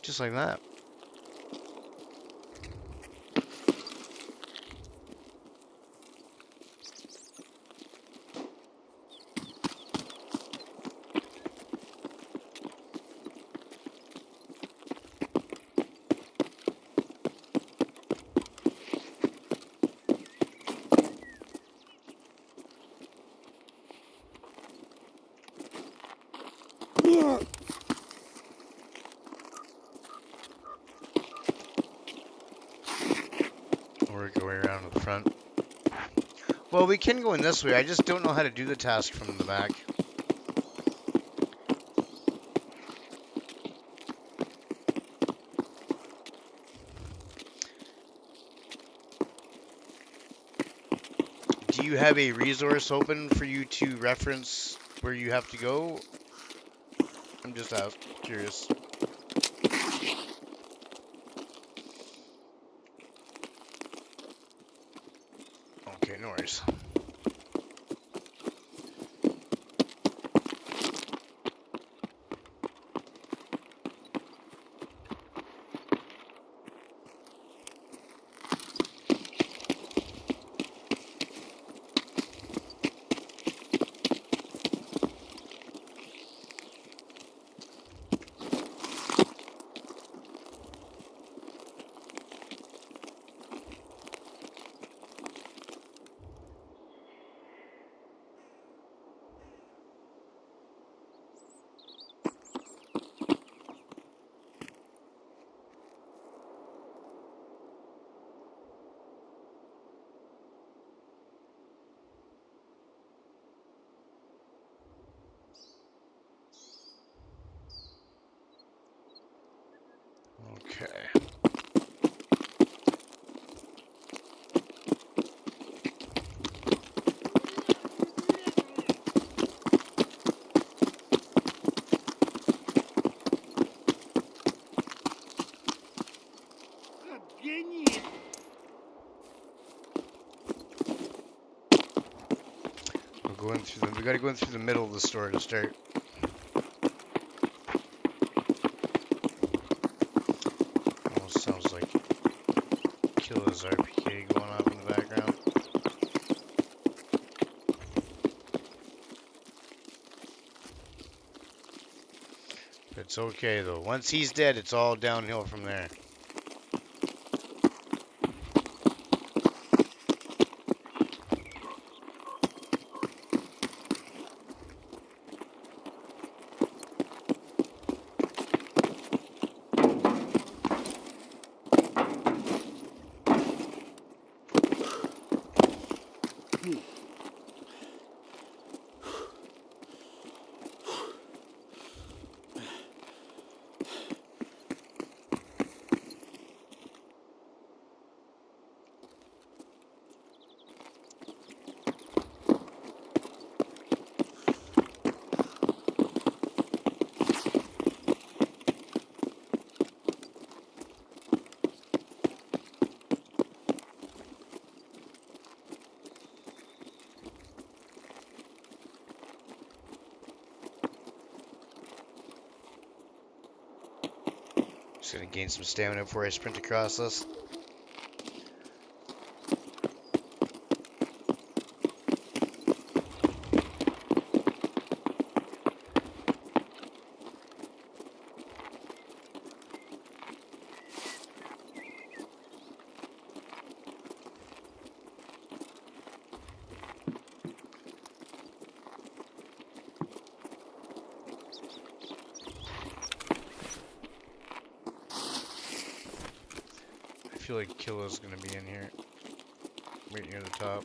Just like that. We're going around to the front. Well, we can go in this way. I just don't know how to do the task from the back. Do you have a resource open for you to reference where you have to go? I'm just out curious. Okay, no worries. Okay. Отгони! We're going through the. We gotta go in through the middle of the store to start. Almost sounds like Killa's RPK going off in the background. It's okay though. Once he's dead, it's all downhill from there. Just gonna gain some stamina before I sprint across this. I feel like Killa's gonna be in here, right near the top.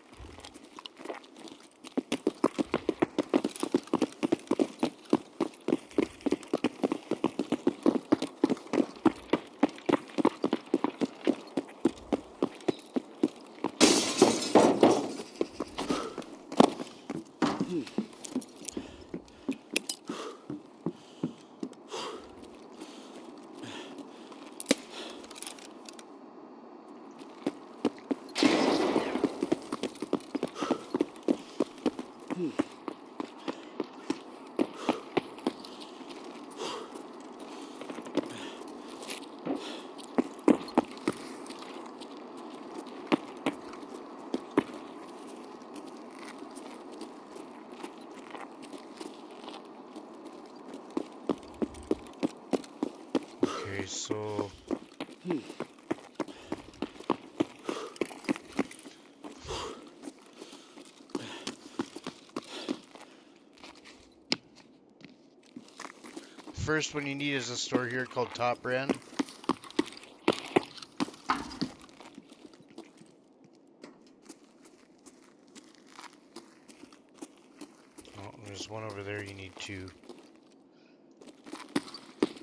So first one you need is a store here called Top Brand. Oh, there's one over there. You need two.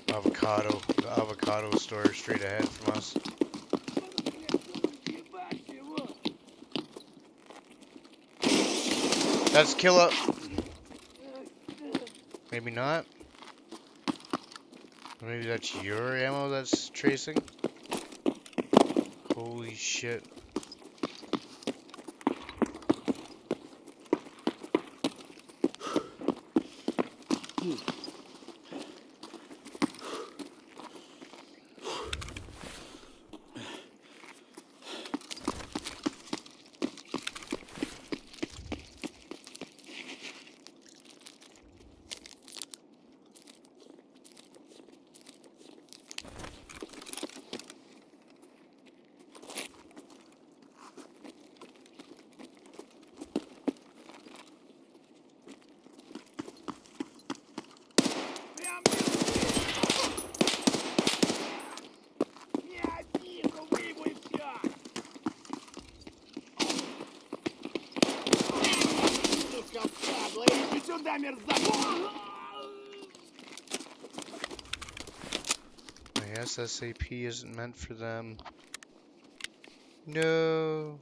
Avocado. The avocado store straight ahead from us. That's kill up. Maybe not. Maybe that's your ammo that's tracing. Holy shit. Сюда, мерзавец! My SSAP isn't meant for them. No.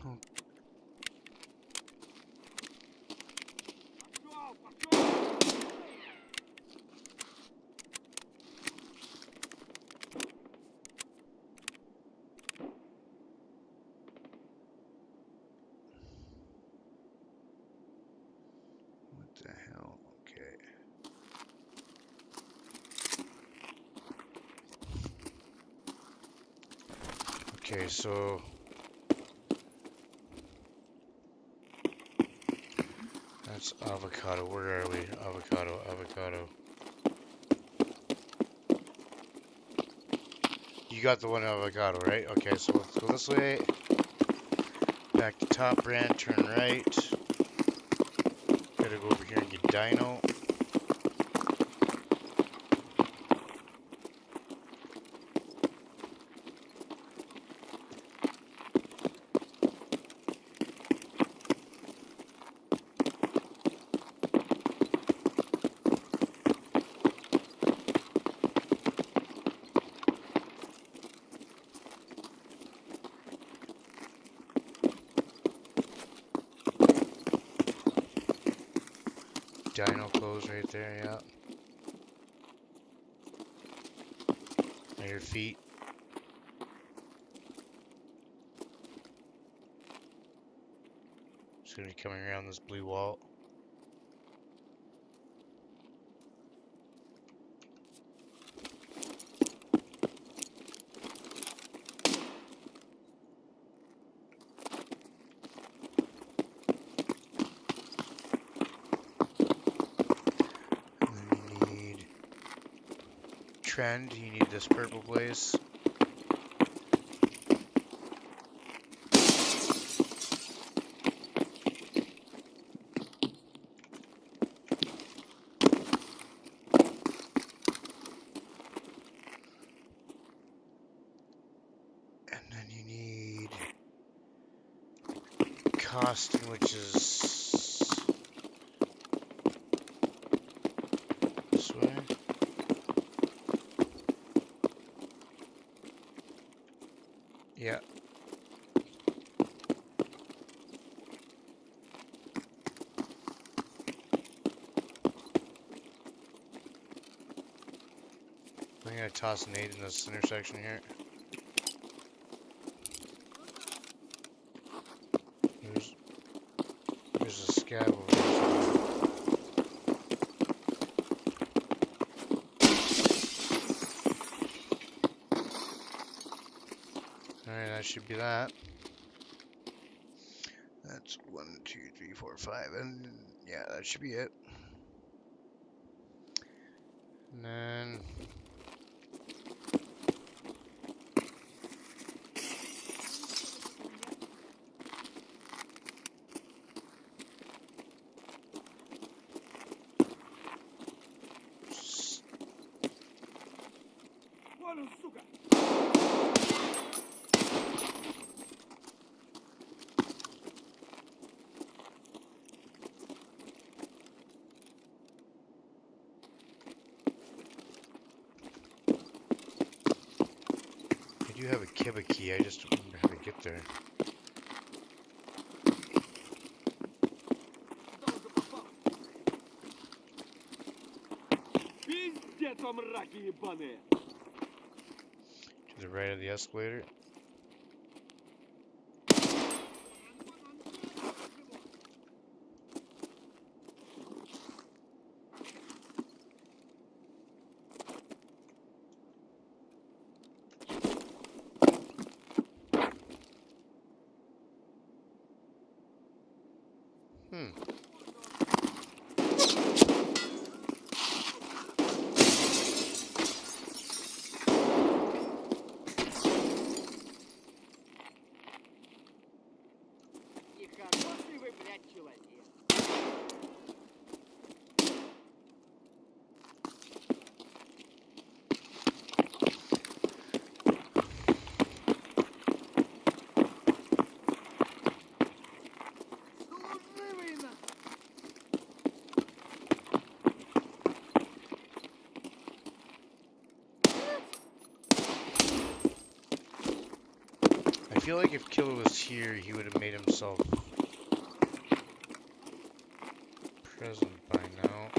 Oh, what the hell? Okay. Okay, so that's avocado. Where are we? Avocado, avocado. You got the one avocado, right? Okay, so let's go this way. Back to Top Brand, turn right. Gotta go over here and get Dino. Dino clothes right there, yeah. At your feet. It's gonna be coming around this blue wall. And then you need trend, you need this purple place. And then you need Costin, which is this way. Yeah. I'm gonna toss an 8 in this intersection here. There's a scab over there. Alright, that should be that. That's 1, 2, 3, 4, 5. And Yeah, that should be it. And then Вон он, сука! I do have a Kiba key. I just don't remember how to get there. Куда уже попал? Пиздец вам, раки ебаные! To the right of the escalator. Hmm. Нехороший вы, блядь, человек. Служивый на... I feel like if Killer was here, he would have made himself present by now.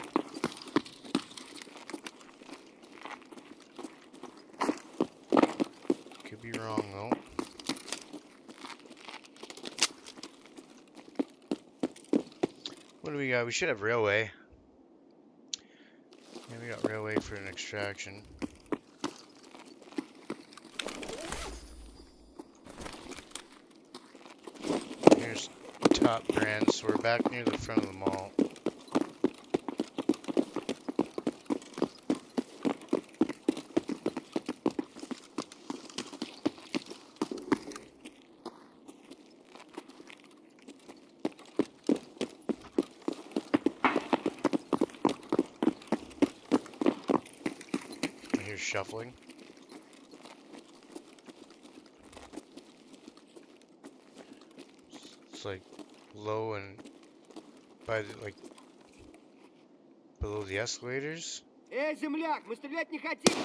Could be wrong though. What do we got? We should have railway. Yeah, we got railway for an extraction. Here's top brand, so we're back near the front of the mall. I hear shuffling. It's like low and by the, like below the escalators. земляк, мы стрелять не хотим!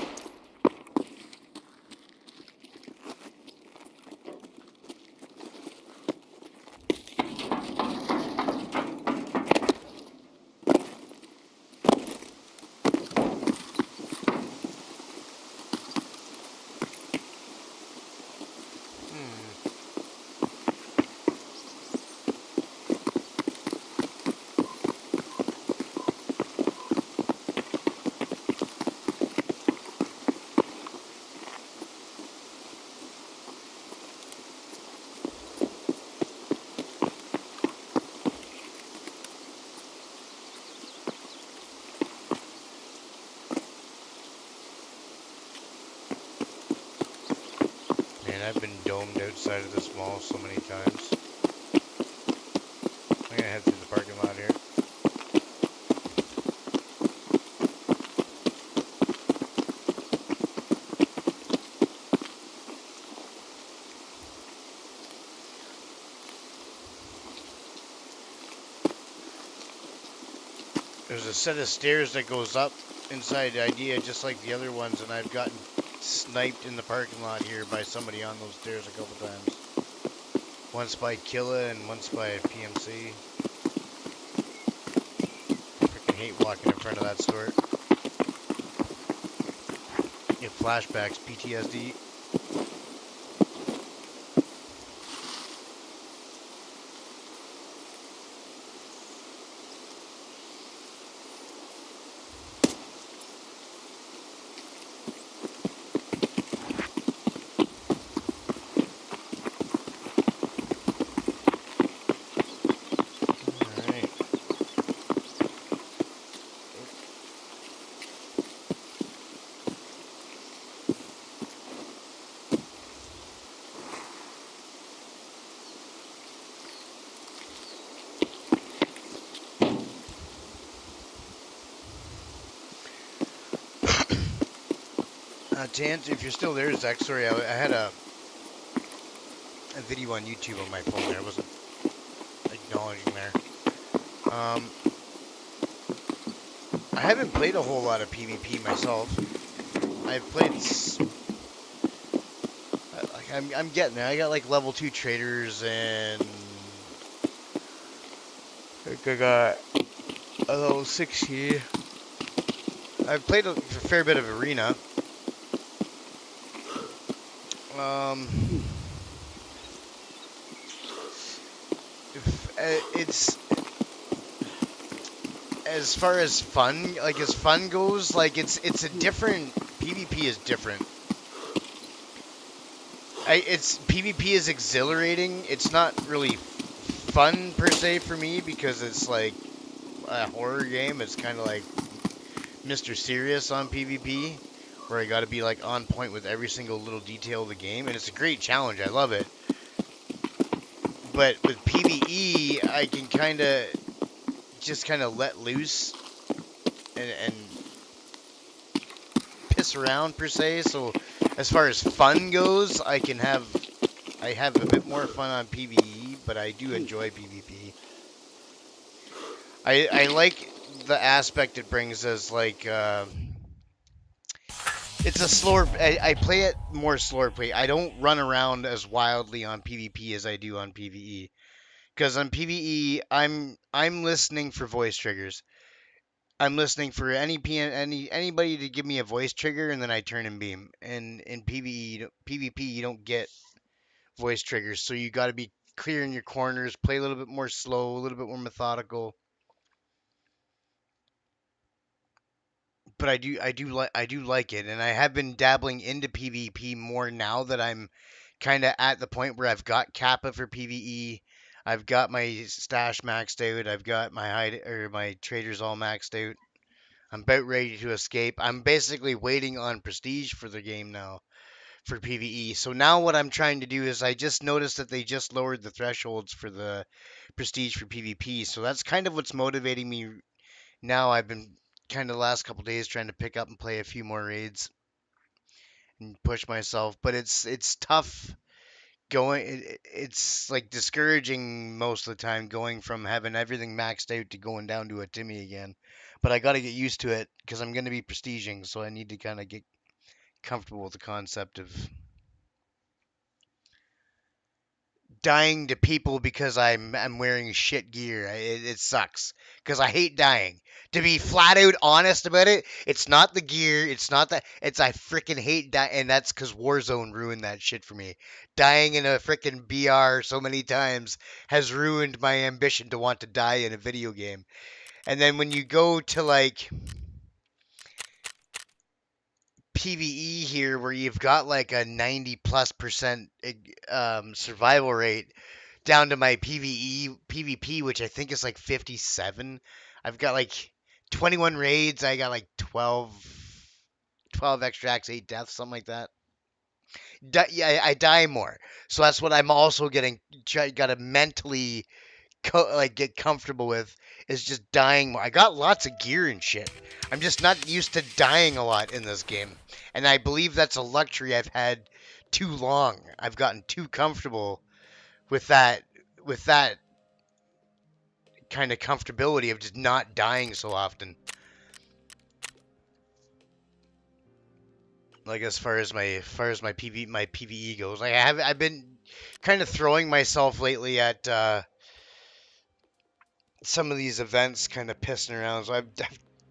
Man, I've been domed outside of this mall so many times. I'm gonna head through the parking lot here. There's a set of stairs that goes up inside the idea just like the other ones, and I've gotten sniped in the parking lot here by somebody on those stairs a couple times. Once by Killa and once by PMC. Freaking hate walking in front of that store. Get flashbacks, PTSD. Alright. To answer, if you're still there, Zach, sorry, I had a video on YouTube on my phone there. I wasn't acknowledging there. I haven't played a whole lot of PvP myself. I've played, like, I'm getting there. I got like level 2 traders and I got a level 60. I've played a fair bit of arena. It's, as far as fun, like as fun goes, like it's a different, PvP is different. It's PvP is exhilarating. It's not really fun per se for me because it's like a horror game. It's kind of like Mr. Serious on PvP, where I got to be like on point with every single little detail of the game, and it's a great challenge. I love it. But with PvE, I can kind of just let loose and piss around per se. So as far as fun goes, I have a bit more fun on PvE, but I do enjoy PvP. I like the aspect it brings as like it's a slower. I play it more slower play. I don't run around as wildly on PvP as I do on PvE. Because on PvE, I'm listening for voice triggers. I'm listening for anybody to give me a voice trigger, and then I turn and beam. And in PvP, you don't get voice triggers, so you got to be clear in your corners, play a little bit more slow, a little bit more methodical. But I do like it, and I have been dabbling into PvP more now that I'm kind of at the point where I've got Kappa for PvE. I've got my stash maxed out. I've got my traders all maxed out. I'm about ready to escape. I'm basically waiting on prestige for the game now for PvE. So now what I'm trying to do is I just noticed that they just lowered the thresholds for the prestige for PvP. So that's kind of what's motivating me now. I've been kind of the last couple days trying to pick up and play a few more raids and push myself, but it's tough going. It's like discouraging most of the time going from having everything maxed out to going down to a Timmy again. But I got to get used to it because I'm going to be prestiging, so I need to kind of get comfortable with the concept of dying to people because I'm wearing shit gear. It sucks because I hate dying. To be flat out honest about it, it's not the gear. It's not that. It's I freaking hate dying, and that's because Warzone ruined that shit for me. Dying in a freaking BR so many times has ruined my ambition to want to die in a video game. And then when you go to like PVE here, where you've got like a 90+% survival rate, down to my PvP, which I think is like 57. I've got like 21 raids. I got like 12 extracts, 8 deaths, something like that. Yeah, I die more. So that's what I'm also got to mentally like get comfortable with is just dying more. I got lots of gear and shit. I'm just not used to dying a lot in this game. And I believe that's a luxury I've had too long. I've gotten too comfortable with that kind of comfortability of just not dying so often. Like as far as my PVE goes, like I've been kind of throwing myself lately at some of these events, kind of pissing around. So I've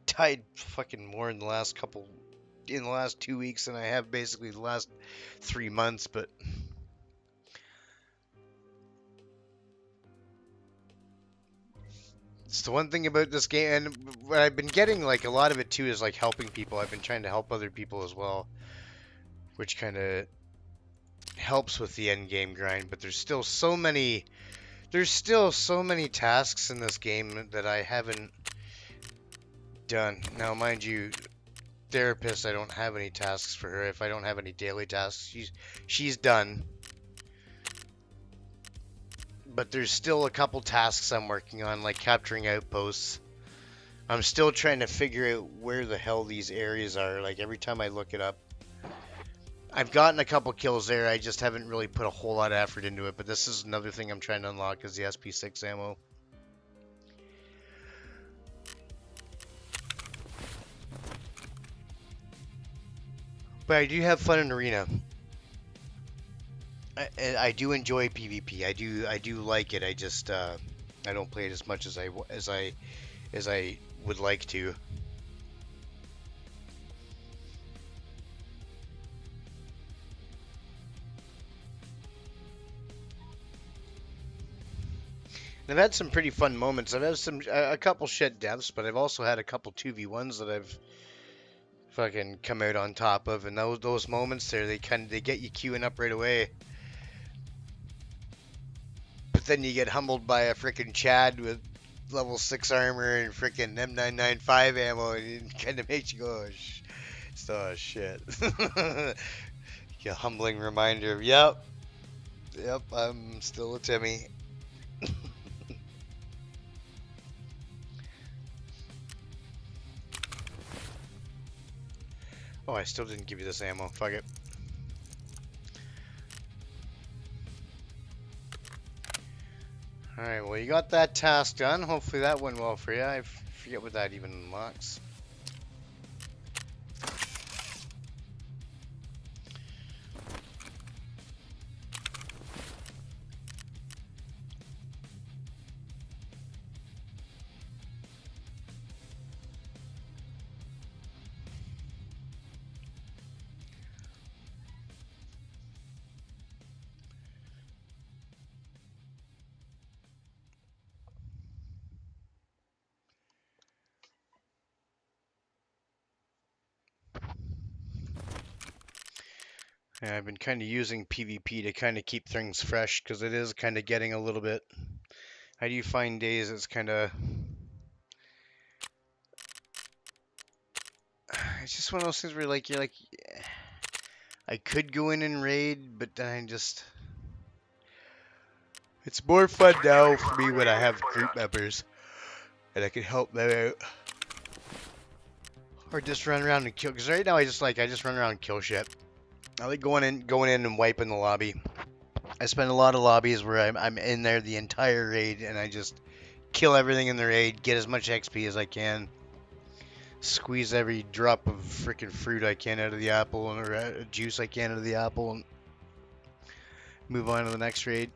died fucking more in the last 2 weeks than I have basically the last 3 months. But it's the one thing about this game, and what I've been getting, like a lot of it too, is like helping people. I've been trying to help other people as well, which kind of helps with the end game grind. But there's still so many tasks in this game that I haven't done. Now, mind you, therapist, I don't have any tasks for her. If I don't have any daily tasks, she's done. But there's still a couple tasks I'm working on, like capturing outposts. I'm still trying to figure out where the hell these areas are. Like every time I look it up, I've gotten a couple kills there. I just haven't really put a whole lot of effort into it. But this is another thing I'm trying to unlock is the SP6 ammo. But I do have fun in arena. I do enjoy PvP. I do like it. I just I don't play it as much as I would like to. And I've had some pretty fun moments. I've had a couple shit deaths, but I've also had a couple 2v1s that I've fucking come out on top of, and those moments there, they get you queuing up right away. But then you get humbled by a freaking Chad with level 6 armor and freaking M995 ammo, and it kind of makes you go, oh shit. A humbling reminder of, yep, I'm still a Timmy. Oh, I still didn't give you this ammo. Fuck it. Alright, well, you got that task done. Hopefully that went well for you. I forget what that even unlocks. Yeah, I've been kind of using PvP to kind of keep things fresh because it is kind of getting a little bit. How do you find days? It's kind of. It's just one of those things where you're like, yeah, I could go in and raid, but then I just. It's more fun now for me when I have group members and I can help them out. Or just run around and kill. Because right now I just run around and kill shit. I like going in and wiping the lobby. I spend a lot of lobbies where I'm in there the entire raid and I just kill everything in the raid, get as much XP as I can, squeeze every drop of freaking fruit I can out of the apple or juice I can out of the apple, and move on to the next raid.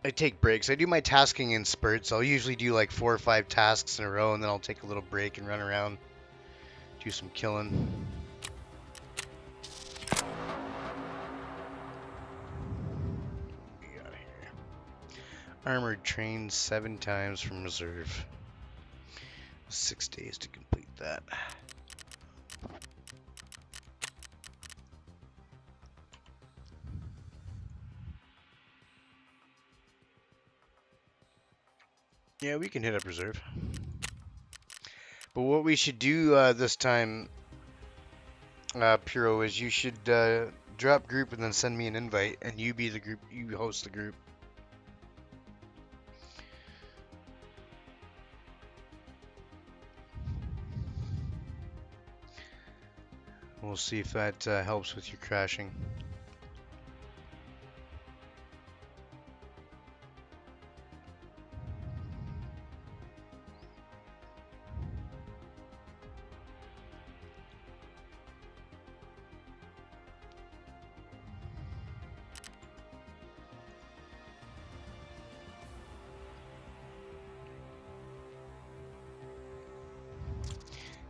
I take breaks. I do my tasking in spurts. I'll usually do like 4 or 5 tasks in a row, and then I'll take a little break and run around, do some killing. Get out of here. Armored train 7 times from reserve. 6 days to complete that. Yeah, we can hit up reserve. But what we should do this time, Puro, is you should drop group and then send me an invite, and you be the group, you host the group. We'll see if that helps with your crashing.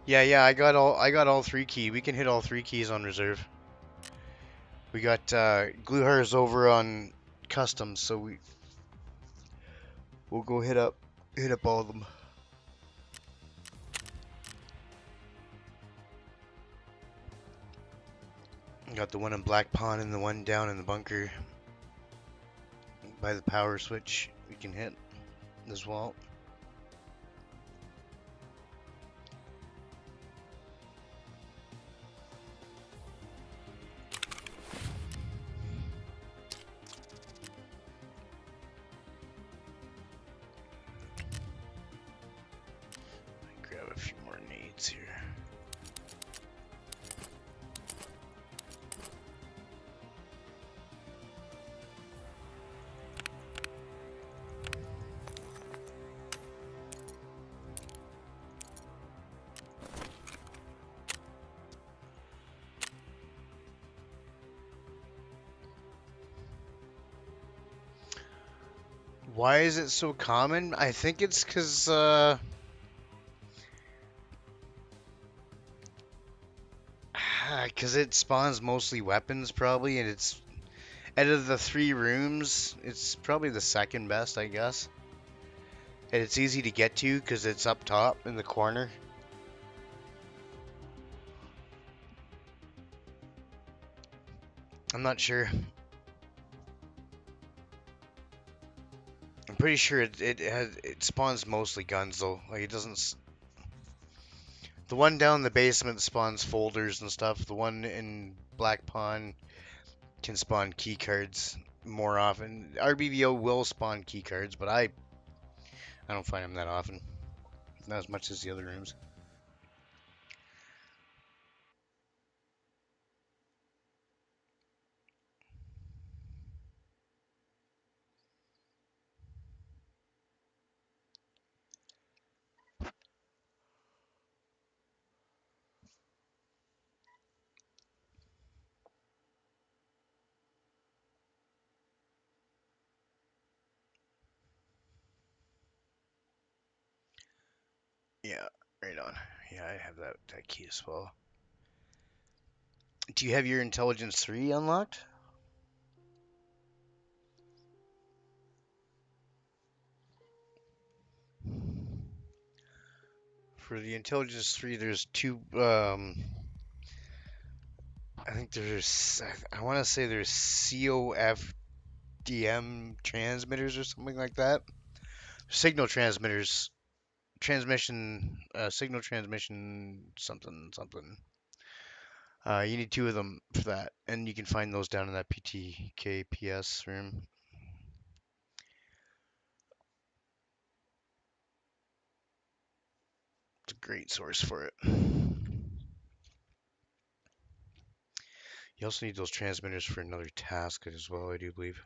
Yeah, I got all 3 key. We can hit all 3 keys on reserve. We got Gluhar's over on customs, so we'll go hit up all of them. Got the one in Black Pond and the one down in the bunker by the power switch. We can hit as well. Grab a few Why is it so common? I think it's because it spawns mostly weapons probably, and it's out of the 3 rooms, it's probably the second best, I guess. And it's easy to get to because it's up top in the corner. I'm not sure. I'm pretty sure it spawns mostly guns though. Like it doesn't. The one down in the basement spawns folders and stuff. The one in Black Pond can spawn key cards more often. RBVO will spawn key cards, but I don't find them that often. Not as much as the other rooms. Yeah, right on. Yeah, I have that key as well. Do you have your intelligence 3 unlocked? For the intelligence 3, there's two. I think there's. I want to say there's COFDM transmitters or something like that. Signal transmitters, signal transmission, something, something. You need 2 of them for that, and you can find those down in that PTKPS room. It's a great source for it. You also need those transmitters for another task as well, I do believe.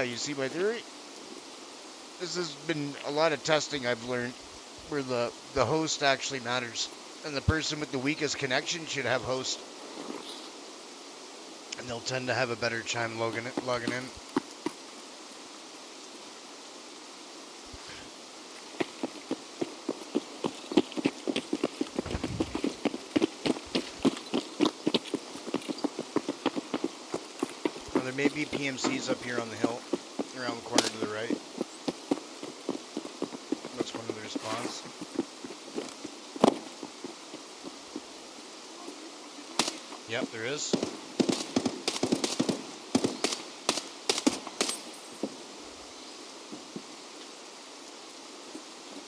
You see my theory? This has been a lot of testing I've learned where the host actually matters. And the person with the weakest connection should have host. And they'll tend to have a better time logging in. Now, there may be PMCs up here on the hill, around the corner to the right. That's one of their spawns. Yep, there is.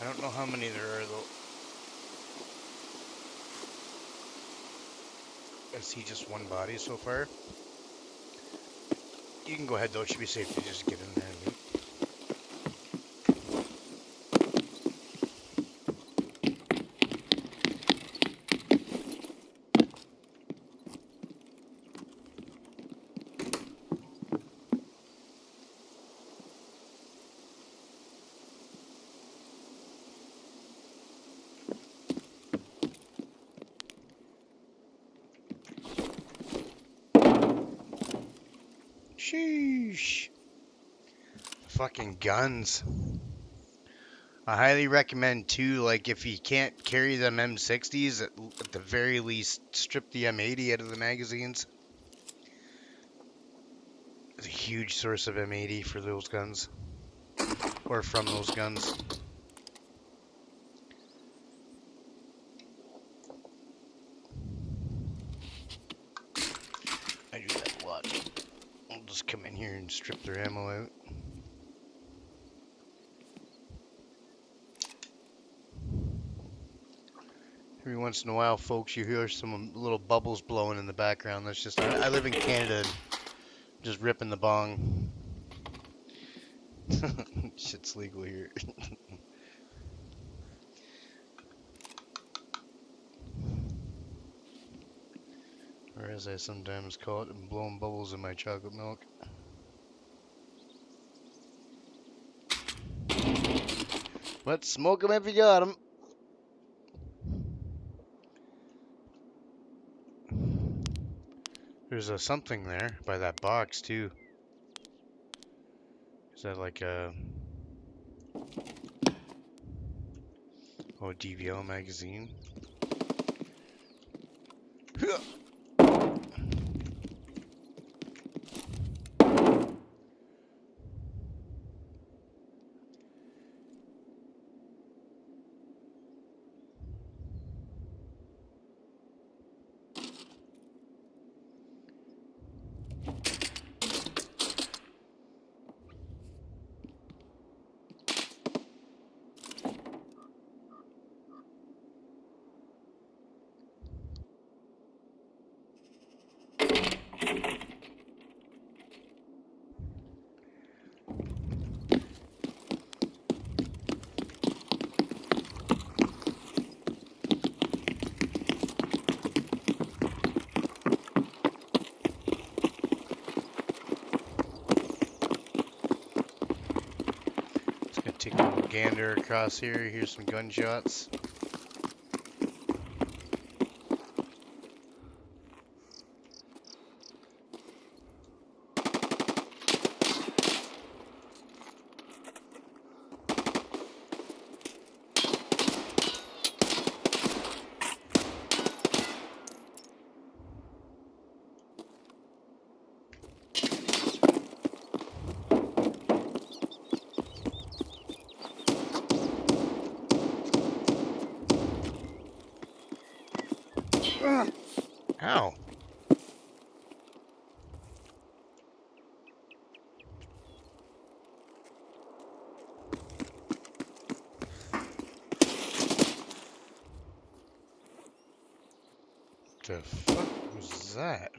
I don't know how many there are though. I see just one body so far. You can go ahead though, it should be safe to just get in there and loot. Sheesh. Fucking guns. I highly recommend too, like if you can't carry them M60s, at the very least strip the M80 out of the magazines. It's a huge source of M80 for those guns. Or from those guns. I do that a lot. I'll just come in here and strip their ammo out. Every once in a while, folks, you hear some little bubbles blowing in the background. That's just, I live in Canada, just ripping the bong. Shit's legal here. Or as I sometimes call it, I'm blowing bubbles in my chocolate milk. But smoke them if you got them. There's a something there by that box too. Is that like a DVL magazine? Take a little gander across here. Here's some gunshots. Ow. The fuck was that?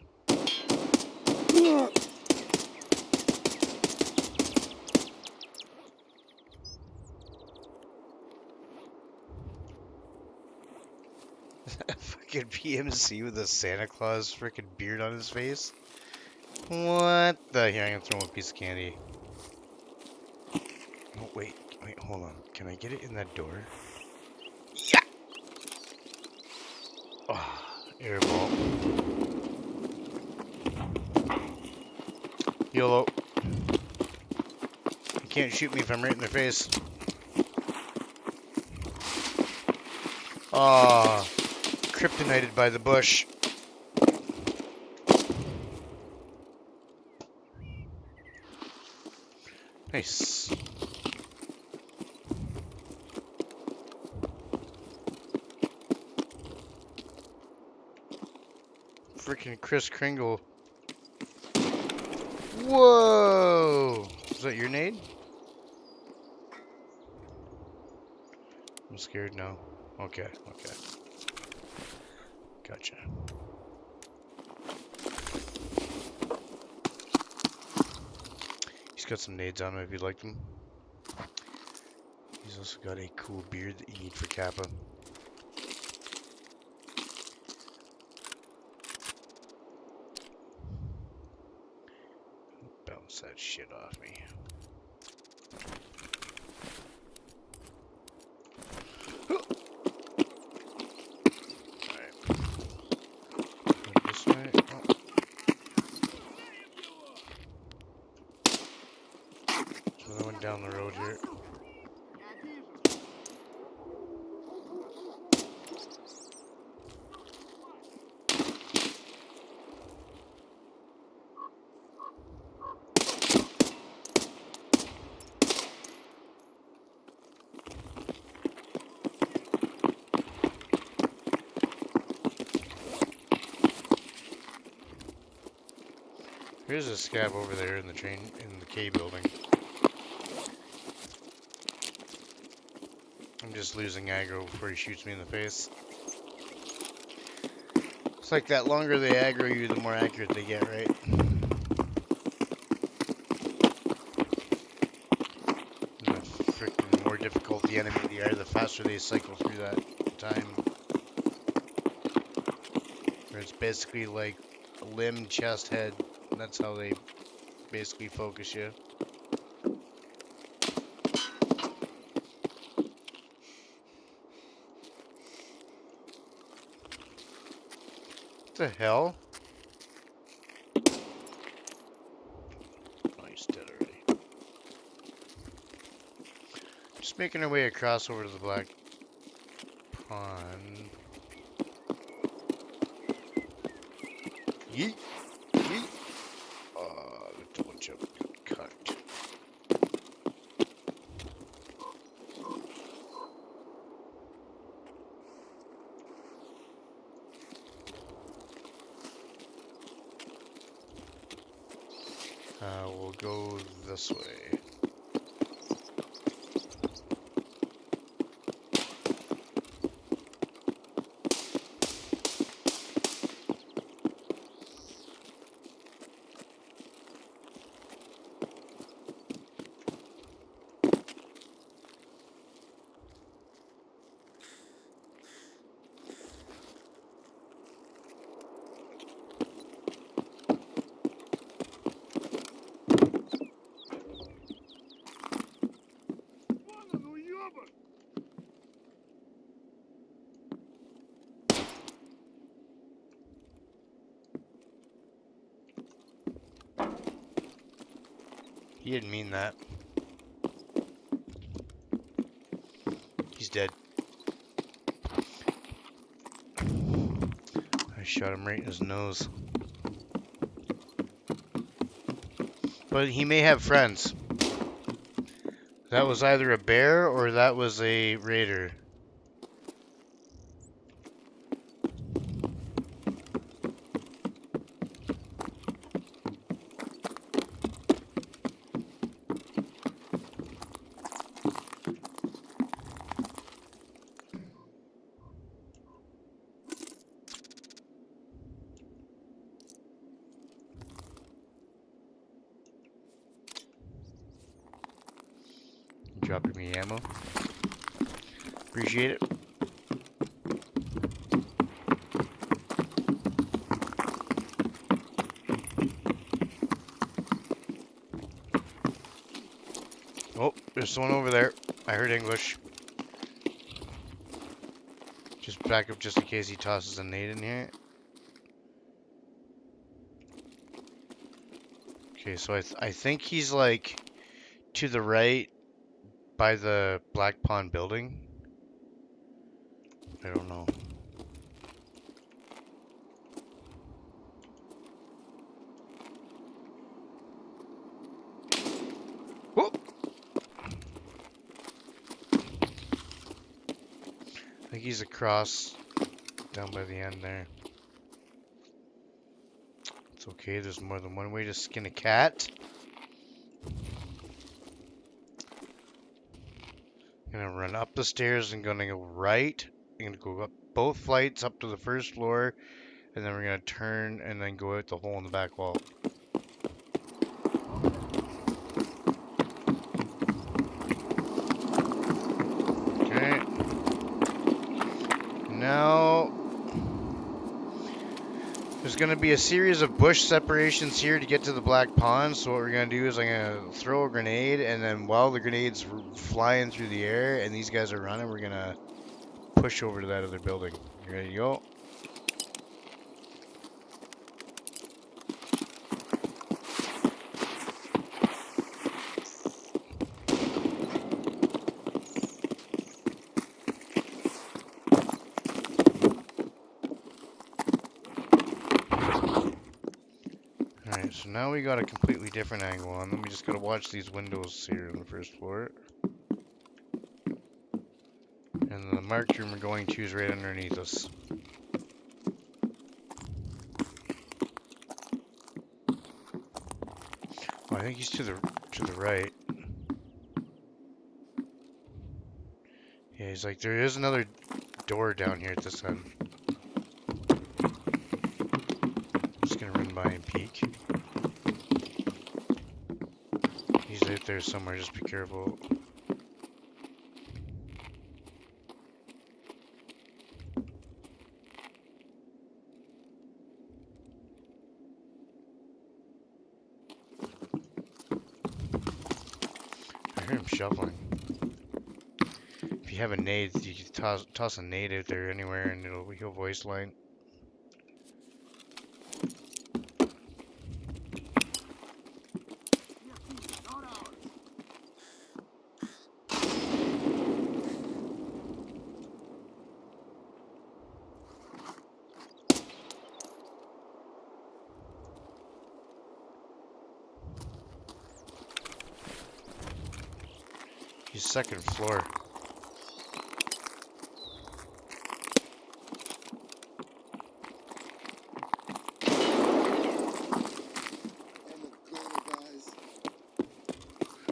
Fucking PMC with a Santa Claus freaking beard on his face? What the? Here, I'm gonna throw him a piece of candy. Oh, wait, hold on. Can I get it in that door? Yeah! Oh, airball. YOLO. You can't shoot me if I'm right in the face. Ah, kryptonited by the bush. Nice. Freaking Kris Kringle. Whoa! Is that your nade? I'm scared now. Okay, okay. Gotcha. He's got some nades on him if you'd like them. He's also got a cool beard that you need for Kappa. Bounce that shit off me. Alright. This way. Oh. There's another one down the road here. Here's a scab over there in the K building. I'm just losing aggro before he shoots me in the face. It's like that longer they aggro you, the more accurate they get, right? The freaking more difficult the enemy they are, the faster they cycle through that time. Where it's basically like limb, chest, head. That's how they basically focus you. The hell? Oh, he's dead already. Just making our way across over to the black pond. Yeet! Yeet! The double jump cut. We'll go this way. He didn't mean that. He's dead. I shot him right in his nose. But he may have friends. That was either a bear or that was a raider. Dropping me ammo. Appreciate it. Oh, there's someone over there. I heard English. Just back up just in case he tosses a nade in here. Okay, so I think he's like to the right by the Black Pond building. I don't know. Whoa! I think he's across down by the end there. It's okay, there's more than one way to skin a cat. I'm gonna run up the stairs and gonna go right. I'm gonna go up both flights up to the first floor, and then we're gonna turn and then go out the hole in the back wall. Okay. Now there's gonna be a series of bush separations here to get to the black pond. So what we're gonna do is I'm gonna throw a grenade, and then while the grenade's flying through the air and these guys are running, we're gonna push over to that other building. You ready to go? Alright, so now we got a completely different angle on them. We just gotta watch these windows here on the first floor. And the marked room we're going to is right underneath us. Oh, I think he's to the right. Yeah, he's like, there is another door down here at this end. Just gonna run by and peek. He's out there somewhere, just be careful. I hear him shoveling. If you have a nade, you can toss a nade out there anywhere and he'll voice line. He's second floor.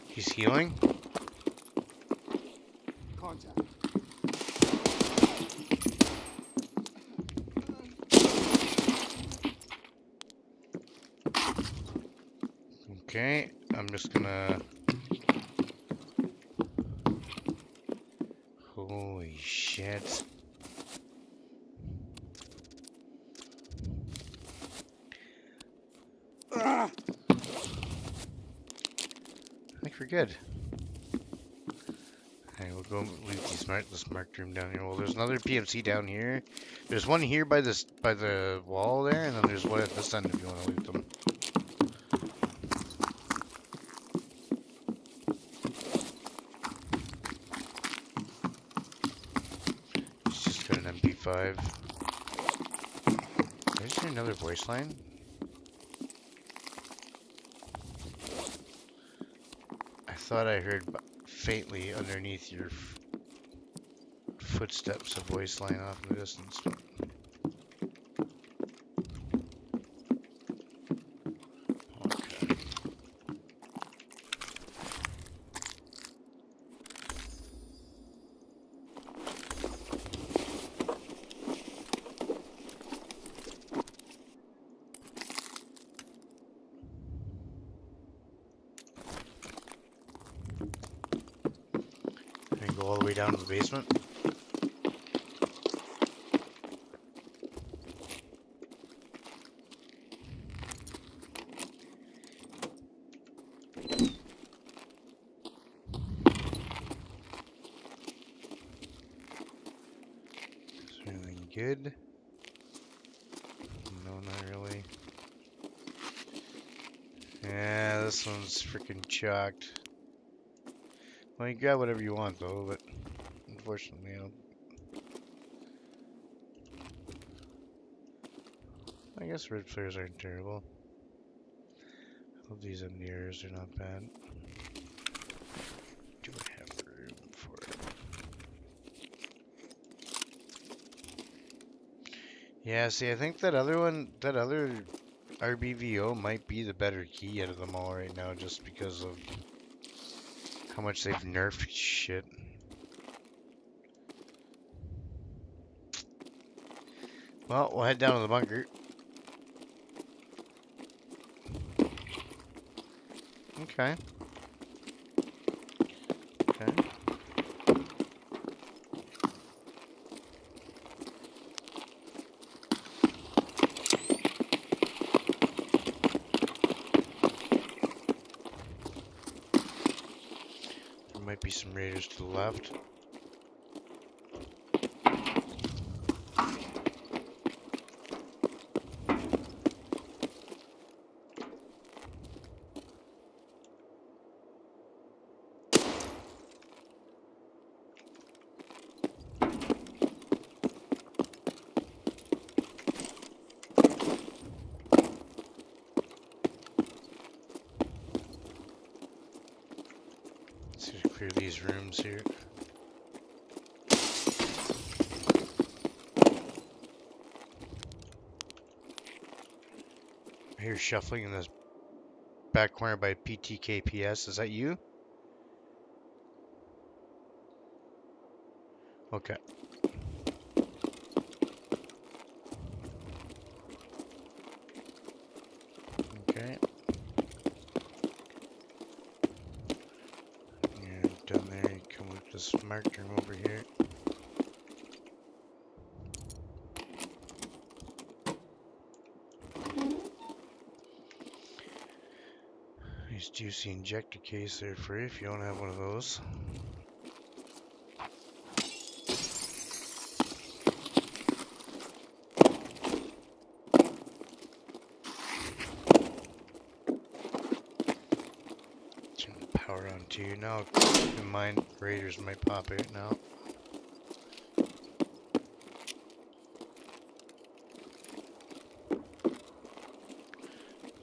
He's healing. Contact. Okay, I'm just gonna... Holy shit. Ah! I think we're good. Okay, we'll go leave this marked room down here. Well, there's another PMC down here. There's one here by the wall there, and then there's one at this end if you want to loot them. He's just got an MP5. Is there another voice line? I thought I heard faintly underneath your footsteps a voice line off in the distance. Okay. Can I go all the way down to the basement? Is there anything good? No, not really. Yeah, this one's freaking chocked. Well, you grab whatever you want though, but unfortunately, I guess red flares aren't terrible. All these MDRs are not bad. Do I have room for it? Yeah, see, I think that other RBVO might be the better key out of them all right now, just because of how much they've nerfed shit. Well, we'll head down to the bunker. Okay. Okay. There might be some raiders to the left. Let's just clear these rooms here. I hear shuffling in this back corner by PTKPS. Is that you? Okay. Okay. Yeah, down there, you come with this marked room over here. Nice juicy injector case there for you if you don't have one of those. Turn the power on to you now. Keep in mind, raiders might pop out now.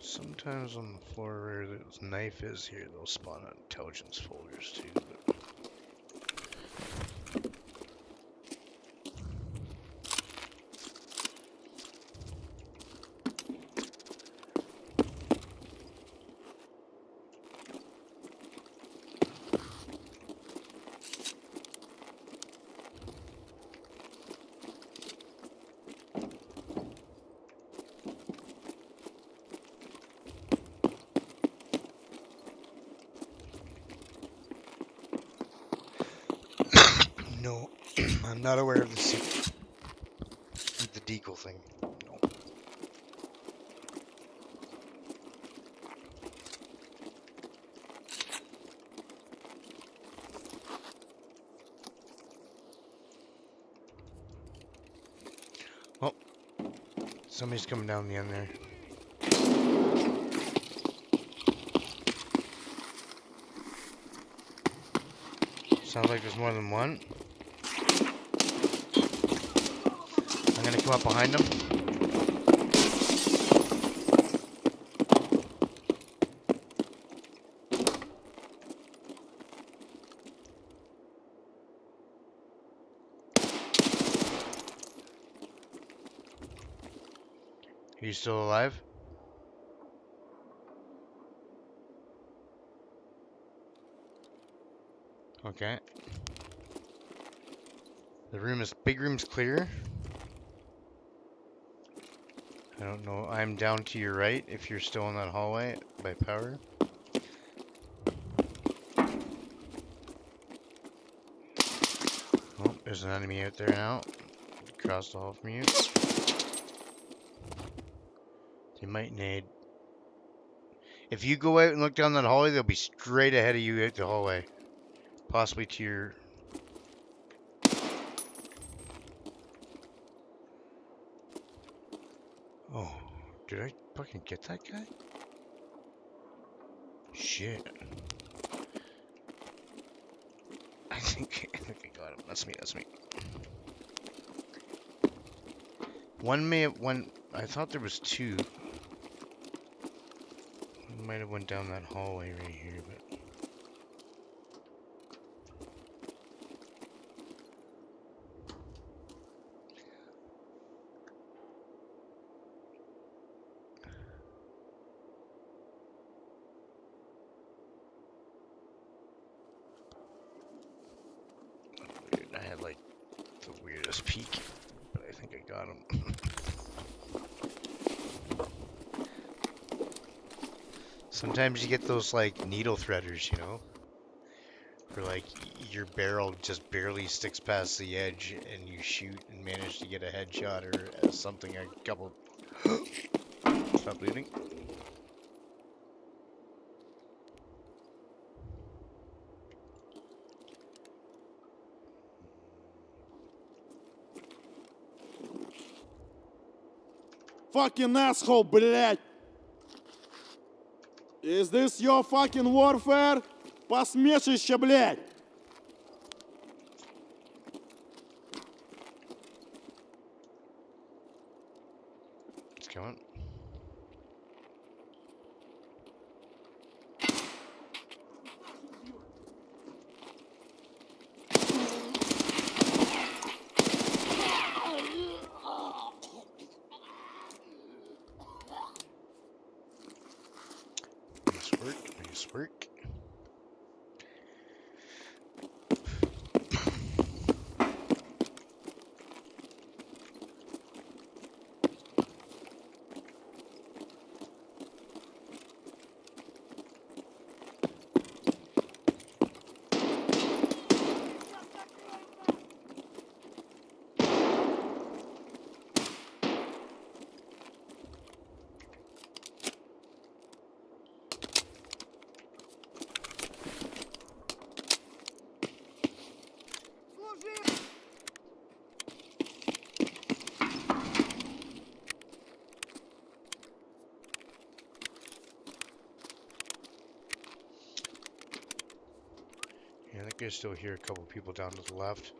Sometimes on the floor where the knife is here, they'll spawn out intelligence folders too. But I'm not aware of the deagle thing. No. Oh, somebody's coming down the end there. Sounds like there's more than one. I'm gonna come up behind them. Are you still alive? Okay. The big room's clear. I don't know. I'm down to your right if you're still in that hallway by power. Oh, there's an enemy out there now. Across the hall from you. They might nade. If you go out and look down that hallway, they'll be straight ahead of you out the hallway. Possibly to your... Oh, did I fucking get that guy? Shit. I think I got him. That's me. I thought there was two. One might have went down that hallway right here, but... Weird. I had like the weirdest peek, but I think I got him. Sometimes you get those like needle threaders, you know? Where like your barrel just barely sticks past the edge and you shoot and manage to get a headshot or something a couple... Stop bleeding. Fucking asshole, блядь! Is this your fucking warfare? Посмешище, блядь! It's coming. Nice work. Yeah, I think I still hear a couple people down to the left.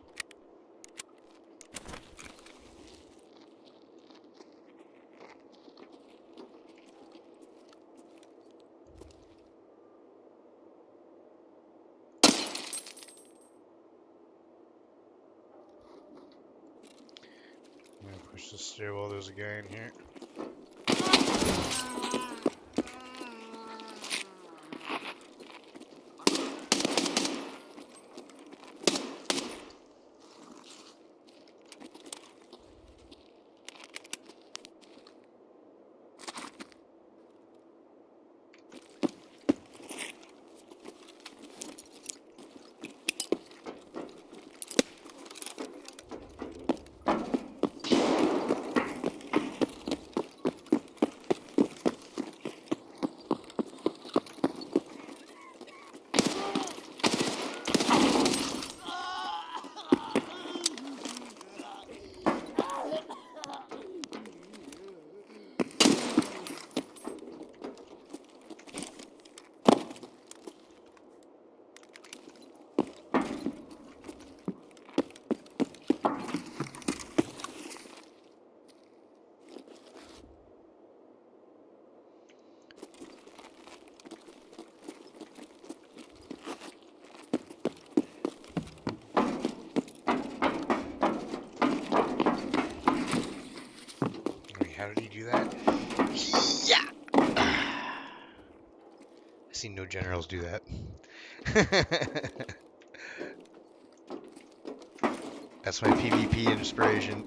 I'm gonna push the stairwell. There's a guy in here. How did he do that? Yeah! I've seen no generals do that. That's my PvP inspiration.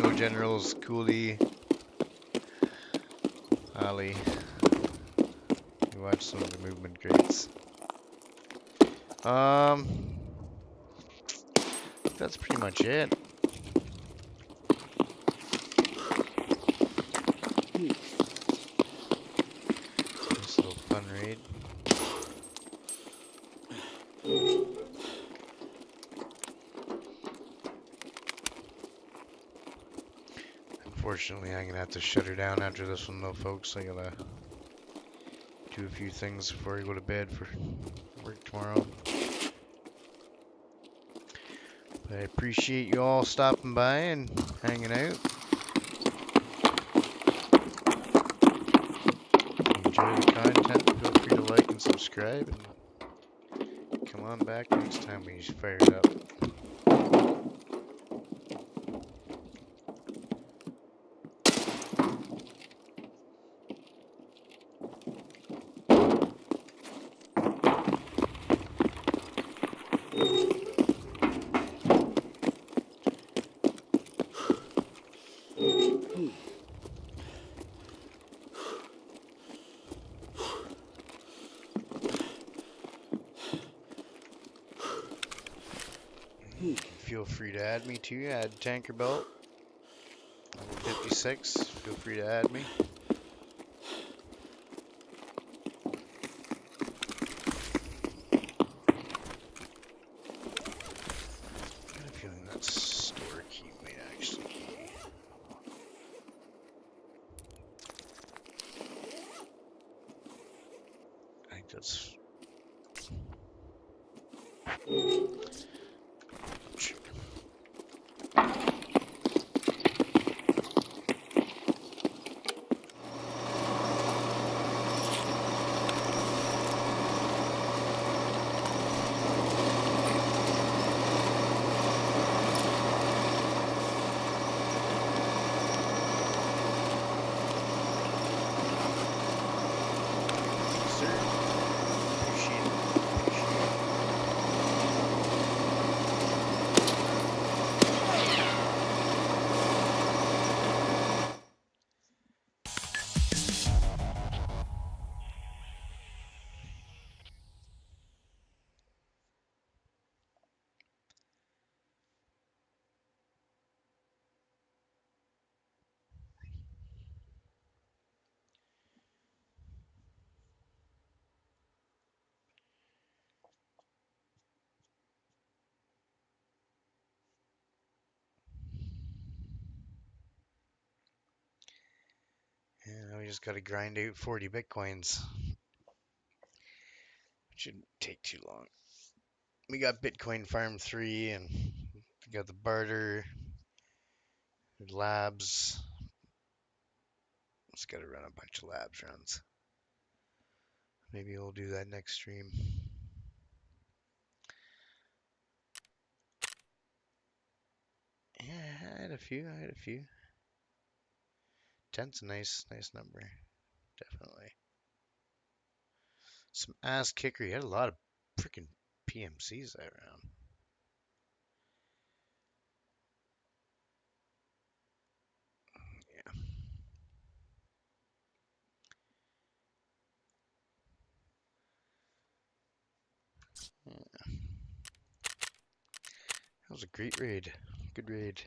No generals, Cooley, Ali. You watch some of the movement grades. That's pretty much it. Nice little fun raid. Unfortunately, I'm gonna have to shut her down after this one, though, folks. I gotta do a few things before I go to bed for work tomorrow. But I appreciate you all stopping by and hanging out. If you enjoy the content, feel free to like and subscribe, and come on back next time we fire it up. Feel free to add me too. Add Tanker Belt. Level 56. Feel free to add me. I have a feeling that store key might actually be. I think that's. Sure. Sir, appreciate it. Appreciate it. Yeah, now we just gotta grind out 40 bitcoins. Shouldn't take too long. We got Bitcoin Farm 3 and we got the barter, labs. Just gotta run a bunch of labs runs. Maybe we'll do that next stream. Yeah, I had a few. 10's a nice number. Definitely. Some ass kicker. You had a lot of freaking PMCs that round. Yeah. That was a great raid. Good raid.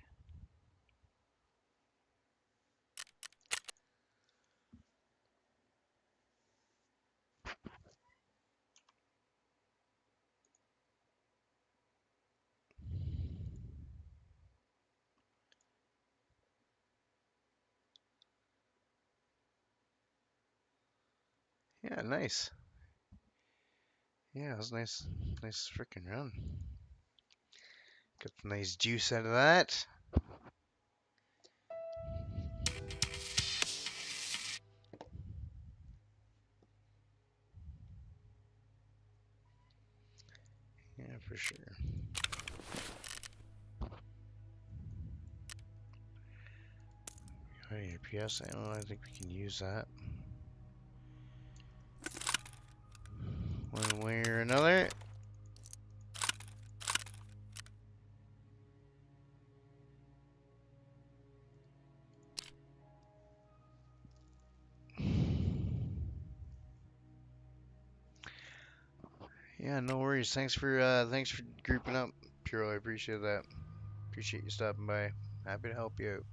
Yeah, nice. Yeah, it was nice. Nice freaking run. Got the nice juice out of that. Yeah, for sure. Hey, PS ammo, I think we can use that. One way or another. Yeah, no worries. Thanks for grouping up, Puro. I appreciate that. Appreciate you stopping by. Happy to help you out.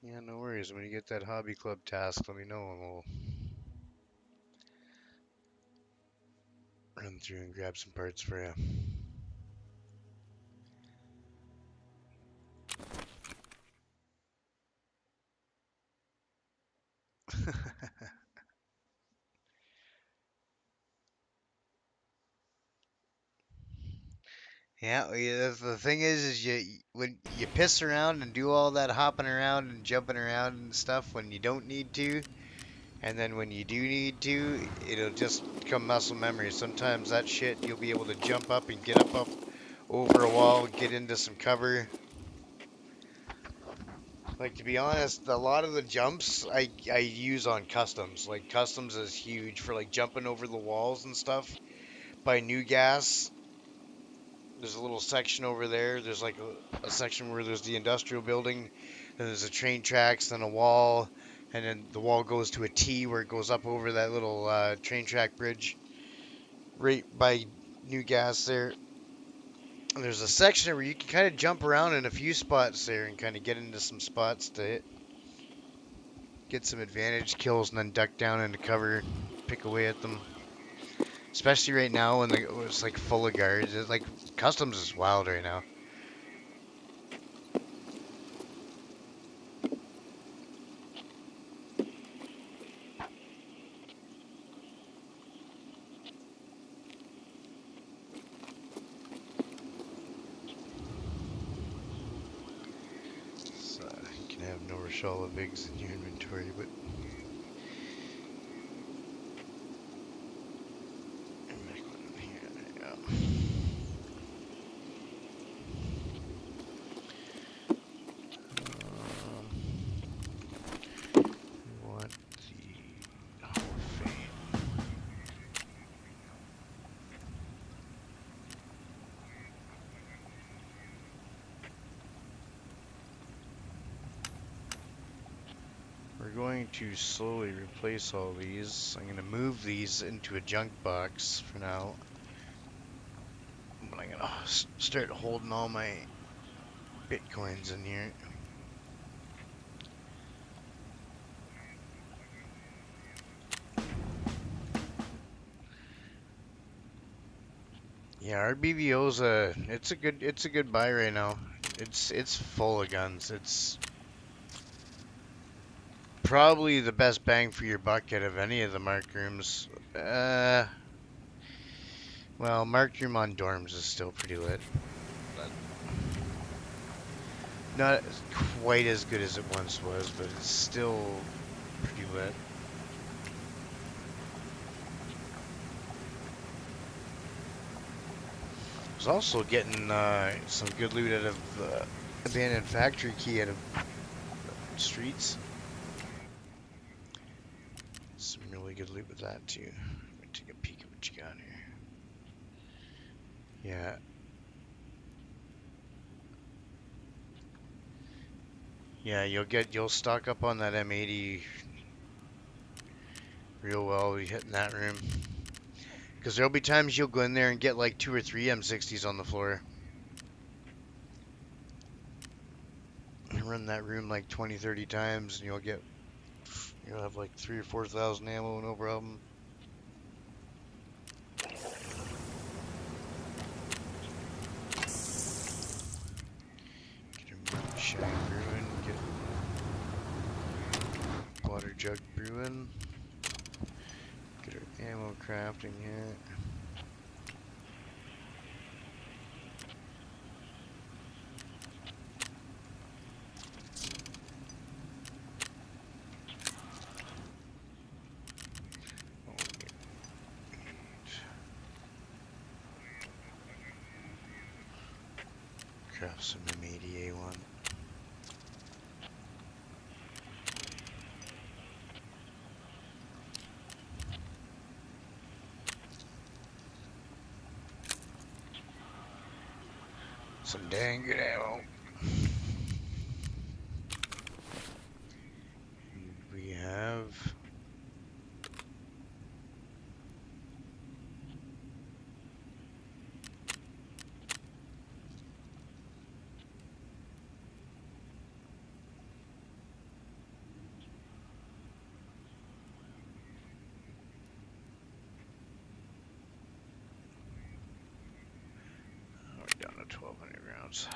Yeah, no worries. When you get that hobby club task, let me know and we'll run through and grab some parts for you. Yeah, the thing is you when you piss around and do all that hopping around and jumping around and stuff when you don't need to, and then when you do need to, it'll just become muscle memory. Sometimes that shit you'll be able to jump up and get up over a wall, get into some cover. Like to be honest, a lot of the jumps I use on customs. Like customs is huge for like jumping over the walls and stuff. By New Gas, there's a little section over there. There's like a section where there's the industrial building, then there's a train tracks, then a wall, and then the wall goes to a T where it goes up over that little train track bridge right by New Gas there. And there's a section where you can kind of jump around in a few spots there and kind of get into some spots to get some advantage kills and then duck down into cover, pick away at them. Especially right now when it's like full of guards. It's like customs is wild right now. So you can have no Rochelle Vigs in your inventory, but make one here. There you go. We want the Hall of Fame. We're going to slowly replace all these. I'm going to move these into a junk box for now. But I'm going to start holding all my Bitcoins in here. Yeah, our BVO's it's a good buy right now. It's full of guns. It's probably the best bang for your buck out of any of the mark rooms. Well, mark room on dorms is still pretty lit. But not quite as good as it once was, but it's still pretty lit. I was also getting some good loot out of abandoned factory key out of streets. Some really good loot with that too. Let me take a peek at what you got here. Yeah. Yeah, you'll stock up on that M80 real well hitting that room. Because there'll be times you'll go in there and get like 2 or 3 M60s on the floor. And run that room like 20, 30 times and you'll have like 3 or 4,000 ammo, no problem. Get a moonshine brewing, get water jug brewing. Get our ammo crafting here. craft some M80A1. Some dang good ammo. We have we're down to 1,200 rounds.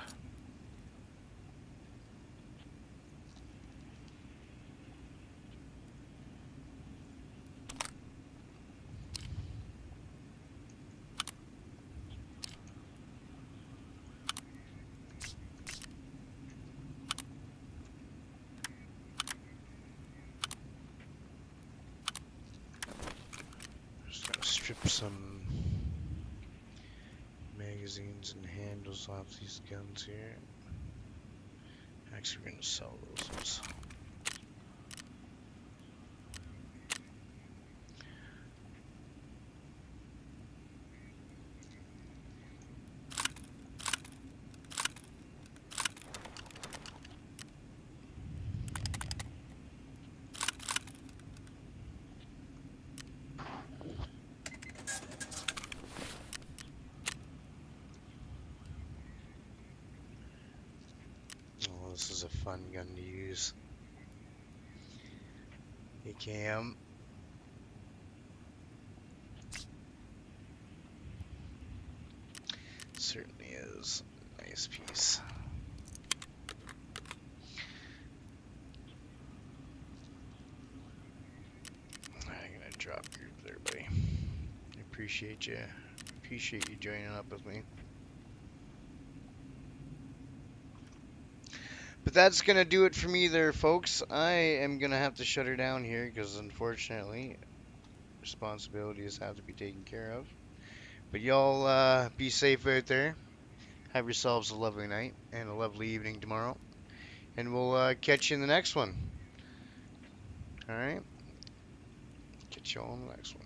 Just gonna strip some magazines and handles off these guns here. Actually, we're gonna sell those ones. Oh, this is a fun gun to use. AKM. Certainly is a nice piece. I'm gonna drop group there, buddy. I appreciate you. Appreciate you joining up with me. But that's gonna do it for me there, folks. I am gonna have to shut her down here because unfortunately responsibilities have to be taken care of. But y'all be safe out there. Have yourselves a lovely night and a lovely evening tomorrow. And we'll catch you in the next one. Alright? Catch you all in the next one.